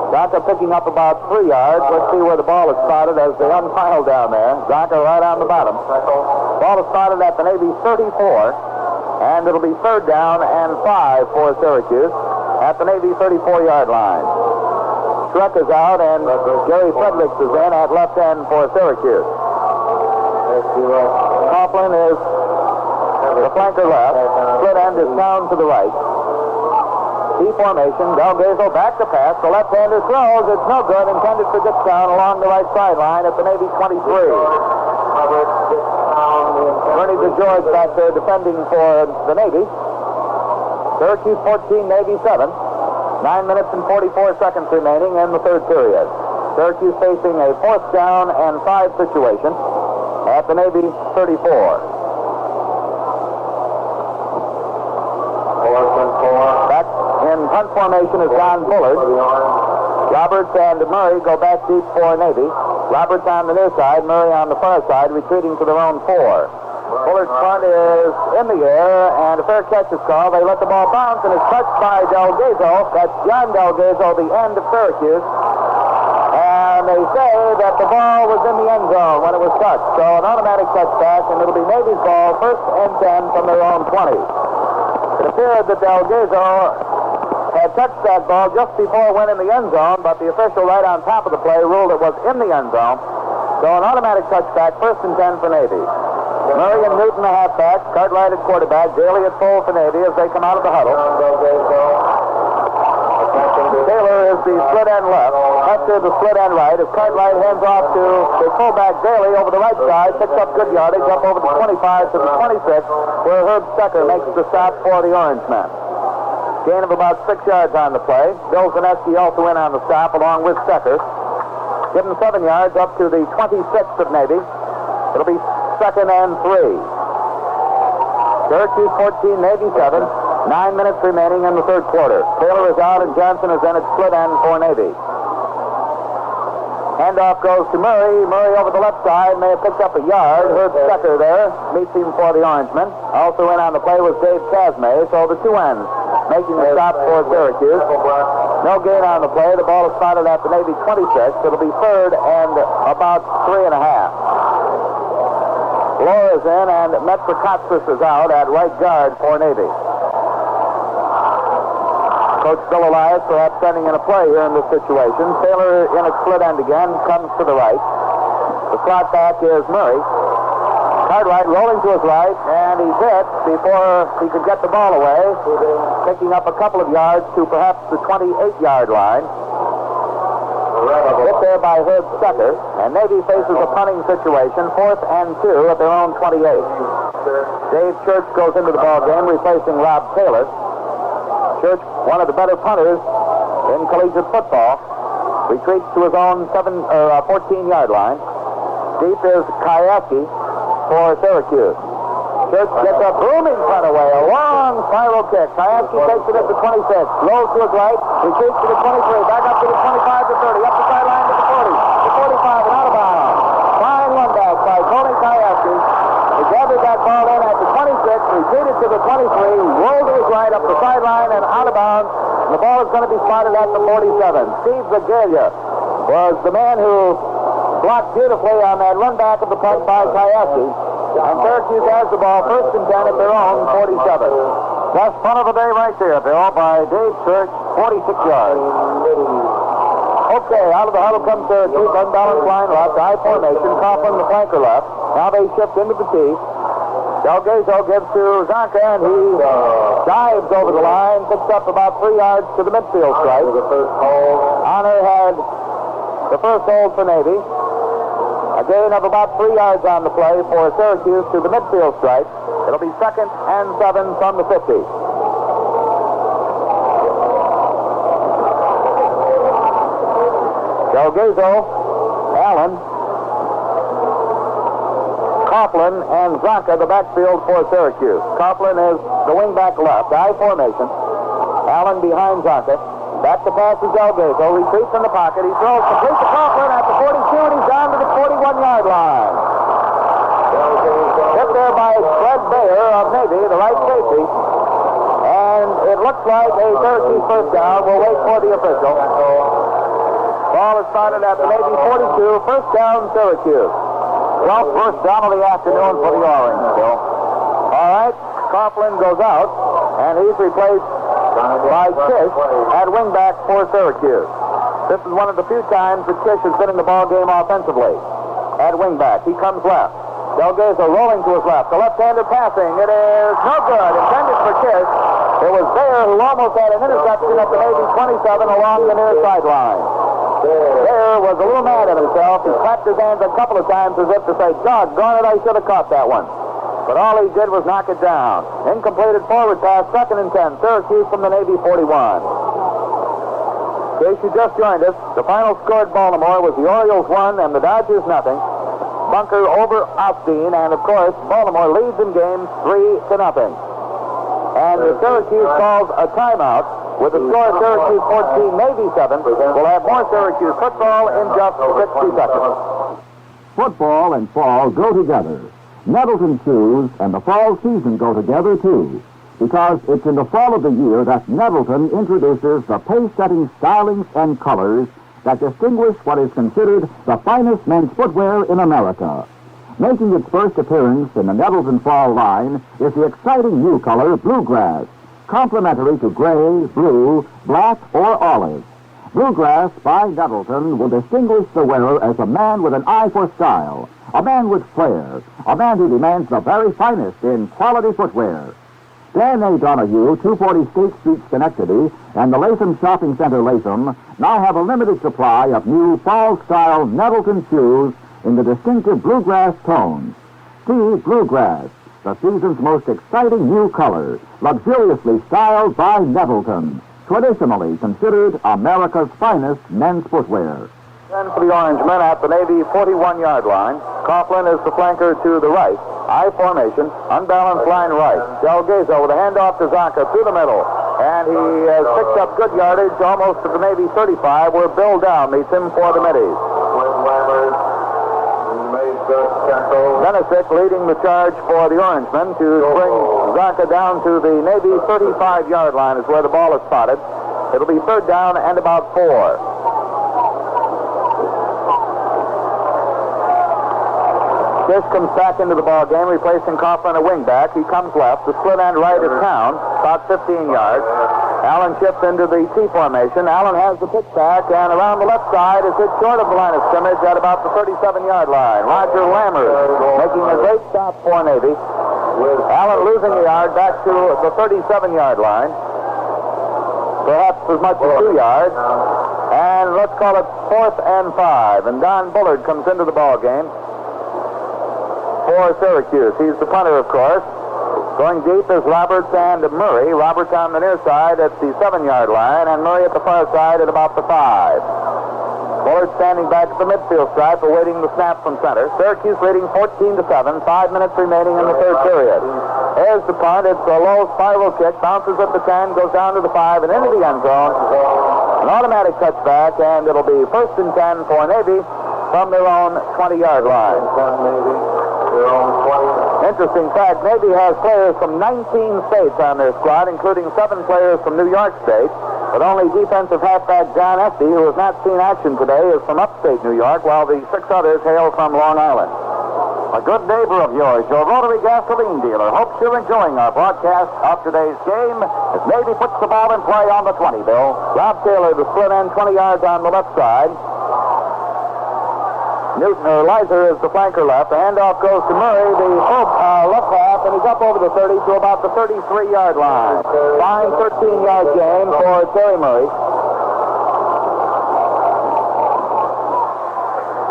Zonka picking up about 3 yards. Let's see where the ball is spotted as they unpile down there. Zonka right on the bottom. Ball is spotted at the Navy 34, and it'll be 3rd down and 5 for Syracuse at the Navy 34-yard line. Schreck is out, and Jerry Fredericks is in at left end for Syracuse. Coughlin is the flanker left. Split end is down to the right. T formation. Delgado back to pass. The left-hander throws. It's no good. Intended for Dixon along the right sideline at the Navy 23. Bernie DeGeorge back there defending for the Navy. Syracuse 14, Navy 7. 9 minutes and 44 seconds remaining in the third period. Syracuse facing a 4th down and 5 situation at the Navy 34. Back in punt formation is Don Bullard. Roberts and Murray go back deep for Navy. Roberts on the near side, Murray on the far side, retreating to their own 4. Bullard's punt is in the air, and a fair catch is called. They let the ball bounce, and it's touched by Delgazo. That's John Delgazo, the end of Syracuse. And they say that the ball was in the end zone when it was touched. So an automatic touchback, and it'll be Navy's ball, 1st and 10 from their own 20. It appeared that Delgazo had touched that ball just before it went in the end zone, but the official right on top of the play ruled it was in the end zone. So an automatic touchback, 1st and 10 for Navy. Murray and Newton, the halfbacks. Cartwright at quarterback. Daly at full for Navy as they come out of the huddle. Taylor is the split end left. Hester the split end right. As Cartwright hands off to the fullback Daly over the right side, picks up good yardage up over the 25 to the 26, where Herb Stecker makes the stop for the Orangemen. Gain of about 6 yards on the play. Bill Zaneski also in on the stop along with Stecker. Given 7 yards up to the 26th of Navy. It'll be 2nd and 3. Syracuse 14, Navy 7. 9 minutes remaining in the third quarter. Taylor is out and Johnson is in at split end for Navy. Handoff goes to Murray. Murray over the left side may have picked up a yard. Herb Stecker there meets him for the Orangemen. Also in on the play was Dave Casmay. So the 2 ends making the stop for Syracuse. No gain on the play. The ball is spotted at the Navy 26. It'll be 3rd and about 3.5. Bloor is in, and Metzger-Kotsis is out at right guard for Navy. Coach Bill Elias perhaps sending in a play here in this situation. Taylor in a split end again, comes to the right. The slot back is Murray. Cartwright rolling to his right, and he's hit before he could get the ball away, picking up a couple of yards to perhaps the 28-yard line. Hit there by Herb Stecker, and Navy faces a punting situation, 4th and 2 at their own 28. Dave Church goes into the ball game, replacing Rob Taylor. Church, one of the better punters in collegiate football, retreats to his own 14-yard line. Deep is Kayaski for Syracuse. Church gets a booming punt away, a long spiral kick. Kayaski takes it at the 26, rolls to his right, retreats to the 23, back up to the 25 to 30, up the sideline to the 40, the 45 and out of bounds. Fine one back by Tony Kayaski. He gathered that ball in at the 26, retreated to the 23, rolled to his right, up the sideline and out of bounds. And the ball is going to be spotted at the 47. Steve Zagalia was the man who blocked beautifully on that run back of the punt by Kayaski. And Syracuse has the ball 1st and 10 at their own 47. Best punt of the day right there, Bill, by Dave Church, 46 yards. Okay, out of the huddle comes Syracuse, unbalanced line left, I formation, Coughlin the flanker left. Now they shift into the tee. Delgazo gives to Zonka, and he dives over the line, picks up about 3 yards to the midfield stripe. Honor had the first hold for Navy. A gain of about 3 yards on the play for Syracuse to the midfield stripe. It'll be 2nd and 7 from the 50. Delgazo, Allen, Coughlin, and Zonka, the backfield for Syracuse. Coughlin is the wingback left, I formation. Allen behind Zonka. Back to pass to Delgazo. Retreats in the pocket. He throws complete to Coughlin at the 42, and he's down to the 41-yard line. Hit there by Fred Bayer of Navy, the right safety. And it looks like a Syracuse first down. We'll wait for the official. Ball is spotted at the Navy 42. First down, Syracuse. Well, first down of the afternoon for the Orange, Bill. All right, Coughlin goes out, and he's replaced by Kish at wingback for Syracuse. This is one of the few times that Kish has been in the ball game offensively. At wingback, he comes left. Delgazo rolling to his left. The left-hander passing. It is no good. Intended for Kish. It was Bayer who almost had an interception at the Navy 27 along the near sideline. Bayer was a little mad at himself. He clapped his hands a couple of times as if to say, doggone it, I should have caught that one. But all he did was knock it down. Incompleted forward pass, 2nd and 10. Syracuse from the Navy 41. In case you just joined us, the final score at Baltimore was the Orioles 1 and the Dodgers nothing. Bunker over Austin, and of course, Baltimore leads in game 3-0. And the Syracuse calls a timeout with the score Syracuse 14, Navy 7. We'll have more Syracuse football in just 60 seconds. Football and fall go together. Nettleton shoes and the fall season go together, too, because it's in the fall of the year that Nettleton introduces the pace-setting stylings and colors that distinguish what is considered the finest men's footwear in America. Making its first appearance in the Nettleton fall line is the exciting new color, Bluegrass, complementary to gray, blue, black, or olive. Bluegrass by Nettleton will distinguish the wearer as a man with an eye for style, a man with flair, a man who demands the very finest in quality footwear. Dan A. Donahue, 240 State Street, Schenectady, and the Latham Shopping Center, Latham, now have a limited supply of new fall-style Nettleton shoes in the distinctive Bluegrass tones. See Bluegrass, the season's most exciting new color, luxuriously styled by Nettleton, traditionally considered America's finest men's footwear. Then for the Orangemen at the Navy 41-yard line. Coughlin is the flanker to the right. I formation, unbalanced line right. Delgazo with a handoff to Zonka through the middle. And he has picked up good yardage almost to the Navy 35, where Bill Down meets him for the middies. Benesic leading the charge for the Orangemen to bring Zonka down to the Navy 35-yard line is where the ball is spotted. It'll be 3rd down and about 4. Fish comes back into the ball game, replacing Coughlin, a wingback. He comes left. The split end right is Town, about 15 yards. Allen shifts into the T formation. Allen has the pick back, and around the left side is hit short of the line of scrimmage at about the 37-yard line. Roger Lammers making a great stop for Navy. Allen losing the yard back to the 37-yard line. Perhaps as much as 2 yards. And let's call it 4th and 5. And Don Bullard comes into the ball game for Syracuse. He's the punter, of course. Going deep is Roberts and Murray. Roberts on the near side at the 7-yard line, and Murray at the far side at about the 5. Bullard standing back at the midfield stripe, awaiting the snap from center. Syracuse leading 14-7. 5 minutes remaining in the 3rd period. There's the punt. It's a low spiral kick. Bounces at the 10, goes down to the 5, and into the end zone. An automatic touchback, and it'll be 1st and 10 for Navy from their own 20-yard line. Interesting fact, Navy has players from 19 states on their squad, including 7 players from New York State. But only defensive halfback John Esty, who has not seen action today, is from upstate New York, while the 6 others hail from Long Island. A good neighbor of yours, your rotary gasoline dealer, hopes you're enjoying our broadcast of today's game as Navy puts the ball in play on the 20, Bill. Rob Taylor, the split end, 20 yards on the left side. Lizer is the flanker left. The handoff goes to Murray, the left half, and he's up over the 30 to about the 33-yard line. Fine 13-yard game for Terry Murray.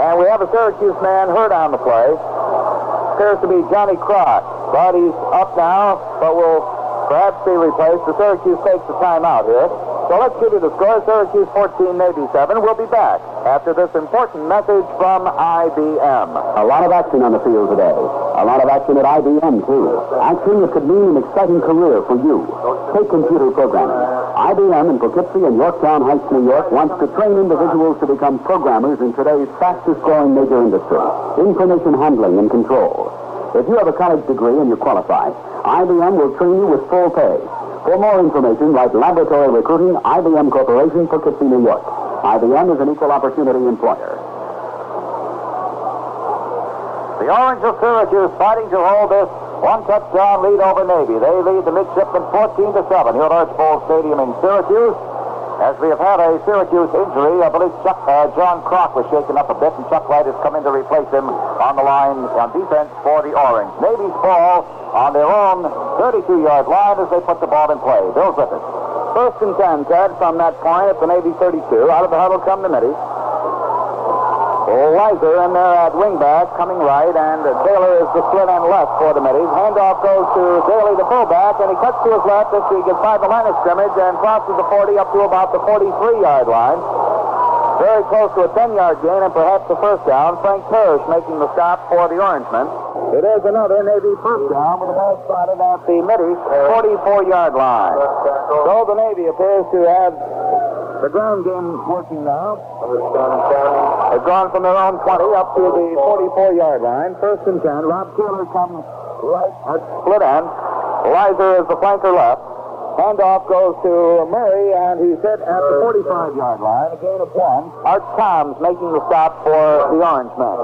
And we have a Syracuse man hurt on the play. Appears to be Johnny Crock, but he's up now, but will perhaps be replaced. The Syracuse takes the timeout here. So let's give you the score. Syracuse 14, Navy 7. We'll be back after this important message from IBM. A lot of action on the field today. A lot of action at IBM, too. Action that could mean an exciting career for you. Take computer programming. IBM in Poughkeepsie and Yorktown Heights, New York, wants to train individuals to become programmers in today's fastest-growing major industry, information handling and control. If you have a college degree and you qualify, IBM will train you with full pay. For more information, write Laboratory Recruiting, IBM Corporation, Poughkeepsie, New York. IBM is an equal opportunity employer. The Orange of Syracuse fighting to hold this one-touchdown lead over Navy. They lead the midshipmen 14-7 here at Archbold Stadium in Syracuse. As we have had a Syracuse injury, I believe John Crock was shaken up a bit, and Chuck Wright has come in to replace him on the line on defense for the Orange. Navy's ball on their own 32-yard line as they put the ball in play. Bill Griffith. 1st and 10, Ted, from that point at the Navy 32. Out of the huddle come the middies. Weiser in there at wingback, coming right, and Taylor is the split end left for the Middies. Handoff goes to Daly, the fullback, and he cuts to his left as he gets by the line of scrimmage and crosses the 40 up to about the 43-yard line. Very close to a 10-yard gain and perhaps a first down. Frank Parrish making the stop for the Orangemen. It is another Navy first down with the ball spotted at the Middies' 44-yard line. So the Navy appears to have the ground game working now. They've gone from their own 20 up to the 44-yard line. First and 10. Rob Taylor comes right at split end. Weiser is the flanker left. Handoff goes to Murray, and he's hit at the 45-yard line. A gain of 1. Art Toms making the stop for the Orangemen.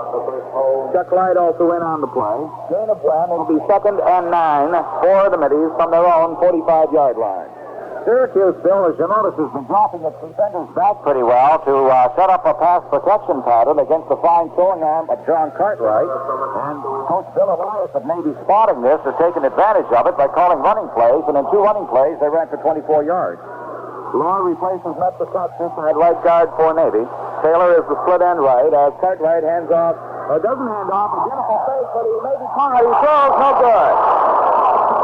Chuck Light also in on the play. Gain of 1. It'll be 2nd and 9 for the Middies from their own 45-yard line. Syracuse, Bill, as you notice, has been dropping its defenders back pretty well to set up a pass protection pattern against the fine throwing arm of John Cartwright. And Coach Bill Elias of Navy spotting this has taken advantage of it by calling running plays, and in 2 running plays, they ran for 24 yards. Law replaces Metro Coxon at right guard for Navy. Taylor is the split end right as Cartwright hands off, or doesn't hand off, a beautiful fake, but he may be caught. He throws, no good.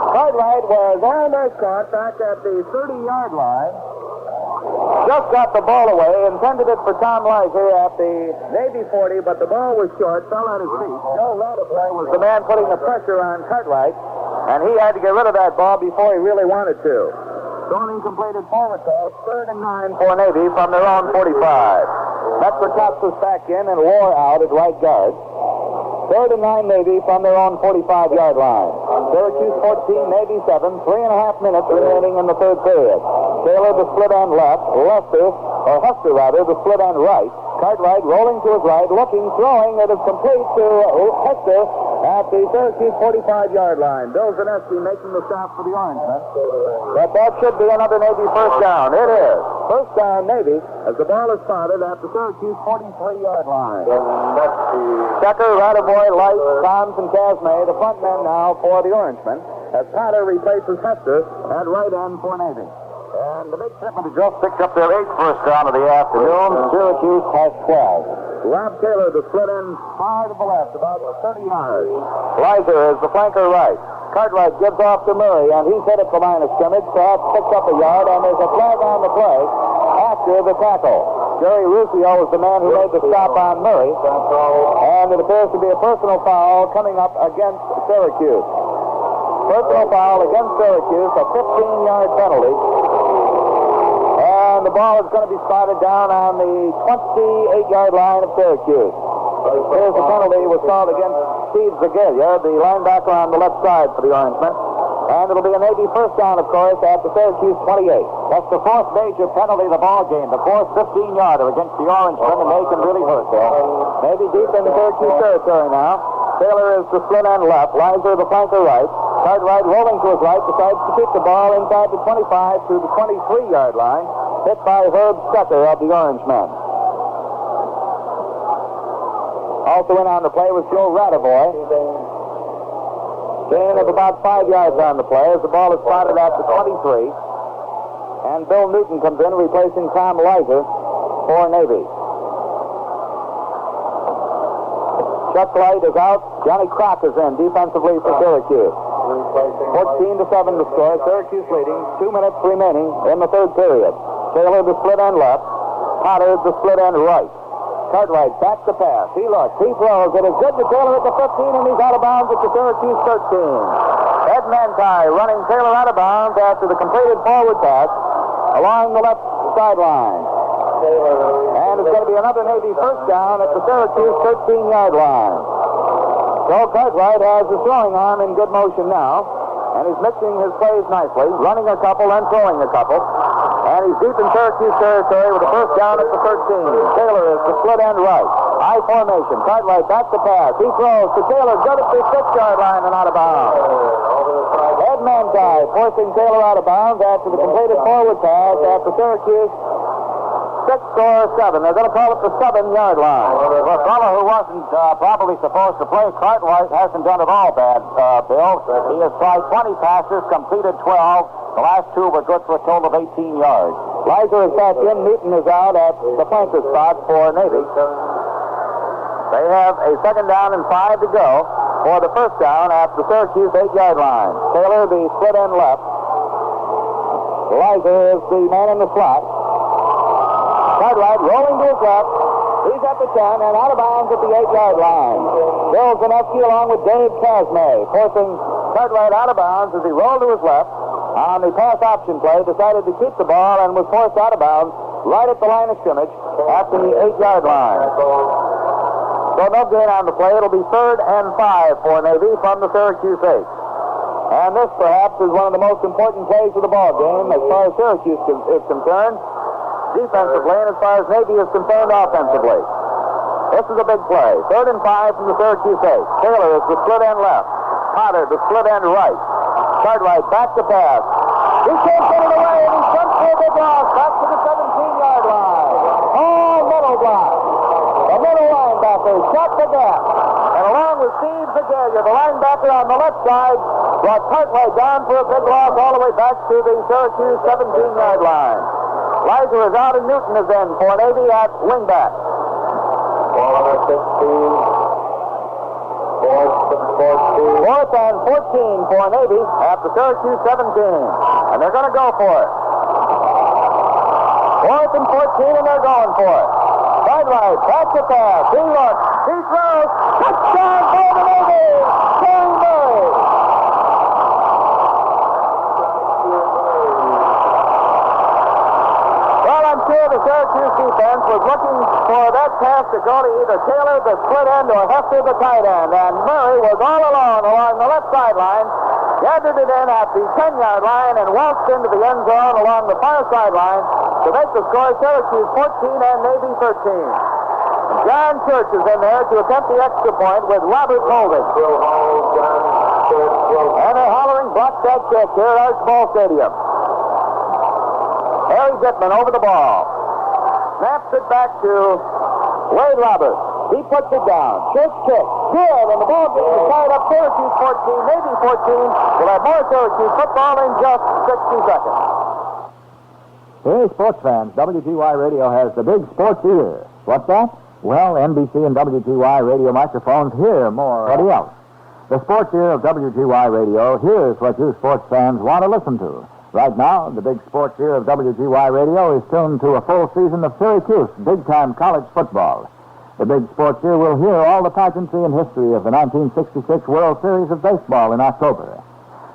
Cartwright was almost caught back at the 30-yard line. Just got the ball away, intended it for Tom Lizer at the Navy 40, but the ball was short, fell at his feet. Joe Radaboy was the man putting the pressure on Cartwright, and he had to get rid of that ball before he really wanted to. So an incompleted forward toss, 3rd and 9 for Navy from their own 45. Metro Cox back in and Lohr out at right guard. 3rd and 9 Navy from their own 45-yard line. Syracuse 14, Navy 7, 3.5 minutes remaining in the third period. Taylor the split end left, Huster the split end right. Cartwright rolling to his right, looking, throwing. It is complete to Hester at the Syracuse 45-yard line. Bill Zaneski making the stop for the Orangemen. But that should be another Navy first down. It is. First down, Navy, as the ball is spotted at the Syracuse 43-yard line. Tucker, Radaboy, Light, Toms, and Casmay, the front men now for the Orangemen, as Potter replaces Hester at right end for Navy. And the big shipment just picked up their 8th first down of the afternoon. Syracuse has 12. Rob Taylor, the split end far to the left, about 30 yards. Lizer is the flanker right. Cartwright gives off to Murray, and he's hit at the line of scrimmage, perhaps picks up a yard, and there's a flag on the play after the tackle. Jerry Ruscio is the man who made the stop on Murray, and it appears to be a personal foul coming up against Syracuse. Personal foul against Syracuse, a 15-yard penalty. And the ball is going to be spotted down on the 28-yard line of Syracuse. Here's the penalty was called against Steve Zagalia, the linebacker on the left side for the Orangemen. And it'll be a Navy first down, of course, at the Syracuse 28. That's the 4th major penalty of the ball game. The 4th 15-yarder against the Orangemen, and they can really hurt there. Navy deep in the Syracuse territory now. Taylor is the split end left. Lizer the flanker right. Cartwright rolling to his right, decides to keep the ball inside the 25 to the 23-yard line. Hit by Herb Stecker of the Orangemen. Also in on the play was Joe Radaboy. Gain of about 5 yards on the play as the ball is spotted at the 23. And Bill Newton comes in replacing Tom Lizer for Navy. Chuck Light is out. Johnny Kroc is in defensively for Syracuse. 14-7 the score. Syracuse leading. 2 minutes remaining in the third period. Taylor the split end left. Potter the split end right. Cartwright back to pass. He looks. He throws. It is good to Taylor at the 15, and he's out of bounds at the Syracuse 13. Ed Manti running Taylor out of bounds after the completed forward pass along the left sideline. And it's going to be another Navy first down at the Syracuse 13-yard line. So Cartwright has his throwing arm in good motion now, and he's mixing his plays nicely, running a couple and throwing a couple. And he's deep in Syracuse territory with a first down at the 13. Taylor is the split end right. High formation. Cartwright back to pass. He throws to Taylor, good at the 6-yard line and out of bounds. Ed Manti forcing Taylor out of bounds after the completed forward pass at the Syracuse 6 or 7. They're going to call it the 7-yard line. Well, a fellow who wasn't properly supposed to play, Cartwright, hasn't done it all bad, Bill. He has tried 20 passes, completed 12. The last 2 were good for a total of 18 yards. Lizer is back in. Newton is out at the flanker spot for Navy. They have a second down and 5 to go for the first down at the Syracuse 8-yard line. Taylor, the split end left. Eliza is the man in the slot. Cartwright rolling to his left. He's at the 10 and out of bounds at the 8-yard line. Bill Zanetsky along with Dave Casmay forcing Cartwright out of bounds as he rolled to his left. On the pass option play, decided to keep the ball and was forced out of bounds right at the line of scrimmage at the 8-yard line. So no gain on the play. It'll be 3rd and 5 for Navy from the Syracuse 8. And this, perhaps, is one of the most important plays of the ball game as far as Syracuse is concerned, defensively, and as far as Navy is concerned, offensively. This is a big play. 3rd and 5 from the Syracuse 8. Taylor is the split end left. Potter, the split end right. Cartwright back to pass. He can't get it away, and he jumps for a big loss back to the 17-yard line. Oh, middle block. The middle linebacker shot the gap. And along with Steve Zagalia, the linebacker on the left side, brought Cartwright down for a big loss all the way back to the Syracuse 17-yard line. Lizer is out and Newton is in for Navy at wingback. 4th and 14 for Navy at the Syracuse 17. And they're going to go for it. 4th and 14 and they're going for it. Cartwright, back to pass. He looks. He throws. Touchdown for the Navy. Jerry Murray. Well, I'm sure the Syracuse defense was looking for that pass to go to either Taylor, the split end, or Hester, the tight end. And Murray was all alone along the left sideline, gathered it in at the 10-yard line, and waltzed into the end zone along the far sideline to make the score Syracuse 14 and Navy 13. John Church is in there to attempt the extra point with Robert Holding. And they're hollering block that kick here at Archibald Stadium. Harry Zittman over the ball. Snaps it back to Wade Roberts. He puts it down. Church kick. Good. And the ball game is tied up. Syracuse 14, Navy 14. We'll have more Syracuse football in just 60 seconds. Hey, sports fans, WGY Radio has the big sports ear. What's that? Well, NBC and WGY Radio microphones hear more than anybody else. The sports ear of WGY Radio hears what you sports fans want to listen to. Right now, the big sports ear of WGY Radio is tuned to a full season of Syracuse big-time college football. The big sports ear will hear all the pageantry and history of the 1966 World Series of Baseball in October.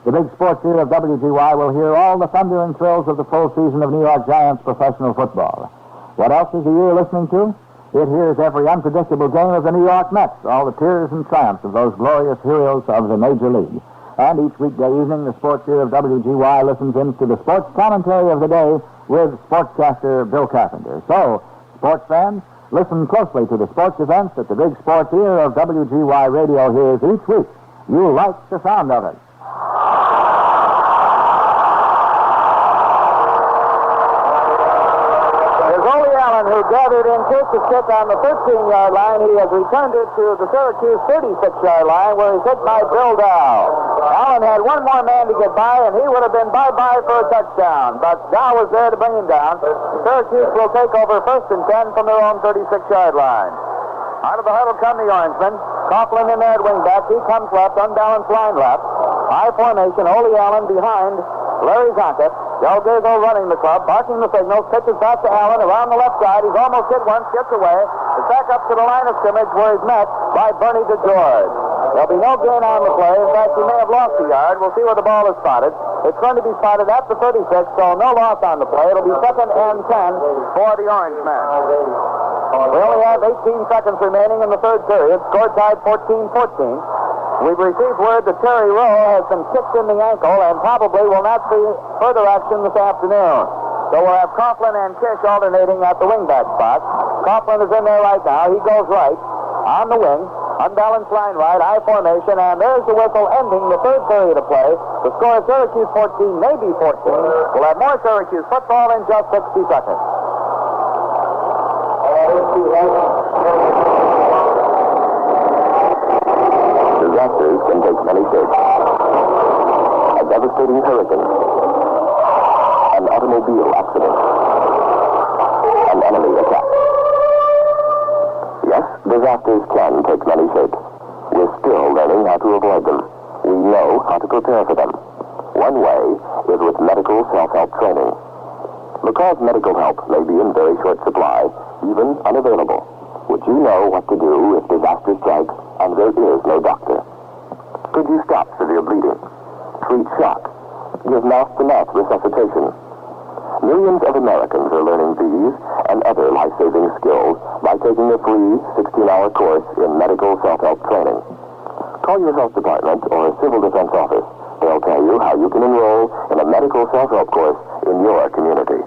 The big sports ear of WGY will hear all the thunder and thrills of the full season of New York Giants professional football. What else is the ear listening to? It hears every unpredictable game of the New York Mets, all the tears and triumphs of those glorious heroes of the Major League. And each weekday evening, the sports ear of WGY listens in to the sports commentary of the day with sportscaster Bill Carpenter. So, sports fans, listen closely to the sports events that the big sports ear of WGY Radio hears each week. You'll like the sound of it. Who gathered in Kirk's kick on the 13-yard line. He has returned it to the Syracuse 36-yard line where he's hit by Bill Dow. Allen had one more man to get by, and he would have been bye-bye for a touchdown. But Dow was there to bring him down. Syracuse will take over 1st and 10 from their own 36-yard line. Out of the huddle come the Orangemen. Coughlin in there at wingback. He comes left, unbalanced line left. High formation, Ole Allen behind Larry Zonka. Del Gazo running the club, barking the signals, pitches back to Allen around the left side. He's almost hit once, gets away. Is back up to the line of scrimmage where he's met by Bernie DeGeorge. There'll be no gain on the play. In fact, he may have lost a yard. We'll see where the ball is spotted. It's going to be spotted at the 36, so no loss on the play. It'll be 2nd and 10 for the Orangemen. We only have 18 seconds remaining in the third period. Score tied 14-14. We've received word that Terry Rowe has been kicked in the ankle and probably will not see further action this afternoon. So we'll have Coughlin and Kish alternating at the wingback spot. Coughlin is in there right now. He goes right on the wing. Unbalanced line right, high formation, and there's the whistle ending the third period of play. The score is Syracuse 14, Navy 14. We'll have more Syracuse football in just 60 seconds. Disasters can take many shapes. A devastating hurricane. An automobile accident. An enemy attack. Yes, disasters Disasters can take many shapes. We're still learning how to avoid them. We know how to prepare for them. One way is with medical self-help training. Because medical help may be in very short supply, even unavailable, would you know what to do if disaster strikes and there is no doctor? Could you stop severe bleeding? Treat shock? Give mouth-to-mouth resuscitation? Millions of Americans are learning these and other life-saving skills by taking a free 16-hour course in medical self-help training. Call your health department or a civil defense office. They'll tell you how you can enroll in a medical self-help course in your community.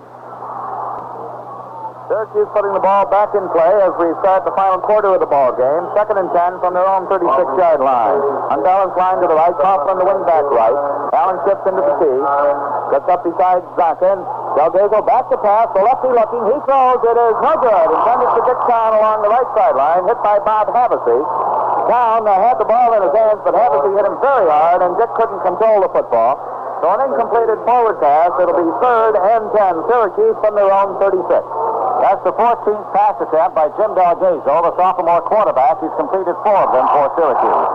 Syracuse putting the ball back in play as we start the final quarter of the ball game. 2nd and 10 from their own 36-yard line. Unbalanced line to the right. Coughlin the wing back right. Allen shifts into the T. Gets up beside Zonka. Delgado back to pass. The lefty looking. He throws. It is no good. Intended for Dick Town along the right sideline. Hit by Bob Havasey. Town had the ball in his hands, but Havasey hit him very hard, and Dick couldn't control the football. So an incompleted forward pass. It'll be 3rd and 10. Syracuse from their own 36. That's the 14th pass attempt by Jim Delgado, the sophomore quarterback. He's completed 4 of them for Syracuse.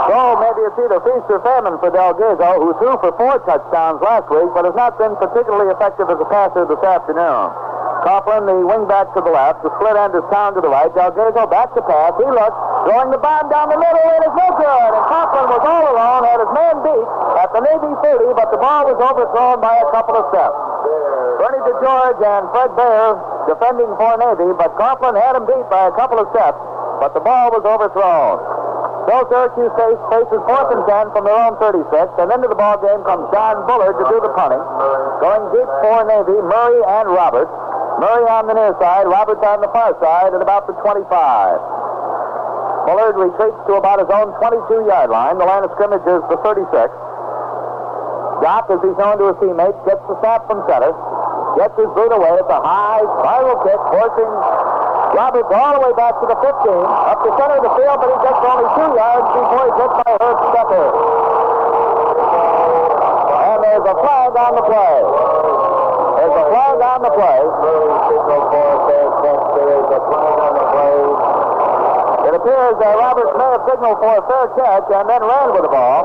So maybe it's either feast or famine for Delgado, who threw for 4 touchdowns last week, but has not been particularly effective as a passer this afternoon. Coughlin, the wing back to the left. The split end is Town to the right. Delgado back to pass. He looks, throwing the bomb down the middle. It is no good. And Coughlin was all alone, had his man beat at the Navy 30, but the ball was overthrown by a couple of steps. Bernie DeGeorge and Fred Baer defending for Navy, but Coughlin had him beat by a couple of steps, but the ball was overthrown. So Syracuse faces 4th and 10 from their own 36, and into the ball game comes John Bullard to do the punting. Going deep for Navy, Murray and Roberts. Murray on the near side, Roberts on the far side at about the 25. Bullard retreats to about his own 22-yard line. The line of scrimmage is the 36. Doc, as he's known to his teammates, gets the snap from center. Gets his boot away. It's a high spiral kick, forcing Roberts all the way back to the 15. Up the center of the field, but he gets only 2 yards before he's hit by Herb Stecker. And there's a flag on the play. There's a flag on the play. It appears that Roberts may have signaled for a fair catch and then ran with the ball.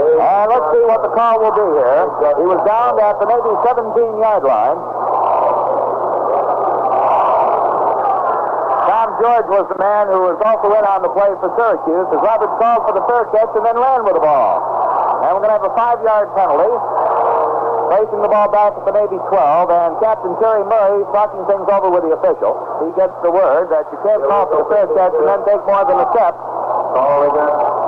And let's see what the call will be here. He was down at the Navy 17-yard line. Tom George was the man who was also in on the play for Syracuse as Roberts called for the fair catch and then ran with the ball. And we're going to have a 5-yard penalty. Placing the ball back at the Navy 12, and Captain Terry Murray talking things over with the official. He gets the word that you can't call for the fair catch and then take more than a step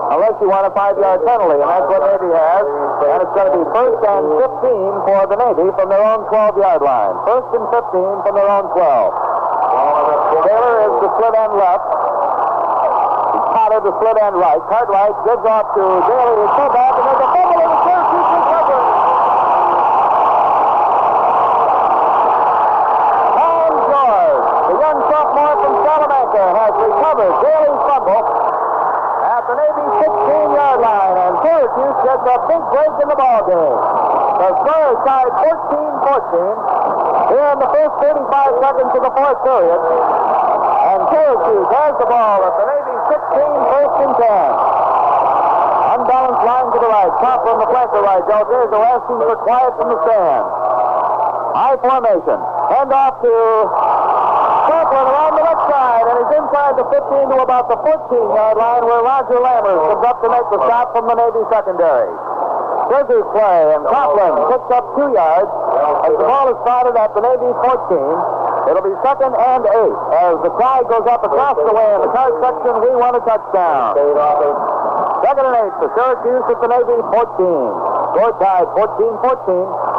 unless you want a 5-yard penalty, and that's what Navy has. And it's going to be 1st and 15 for the Navy from their own 12-yard line. 1st and 15 from their own 12. Taylor is the split end left. Potter the split end right. Cartwright gives off to Daly, his fullback, and there's a fumble in the Syracuse recovery. Has recovered Daly's fumble at the Navy 16-yard line, and Syracuse gets a big break in the ballgame. The score is tied 14-14 here in the first 35 seconds of the 4th period, and Syracuse has the ball at the Navy 16, 1st and 10. Unbalanced line to the right, Coughlin the flanker right. Delgado asking for quiet from the stand. High formation. Hand off to Coughlin around the left side, and he's inside the 15 to about the 14-yard line where Roger Lammers comes up to make the stop from the Navy secondary. Scissors play, and Coughlin picks up 2 yards as the ball is spotted at the Navy 14. It'll be 2nd and 8 as the cry goes up across the way in the card section. We want a touchdown. 2nd and 8 for Syracuse at the Navy 14. Score tied 14-14.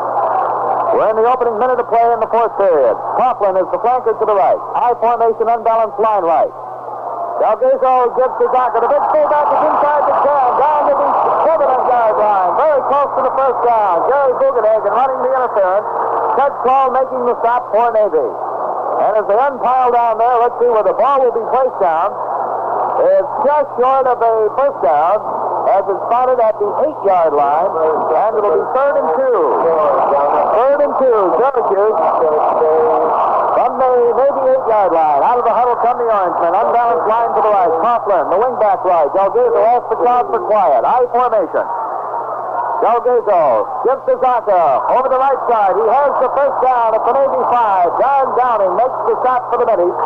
We're in the opening minute of play in the 4th period. Coughlin is the flanker to the right. High formation, unbalanced line right. Delgado gives to Docker. The big fullback is inside the 10, down to the 7-yard line. Very close to the first down. Jerry Bugenhagen running the interference. Ted Call making the stop for Navy. And as they unpile down there, let's see where the ball will be placed down. It's just short of a first down as it's spotted at the 8-yard line, and it'll be 3rd and 2. 3rd and 2, Syracuse from the Navy Orangemen. Unbalanced line to the right. Coughlin, the wingback right. Delgado asks the crowd for quiet. I formation. Delgado gives to Zonka. Over the right side. He has the first down at the Navy 5. John Downing makes the stop for the middies.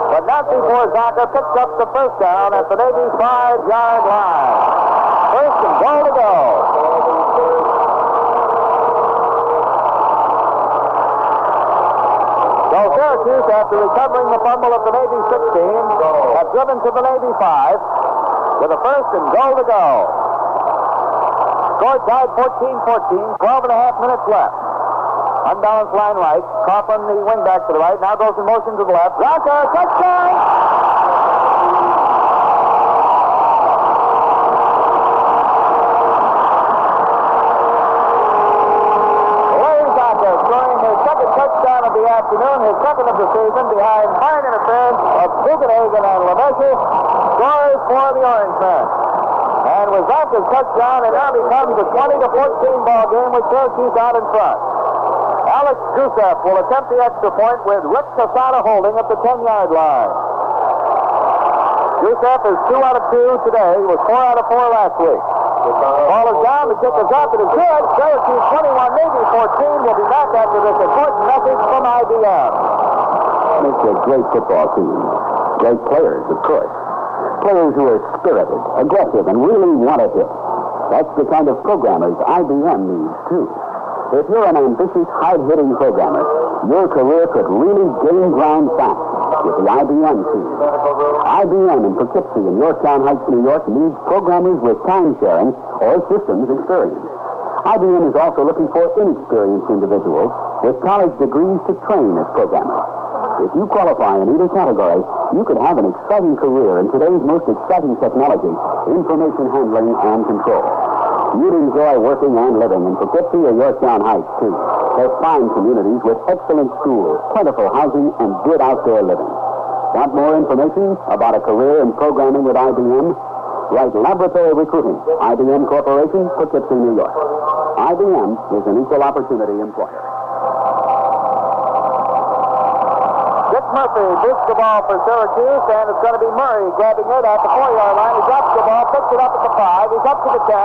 But not before Zonka picks up the first down at the Navy 5-yard line. First and goal to go. So Syracuse, after recovering the fumble at the Navy 16, have driven to the Navy 5 with a first and goal to go. Score tied 14-14, 12 and a half minutes left. Unbalanced line right. Coughlin, the wingback to the right. Now goes in motion to the left. Zonka, touchdown! Larry Zonka scoring his second touchdown of the afternoon, his second of the season, behind fine interference of Bugenhagen and LeMesher. Scores for the Orangemen. And with Zonka's touchdown, it now becomes a 20-14 ball game with Syracuse out in front. Alex Gusev will attempt the extra point with Rick Casada holding at the 10-yard line. Gusev is 2 out of 2 today. He was 4 out of 4 last week. Ball is down. The kick is up. It is good. Syracuse 21, Navy 14. We'll be back after this important message from IBM. It's a great football team. Great players, of course. Players who are spirited, aggressive, and really want to hit. That's the kind of programmers IBM needs, too. If you're an ambitious, hard-hitting programmer, your career could really gain ground fast with the IBM team. IBM in Poughkeepsie and Yorktown Heights, New York, needs programmers with time-sharing or systems experience. IBM is also looking for inexperienced individuals with college degrees to train as programmers. If you qualify in either category, you could have an exciting career in today's most exciting technology, information handling and control. You'd enjoy working and living in Poughkeepsie or Yorktown Heights, too. They're fine communities with excellent schools, plentiful housing, and good outdoor living. Want more information about a career in programming with IBM? Write Laboratory Recruiting, IBM Corporation, Poughkeepsie, New York. IBM is an equal opportunity employer. Dick Murphy boots the ball for Syracuse, and it's going to be Murray grabbing it at the 4-yard line. He drops the ball, picks it up at the 5. He's up to the 10.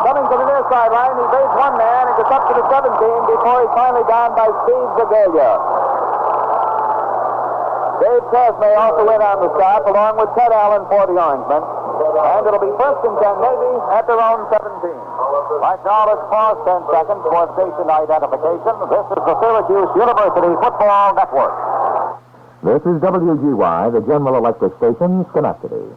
Coming to the near sideline, he evades one man and gets up to the 17 before he's finally down by Steve Zagalia. Dave Casmay also in on the stop, along with Ted Allen for the Orangemen. And it'll be first and 10 Navy at their own 17. Right now, let's pause 10 seconds for station identification. This is the Syracuse University Football Network. This is WGY, the General Electric Station, Schenectady.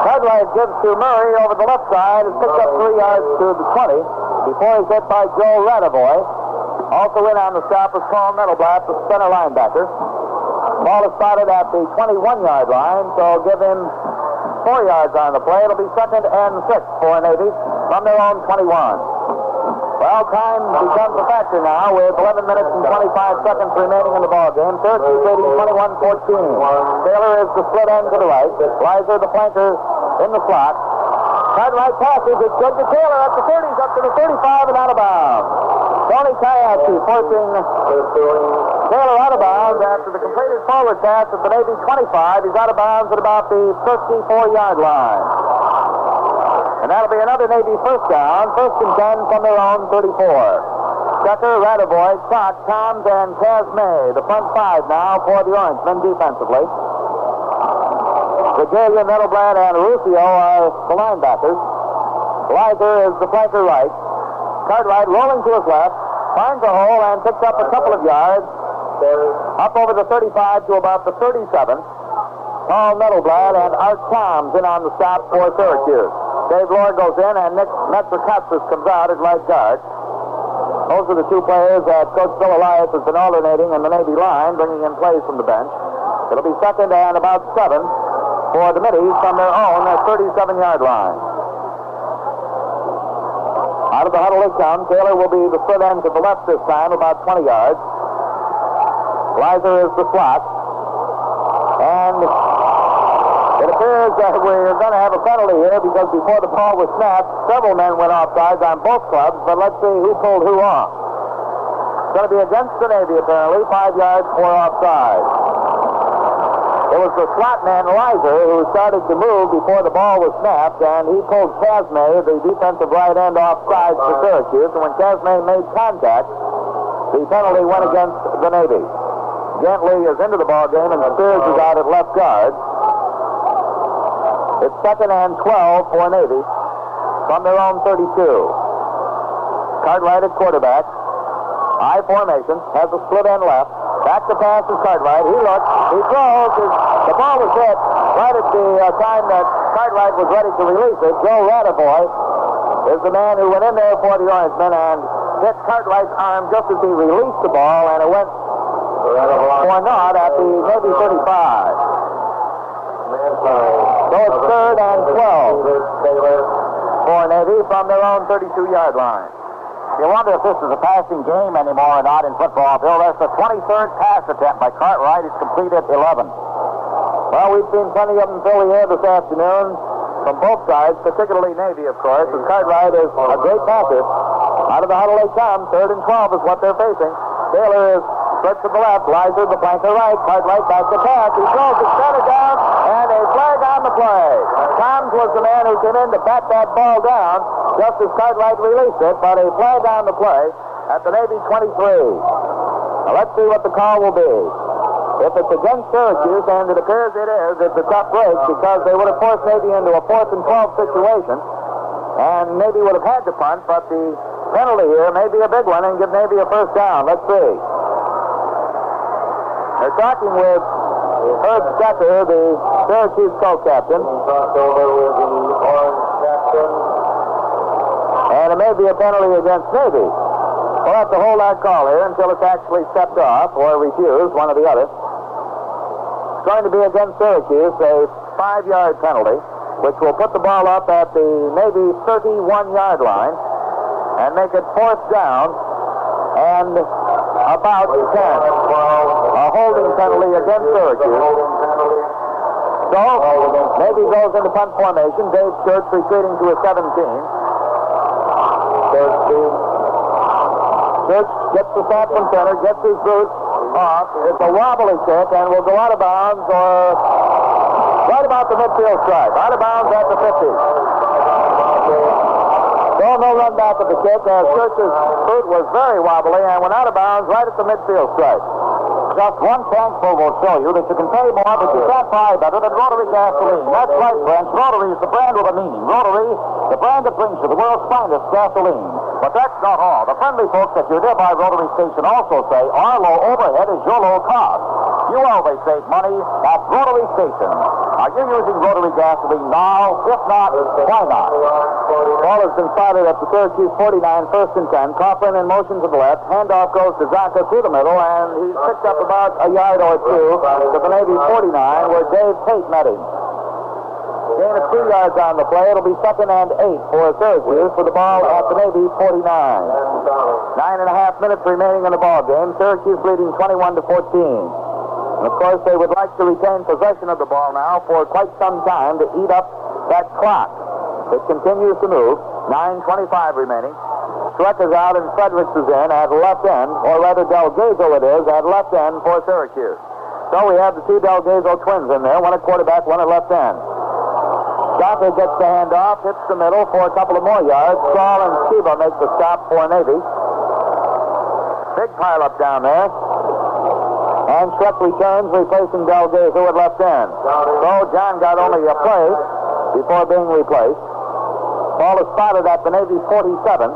Cartwright gives to Murray over the left side and picks up 3 yards to the 20 before he's hit by Joe Radavoy. Also in on the stop is Paul Nettleblatt, the center linebacker. Ball is spotted at the 21-yard line, so give him 4 yards on the play. It'll be second and 6 for Navy from their own 21. Well, time becomes a factor now with 11 minutes and 25 seconds remaining in the ballgame. Syracuse leading 21-14. Taylor is the split end to the right. Weiser, the flanker, in the slot. Cartwright passes. It's good to Taylor at the 30. He's up to the 35 and out of bounds. Tony Kayatsi forcing Taylor out of bounds after the completed forward pass at the Navy 25. He's out of bounds at about the 54-yard line. And that'll be another Navy first down. First and 10 from their own 34. Tucker, Radavoy, Sock, Toms, and Casmay. The front 5 now for the Orangemen defensively. Regalia, Nettleblatt, and Ruscio are the linebackers. Weiser is the flanker right. Cartwright rolling to his left, finds a hole and picks up a couple of yards. Up over the 35 to about the 37. Paul Nettleblatt and Art Toms in on the stop for Syracuse. Dave Lohr goes in and Nick Metzakatsis comes out at right guard. Those are the two players that Coach Bill Elias has been alternating in the Navy line, bringing in plays from the bench. It'll be second and about 7 for the Middies from their own 37-yard line. Out of the huddle they come. Taylor will be the split end to the left this time, about 20 yards. Weiser is the slot. And it appears that we're going to have a penalty here because before the ball was snapped, several men went offsides on both clubs, but let's see who pulled who off. going to be against the Navy, apparently. 5 yards for offside. It was the slot man, Reiser, who started to move before the ball was snapped, and he pulled Casmay, the defensive right end, offside for Syracuse. And when Casmay made contact, the penalty went against the Navy. Gentley is into the ball game, and Spears is out at left guard. It's 2nd and 12 for Navy from their own 32. Cartwright at quarterback. I formation, has a split end left. Back to pass is Cartwright. He looks, he throws. The ball was hit right at the time that Cartwright was ready to release it. Joe Radaboy is the man who went in there for the Orangemen and hit Cartwright's arm just as he released the ball, and it went for naught at the Navy 35. So it's 3rd and 12 for Navy from their own 32-yard line. You wonder if this is a passing game anymore or not in football, Bill. That's the 23rd pass attempt by Cartwright. It's completed 11. Well, we've seen plenty of them fill the air this afternoon from both sides, particularly Navy, of course, and Cartwright is a great passer. Out of the huddle they come. 3rd and 12 is what they're facing. Taylor is split to the left, Leiser the flanker right, Cartwright back to pass. He throws it center down, and a flag on the play. Toms was the man who came in to bat that ball down just as Cartwright released it, but a flag on the play at the Navy 23. Now let's see what the call will be. If it's against Syracuse, and it appears it is, it's a tough break because they would have forced Navy into a 4th and 12 situation, and Navy would have had to punt, but the penalty here may be a big one and give Navy a first down. Let's see. They're talking with Herb Stecker, the Syracuse co-captain. Talked over with the orange captain. And it may be a penalty against Navy. We'll have to hold our call here until it's actually stepped off or refused, one or the other. It's going to be against Syracuse, a 5-yard penalty, which will put the ball up at the Navy 31-yard line and make it 4th down and about 10. A holding penalty against Syracuse. So, Navy goes into punt formation. Dave Church retreating to a 17. Church gets the snap from center, gets his boots off. It's a wobbly kick and will go out of bounds or right about the midfield stripe. Out of bounds at the 50. So no run back at the kick as Church's boot was very wobbly and went out of bounds right at the midfield stripe. Just one transfer will show you that you can pay more, but you can't buy better than Rotary gasoline. That's right, friends. Rotary is the brand with a meaning. Rotary, the brand that brings you the world's finest gasoline. But that's not all. The friendly folks at your nearby Rotary station also say our low overhead is your low cost. You always save money at Rotary Station. Are you using Rotary gasoline now? If not, why not? Ball has been spotted at the Syracuse 49, 1st and 10. Coughlin in motion to the left. Handoff goes to Zaka through the middle, and he's picked up about a yard or two to the Navy 49, where Dave Tate met him. Gain of 2 yards on the play. It'll be 2nd and 8 for Syracuse for the ball at the Navy 49. 9.5 minutes remaining in the ball game. Syracuse leading 21-14. And of course, they would like to retain possession of the ball now for quite some time to eat up that clock. It continues to move. 9:25 remaining. Schreck is out and Fredericks is in at left end, or rather Delgazo it is, at left end for Syracuse. So we have the 2 Delgazo twins in there, one at quarterback, one at left end. Docker gets the handoff, hits the middle for a couple of more yards. Strahl and Sheba make the stop for Navy. Big pile up down there. And Schreck returns, replacing Delgazo at left end. So John got only a play before being replaced. Ball is spotted at the Navy 47.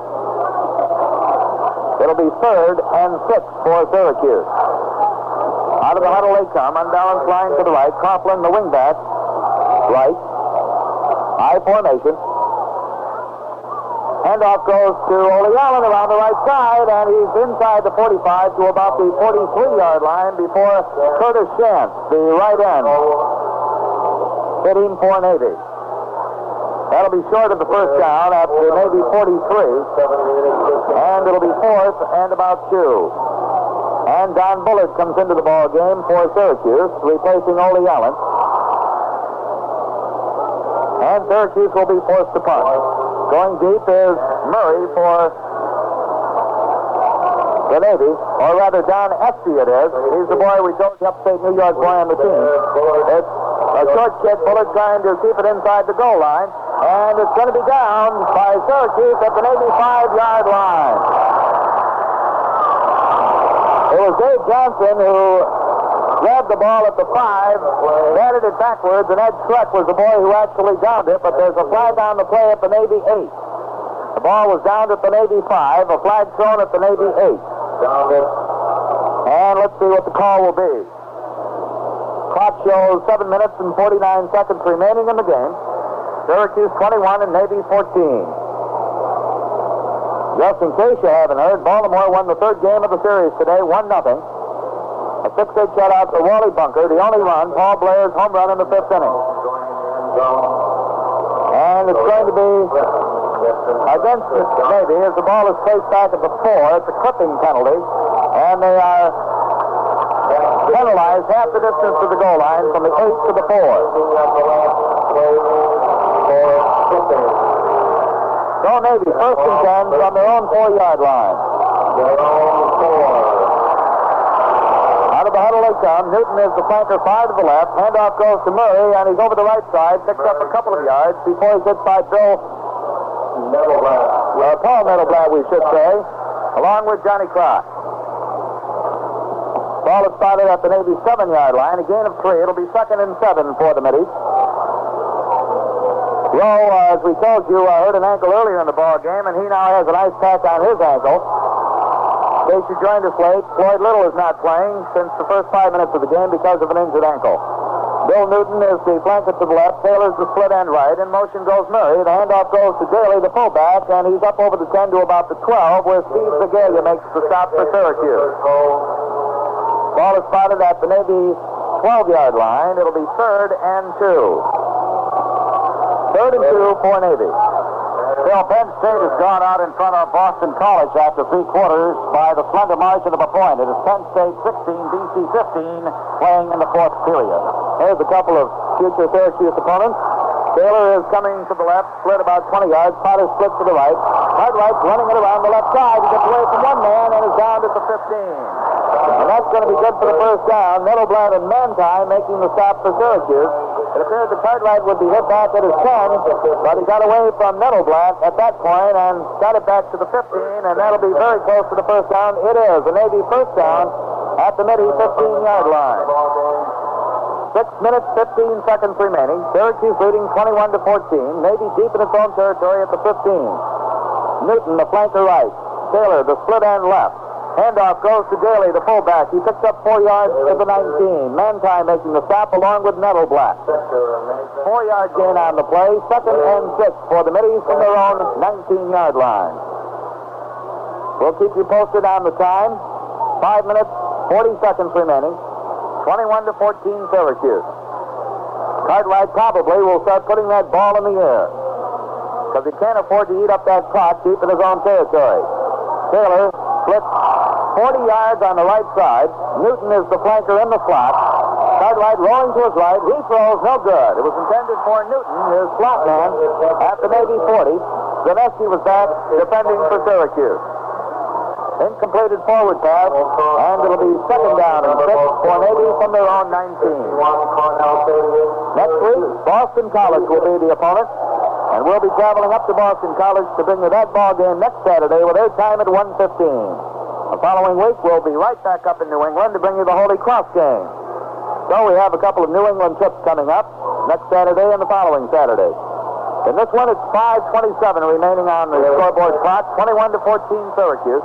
It'll be 3rd and 6 for Syracuse. Out of the huddle they come, unbalanced line to the right. Coughlin, the wingback, right. I formation. Handoff goes to Ole Allen around the right side, and he's inside the 45 to about the 43-yard line before Curtis Shantz, the right end, hit him for Navy. That'll be short of the first down at the Navy 43, and it'll be 4th and about 2. And Don Bullard comes into the ball game for Syracuse, replacing Ole Allen. And Syracuse will be forced to punt. Going deep is Murray for the Navy, or rather Don Esty it is. He's the boy we told you, upstate New York boy on the team. It's a short kid, Bullard, trying to keep it inside the goal line, and it's going to be down by Syracuse at the Navy 5-yard line. It was Dave Johnson who grabbed the ball at the 5, batted it backwards, and Ed Schreck was the boy who actually downed it, but there's a flag on the play at the Navy 8. The ball was downed at the Navy 5, a flag thrown at the Navy 8. And let's see what the call will be. Clock shows 7 minutes and 49 seconds remaining in the game. Syracuse 21 and Navy 14. Just in case you haven't heard, Baltimore won the third game of the series today, 1-0. A 6-8 shutout to Wally Bunker, the only run, Paul Blair's home run in the 5th inning. And it's going to be against the Navy as the ball is placed back at the 4. It's a clipping penalty, and they are penalized half the distance to the goal line from the 8 to the 4. So Navy first and 10 from their own 4-yard line. Out of the huddle they come. Newton is the flanker, far to the left. Handoff goes to Murray, and he's over the right side, picks up a couple of yards before he's hit by Paul Nettleblatt, we should say, along with Johnny Crock. Ball is spotted at the Navy 7-yard line, a gain of 3. It'll be 2nd and 7 for the Middies. Rowe, as we told you, hurt an ankle earlier in the ball game, and he now has an ice pack on his ankle. In case you joined us late, Floyd Little is not playing since the first 5 minutes of the game because of an injured ankle. Bill Newton is the flanker to the left. Taylor's the split end right. In motion goes Murray. The handoff goes to Daly, the fullback, and he's up over the 10 to about the 12, where Steve Zagalia makes the stop for Syracuse. Ball is spotted at the Navy 12-yard line. It'll be 3rd and 2. 3rd and 2 for Navy. Still, Penn State has gone out in front of Boston College after 3 quarters by the slender margin of a point. It is Penn State 16, BC 15, playing in the 4th period. Here's a couple of future Syracuse opponents. Taylor is coming to the left, split about 20 yards. Potter split to the right. Cartwright's running it around the left side. He gets away from one man and is down at the 15. And that's going to be good for the first down. Nettleblatt and Manti making the stop for Syracuse. It appeared that Cartwright would be hit back at his 10, but he got away from Nettleblatt at that point and got it back to the 15, and that'll be very close to the first down. It is a Navy first down at the Navy 15-yard line. 6 minutes, 15 seconds remaining. Syracuse leading 21-14. Navy deep in its own territory at the 15. Newton, the flanker right. Taylor, the split end left. Handoff goes to Daly, the fullback. He picks up 4 yards to the 19. Manti making the stop along with Nettleblatt. 4-yard gain on the play. 2nd and 6 for the Middies from their own 19-yard line. We'll keep you posted on the time. 5 minutes, 40 seconds remaining. 21-14 Syracuse. Cartwright probably will start putting that ball in the air because he can't afford to eat up that clock deep in his own territory. Taylor splits 40 yards on the right side. Newton is the flanker in the slot. Cartwright rolling to his right. He throws no good. It was intended for Newton, his slot man, at the Navy 40. Zaneski was back defending for Syracuse. Incompleted forward pass, and it'll be 2nd down and 6 for Navy from their own 19. Next week, Boston College will be the opponent, and we'll be traveling up to Boston College to bring you that ball game next Saturday with their time at 1:15. The following week, we'll be right back up in New England to bring you the Holy Cross game. So we have a couple of New England trips coming up next Saturday and the following Saturday. In this one, it's 5:27 remaining on the scoreboard clock, 21-14 Syracuse.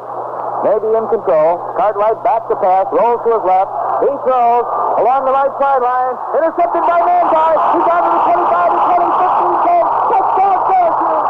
Navy in control. Cartwright back to pass, rolls to his left. He throws along the right sideline. Intercepted by Manti. He's down to the 25, the 20, 15, 10. Touchdown Syracuse.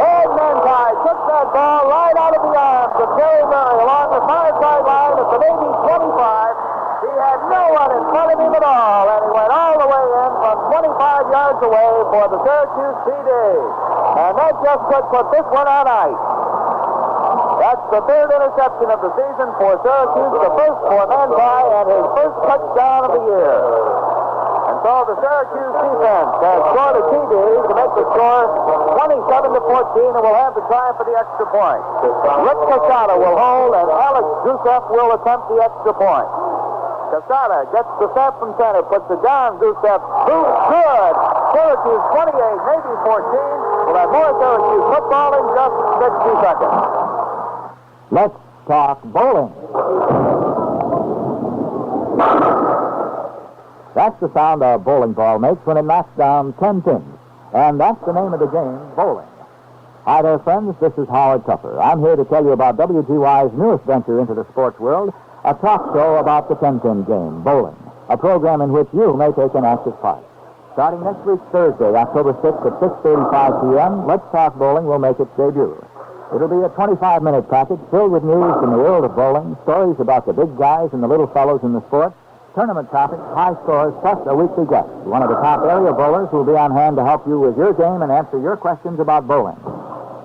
Ed Manti took that ball right out of the arms of Terry Murray along the far sideline at the Navy 25. He had no one in front of him at all, and he went all the way in from 25 yards away for the Syracuse TD. And that just could put this one on ice. That's the third interception of the season for Syracuse, the first for Manti, and his first touchdown of the year. And so the Syracuse defense has scored a TD to make the score 27-14, and will have the try for the extra point. Rick Casada will hold, and Alex Gusev will attempt the extra point. Casada gets the snap from center, puts it down. Gusev, boots, good. Syracuse 28, Navy 14. We'll have more Syracuse football in just 60 seconds. Let's talk bowling. That's the sound a bowling ball makes when it knocks down 10 pins. And that's the name of the game, bowling. Hi there, friends. This is Howard Tupper. I'm here to tell you about WGY's newest venture into the sports world, a talk show about the 10-pin game, bowling, a program in which you may take an active part. Starting next week, Thursday, October 6th at 6:35 p.m., Let's Talk Bowling will make its debut. It'll be a 25-minute package filled with news from the world of bowling, stories about the big guys and the little fellows in the sport, tournament topics, high scores, plus a weekly guest, one of the top area bowlers who will be on hand to help you with your game and answer your questions about bowling.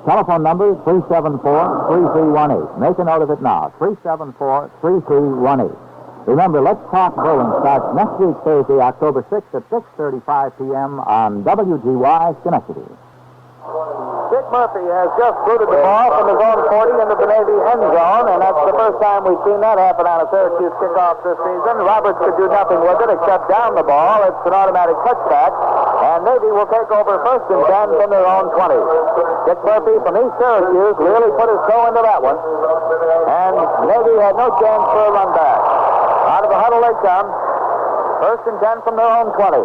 Telephone number 374-3318. Make a note of it now, 374-3318. Remember, Let's Talk Bowling starts next week, Thursday, October 6th at 6:35 p.m. on WGY Schenectady. Dick Murphy has just booted the ball from his own 40 into the Navy end zone, and that's the first time we've seen that happen on a Syracuse kickoff this season. Roberts could do nothing with it except down the ball. It's an automatic touchback, and Navy will take over 1st and 10 from their own 20. Dick Murphy from East Syracuse really put his toe into that one, and Navy had no chance for a run back. Out of the huddle they come. 1st and 10 from their own 20.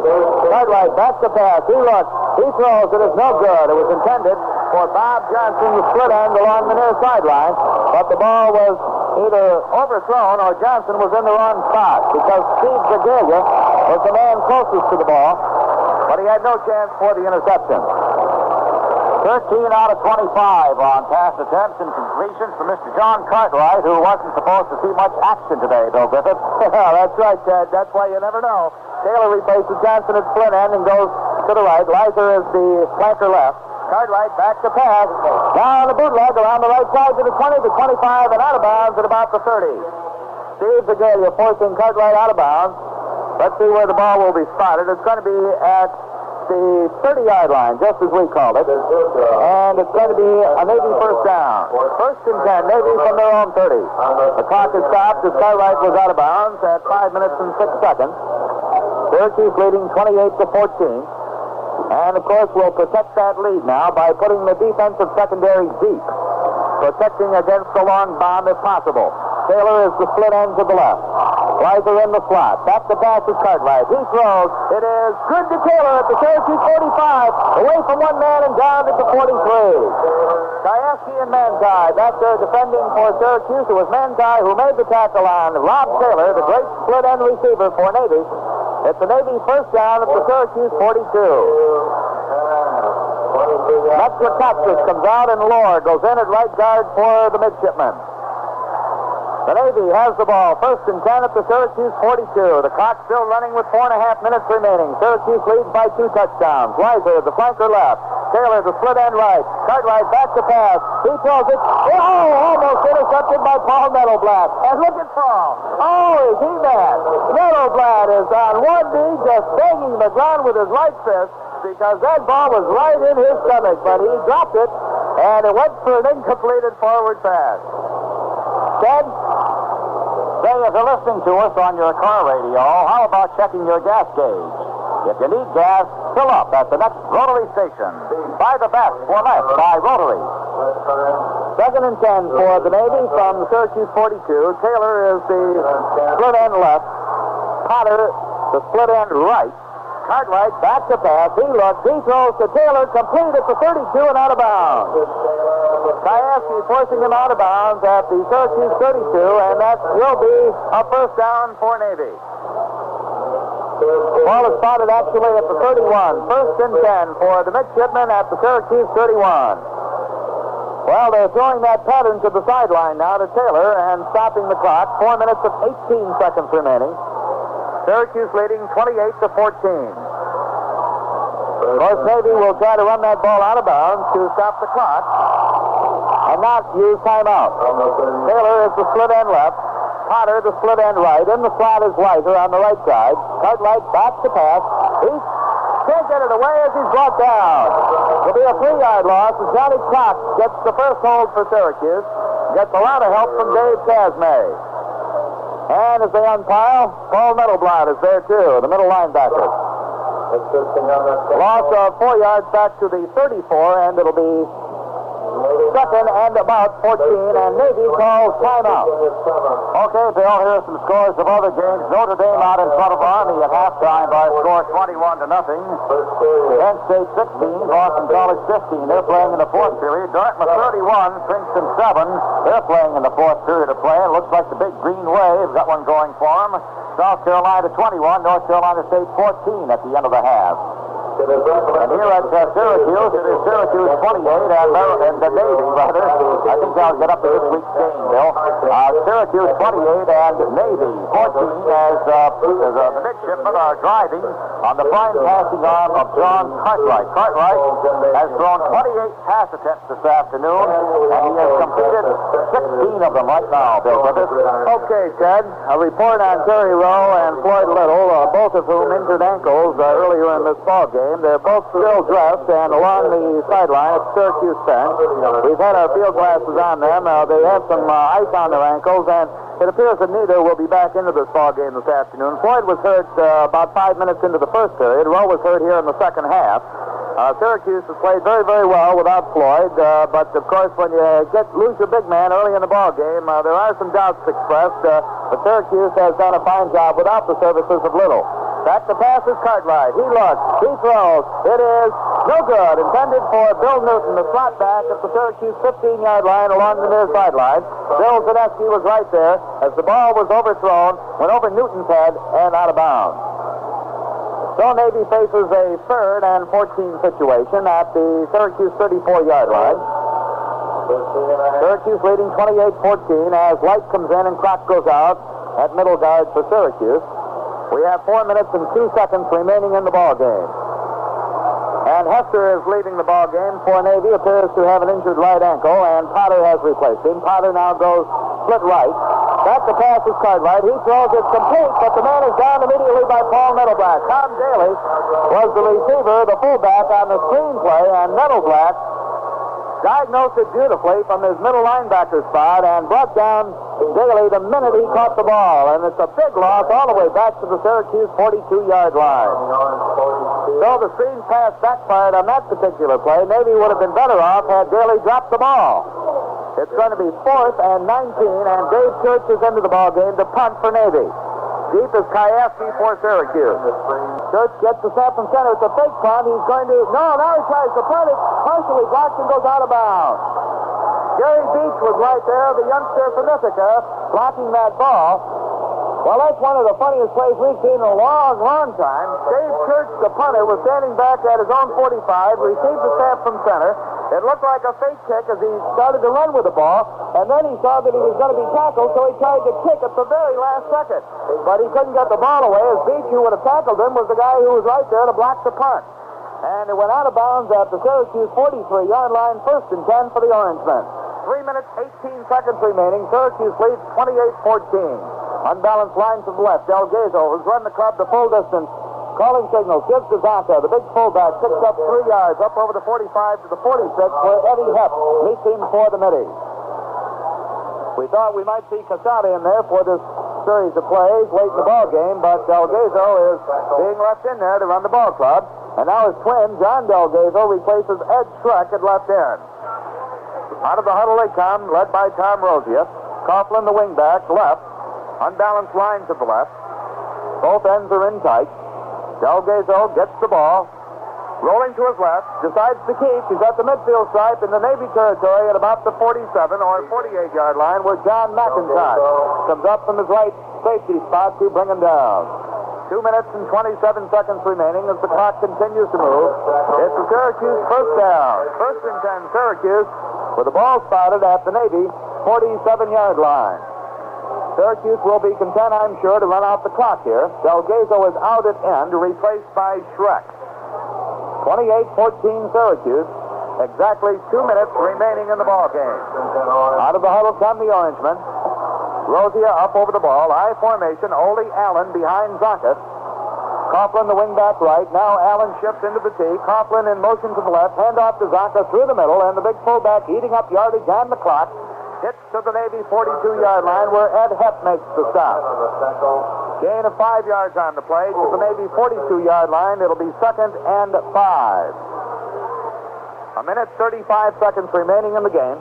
Cartwright back to pass. He looks. He throws. It is no good. It was intended for Bob Johnson to split end along the near sideline, but the ball was either overthrown or Johnson was in the wrong spot because Steve Zagalia was the man closest to the ball, but he had no chance for the interception. 13 out of 25 on pass attempts and completions for Mr. John Cartwright, who wasn't supposed to see much action today, Bill Griffith. That's right, Ted. That's why you never know. Taylor replaces Johnson at split end and goes to the right. Leiser is the flanker left. Cartwright back to pass. Down the bootleg around the right side to the 20, the 25, and out of bounds at about the 30. Steve Zagalia forcing Cartwright out of bounds. Let's see where the ball will be spotted. It's going to be at the 30-yard line, just as we called it. And it's going to be a Navy first down. 1st and 10, Navy from their own 30. The clock is stopped as Cartwright was out of bounds at 5 minutes and 6 seconds. Syracuse leading 28-14. And, of course, we'll protect that lead now by putting the defensive secondary deep, protecting against the long bomb if possible. Taylor is the split end to the left. Leiser in the slot. Back to pass is Cartwright. He throws. It is good to Taylor at the Syracuse 45. Away from one man and down at the 43. Kajewski and Manti back there defending for Syracuse. It was Manti who made the tackle on Rob Taylor, the great split end receiver for Navy. It's the Navy first down at the Syracuse 42. Metzger comes out and Lord goes in at right guard for the midshipmen. The Navy has the ball. 1st and 10 at the Syracuse 42. The clock still running with 4.5 minutes remaining. Syracuse leads by 2 touchdowns. Leiser, the flanker left. Taylor, the split end right. Cartwright back to pass. He throws it. Oh, almost intercepted by Paul Nettleblatt. And look at Paul. Oh, is he mad? Nettleblatt is on one knee just banging the ground with his right fist because that ball was right in his stomach. But he dropped it, and it went for an incompleted forward pass. Ted? Say, if you're listening to us on your car radio, how about checking your gas gauge? If you need gas, fill up at the next Rotary station. Buy the best for less by Rotary. 2nd and 10 for the Navy from Syracuse 42. Taylor is the split end left. Potter, the split end right. Cartwright back to pass. He looks. He throws to Taylor. Complete at the 32 and out of bounds. Kajewski forcing him out of bounds at the Syracuse 32, and that will be a first down for Navy. The ball is spotted actually at the 31. 1st and 10 for the midshipmen at the Syracuse 31. Well, they're throwing that pattern to the sideline now to Taylor and stopping the clock. 4 minutes and 18 seconds remaining. Syracuse leading 28-14. Of course, Navy will try to run that ball out of bounds to stop the clock. and not use timeout. Taylor is the split end left. Potter, the split end right. In the slot is Weiser on the right side. Cartwright back to pass. He can't get it away as he's brought down. It'll be a 3-yard loss as Johnny Cox gets the first hold for Syracuse. Gets a lot of help from Dave Casmay. And as they umpire, Paul Metalblad is there too, the middle linebacker. Loss of 4 yards back to the 34, and it'll be second and about 14, and Navy calls timeout. Okay, Bill, here are some scores of other games. Notre Dame out in front of Army at halftime by a score 21-0. Penn State 16, Boston College 15. They're playing in the fourth period. Dartmouth 31, Princeton 7. They're playing in the fourth period of play. It looks like the Big Green Wave got one going for them. South Carolina 21, North Carolina State 14 at the end of the half. And here at Syracuse, it is Syracuse 28 and the Navy, rather. I think they'll get up to this week's game, Bill. Syracuse 28 and Navy 14 as the midshipmen are driving on the fine passing arm of John Cartwright. Cartwright has thrown 28 pass attempts this afternoon, and he has completed 16 of them right now, Bill Griffith. Okay, Ted. A report on Terry Rowe and Floyd Little, both of whom injured ankles earlier in this ball game. They're both still dressed and along the sideline at Syracuse bench. We've had our field glasses on them. They have some ice on their ankles, and it appears that neither will be back into this ball game this afternoon. Floyd was hurt about 5 minutes into the first period. Rowe was hurt here in the second half. Syracuse has played very, very well without Floyd, but of course when you lose your big man early in the ball game, there are some doubts expressed. But Syracuse has done a fine job without the services of Little. Back to pass is Cartwright. He looks. He throws. It is no good. Intended for Bill Newton, the slot back at the Syracuse 15-yard line along the near sideline. Bill Zaneski was right there as the ball was overthrown, went over Newton's head, and out of bounds. So Navy faces a 3rd and 14 situation at the Syracuse 34-yard line. Syracuse leading 28-14 as Light comes in and Croc goes out at middle guard for Syracuse. We have 4 minutes and 2 seconds remaining in the ball game. And Hester is leading the ball game for Navy, appears to have an injured right ankle, and Potter has replaced him. Potter now goes split right. Back to pass is Cartwright. He throws it complete, but the man is down immediately by Paul Metalblad. Tom Daly was the receiver, the fullback on the screen play, and Metalblad diagnosed it beautifully from his middle linebacker spot and brought down Daly the minute he caught the ball. And it's a big loss all the way back to the Syracuse 42-yard line. So the screen pass backfired on that particular play. Navy would have been better off had Daly dropped the ball. It's going to be 4th and 19, and Dave Church is into the ball game to punt for Navy. Deep is Kajewski for Syracuse. Church gets the snap from center. It's a fake punt. He's going to... No, now he tries to punt it. Partially blocked and goes out of bounds. Gary Beach was right there, the youngster from Ithaca, blocking that ball. Well, that's one of the funniest plays we've seen in a long, long time. Dave Church, the punter, was standing back at his own 45, received the snap from center. It looked like a fake kick as he started to run with the ball, and then he saw that he was going to be tackled, so he tried to kick at the very last second. But he couldn't get the ball away, as Beach, who would have tackled him, was the guy who was right there to block the punt. And it went out of bounds at the Syracuse 43-yard line, 1st and 10 for the Orangemen. 3 minutes, 18 seconds remaining. Syracuse leads 28-14. Unbalanced line to the left. Delgazo has run the club the full distance. Calling signals. Gives to Zaka. The big fullback picks up 3 yards. Up over the 45 to the 46 where Eddie Hepp meets him for the middies. We thought we might see Casada in there for this series of plays late in the ball game, but Delgazo is being left in there to run the ball club. And now his twin, John Delgazo, replaces Ed Schreck at left end. Out of the huddle they come, led by Tom Rosia. Coughlin, the wingback, left. Unbalanced line to the left. Both ends are in tight. Delgazo gets the ball. Rolling to his left. Decides to keep. He's at the midfield stripe in the Navy territory at about the 47 or 48-yard line where John McIntosh comes up from his right safety spot to bring him down. 2 minutes and 27 seconds remaining as the clock continues to move. It's the Syracuse first down. 1st and 10 Syracuse with the ball spotted at the Navy 47-yard line. Syracuse will be content, I'm sure, to run out the clock here. Delgazo is out at end, replaced by Schreck. 28-14 Syracuse. Exactly 2 minutes remaining in the ball game. Out of the huddle come the Orangemen. Rosia up over the ball. I formation. Ole Allen behind Zaka. Coughlin, the wingback right. Now Allen shifts into the tee. Coughlin in motion to the left. Hand off to Zaka through the middle. And the big fullback eating up yardage and the clock. Hits to the Navy 42-yard line where Ed Hepp makes the stop. Gain of 5 yards on the play to the Navy 42-yard line. It'll be 2nd and 5. A minute 35 seconds remaining in the game.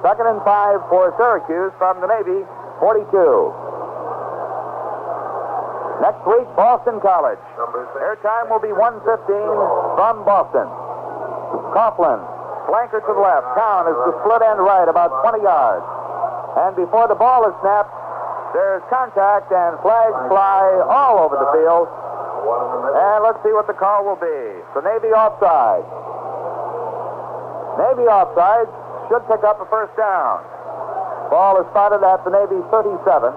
2nd and 5 for Syracuse from the Navy 42. Next week, Boston College. Their time will be 1:15 from Boston. Coughlin, flanker to the left. Town is the split end right, about 20 yards. And before the ball is snapped, there's contact and flags fly all over the field. And let's see what the call will be. The Navy offside. Navy offside should pick up a first down. Ball is spotted at the Navy 37.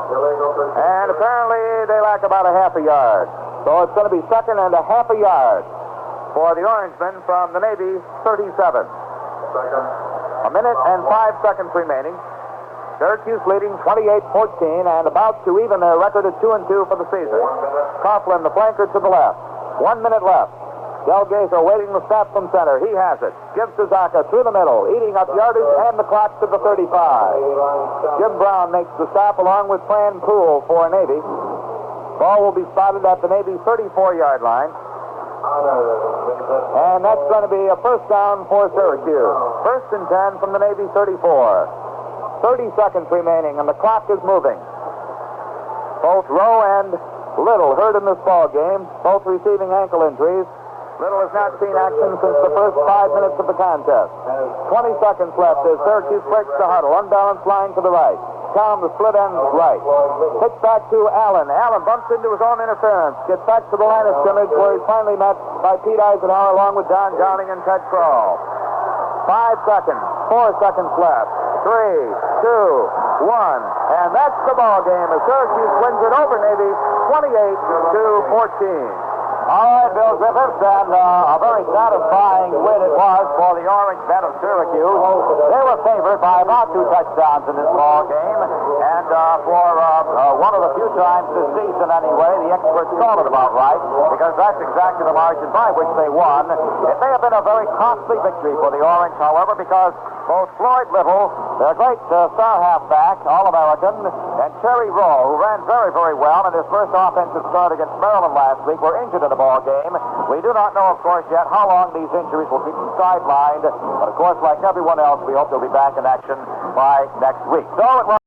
And apparently they lack about a half a yard. So it's going to be 2nd and a half a yard for the Orangemen from the Navy 37. A minute and 5 seconds remaining. Syracuse leading 28-14 and about to even their record at 2-2 for the season. Coughlin, the flanker to the left. 1 minute left. Delgazer waiting the snap from center. He has it. Gives to Zaka through the middle, eating up yardage and the clock to the 35. Jim Brown makes the stop along with Fran Poole for Navy. Ball will be spotted at the Navy 34-yard line. And that's going to be a first down for Syracuse. 1st and 10 from the Navy 34. 30 seconds remaining, and the clock is moving. Both Rowe and Little hurt in this ball game, both receiving ankle injuries. Little has not seen action since the first 5 minutes of the contest. 20 seconds left as Syracuse breaks the huddle. Unbalanced line to the right. Town, the split end right. Pitch back to Allen. Allen bumps into his own interference. Gets back to the line of scrimmage where he's finally met by Pete Eisenhower along with Don Downing and Ted Kroll. 5 seconds. 4 seconds left. 3, 2, 1. And that's the ball game as Syracuse wins it over Navy 28-14. All right, Bill Griffiths, and a very satisfying win it was for the Orange men of Syracuse. They were favored by about 2 touchdowns in this ball game, and for one of the few times this season anyway, the experts called it about right, because that's exactly the margin by which they won. It may have been a very costly victory for the Orange, however, because both Floyd Little, their great star halfback, All-American, and Terry Rowe, who ran very, very well in his first offensive start against Maryland last week, were injured in the ball game. We do not know, of course, yet how long these injuries will keep them sidelined. But, of course, like everyone else, we hope they'll be back in action by next week. So it was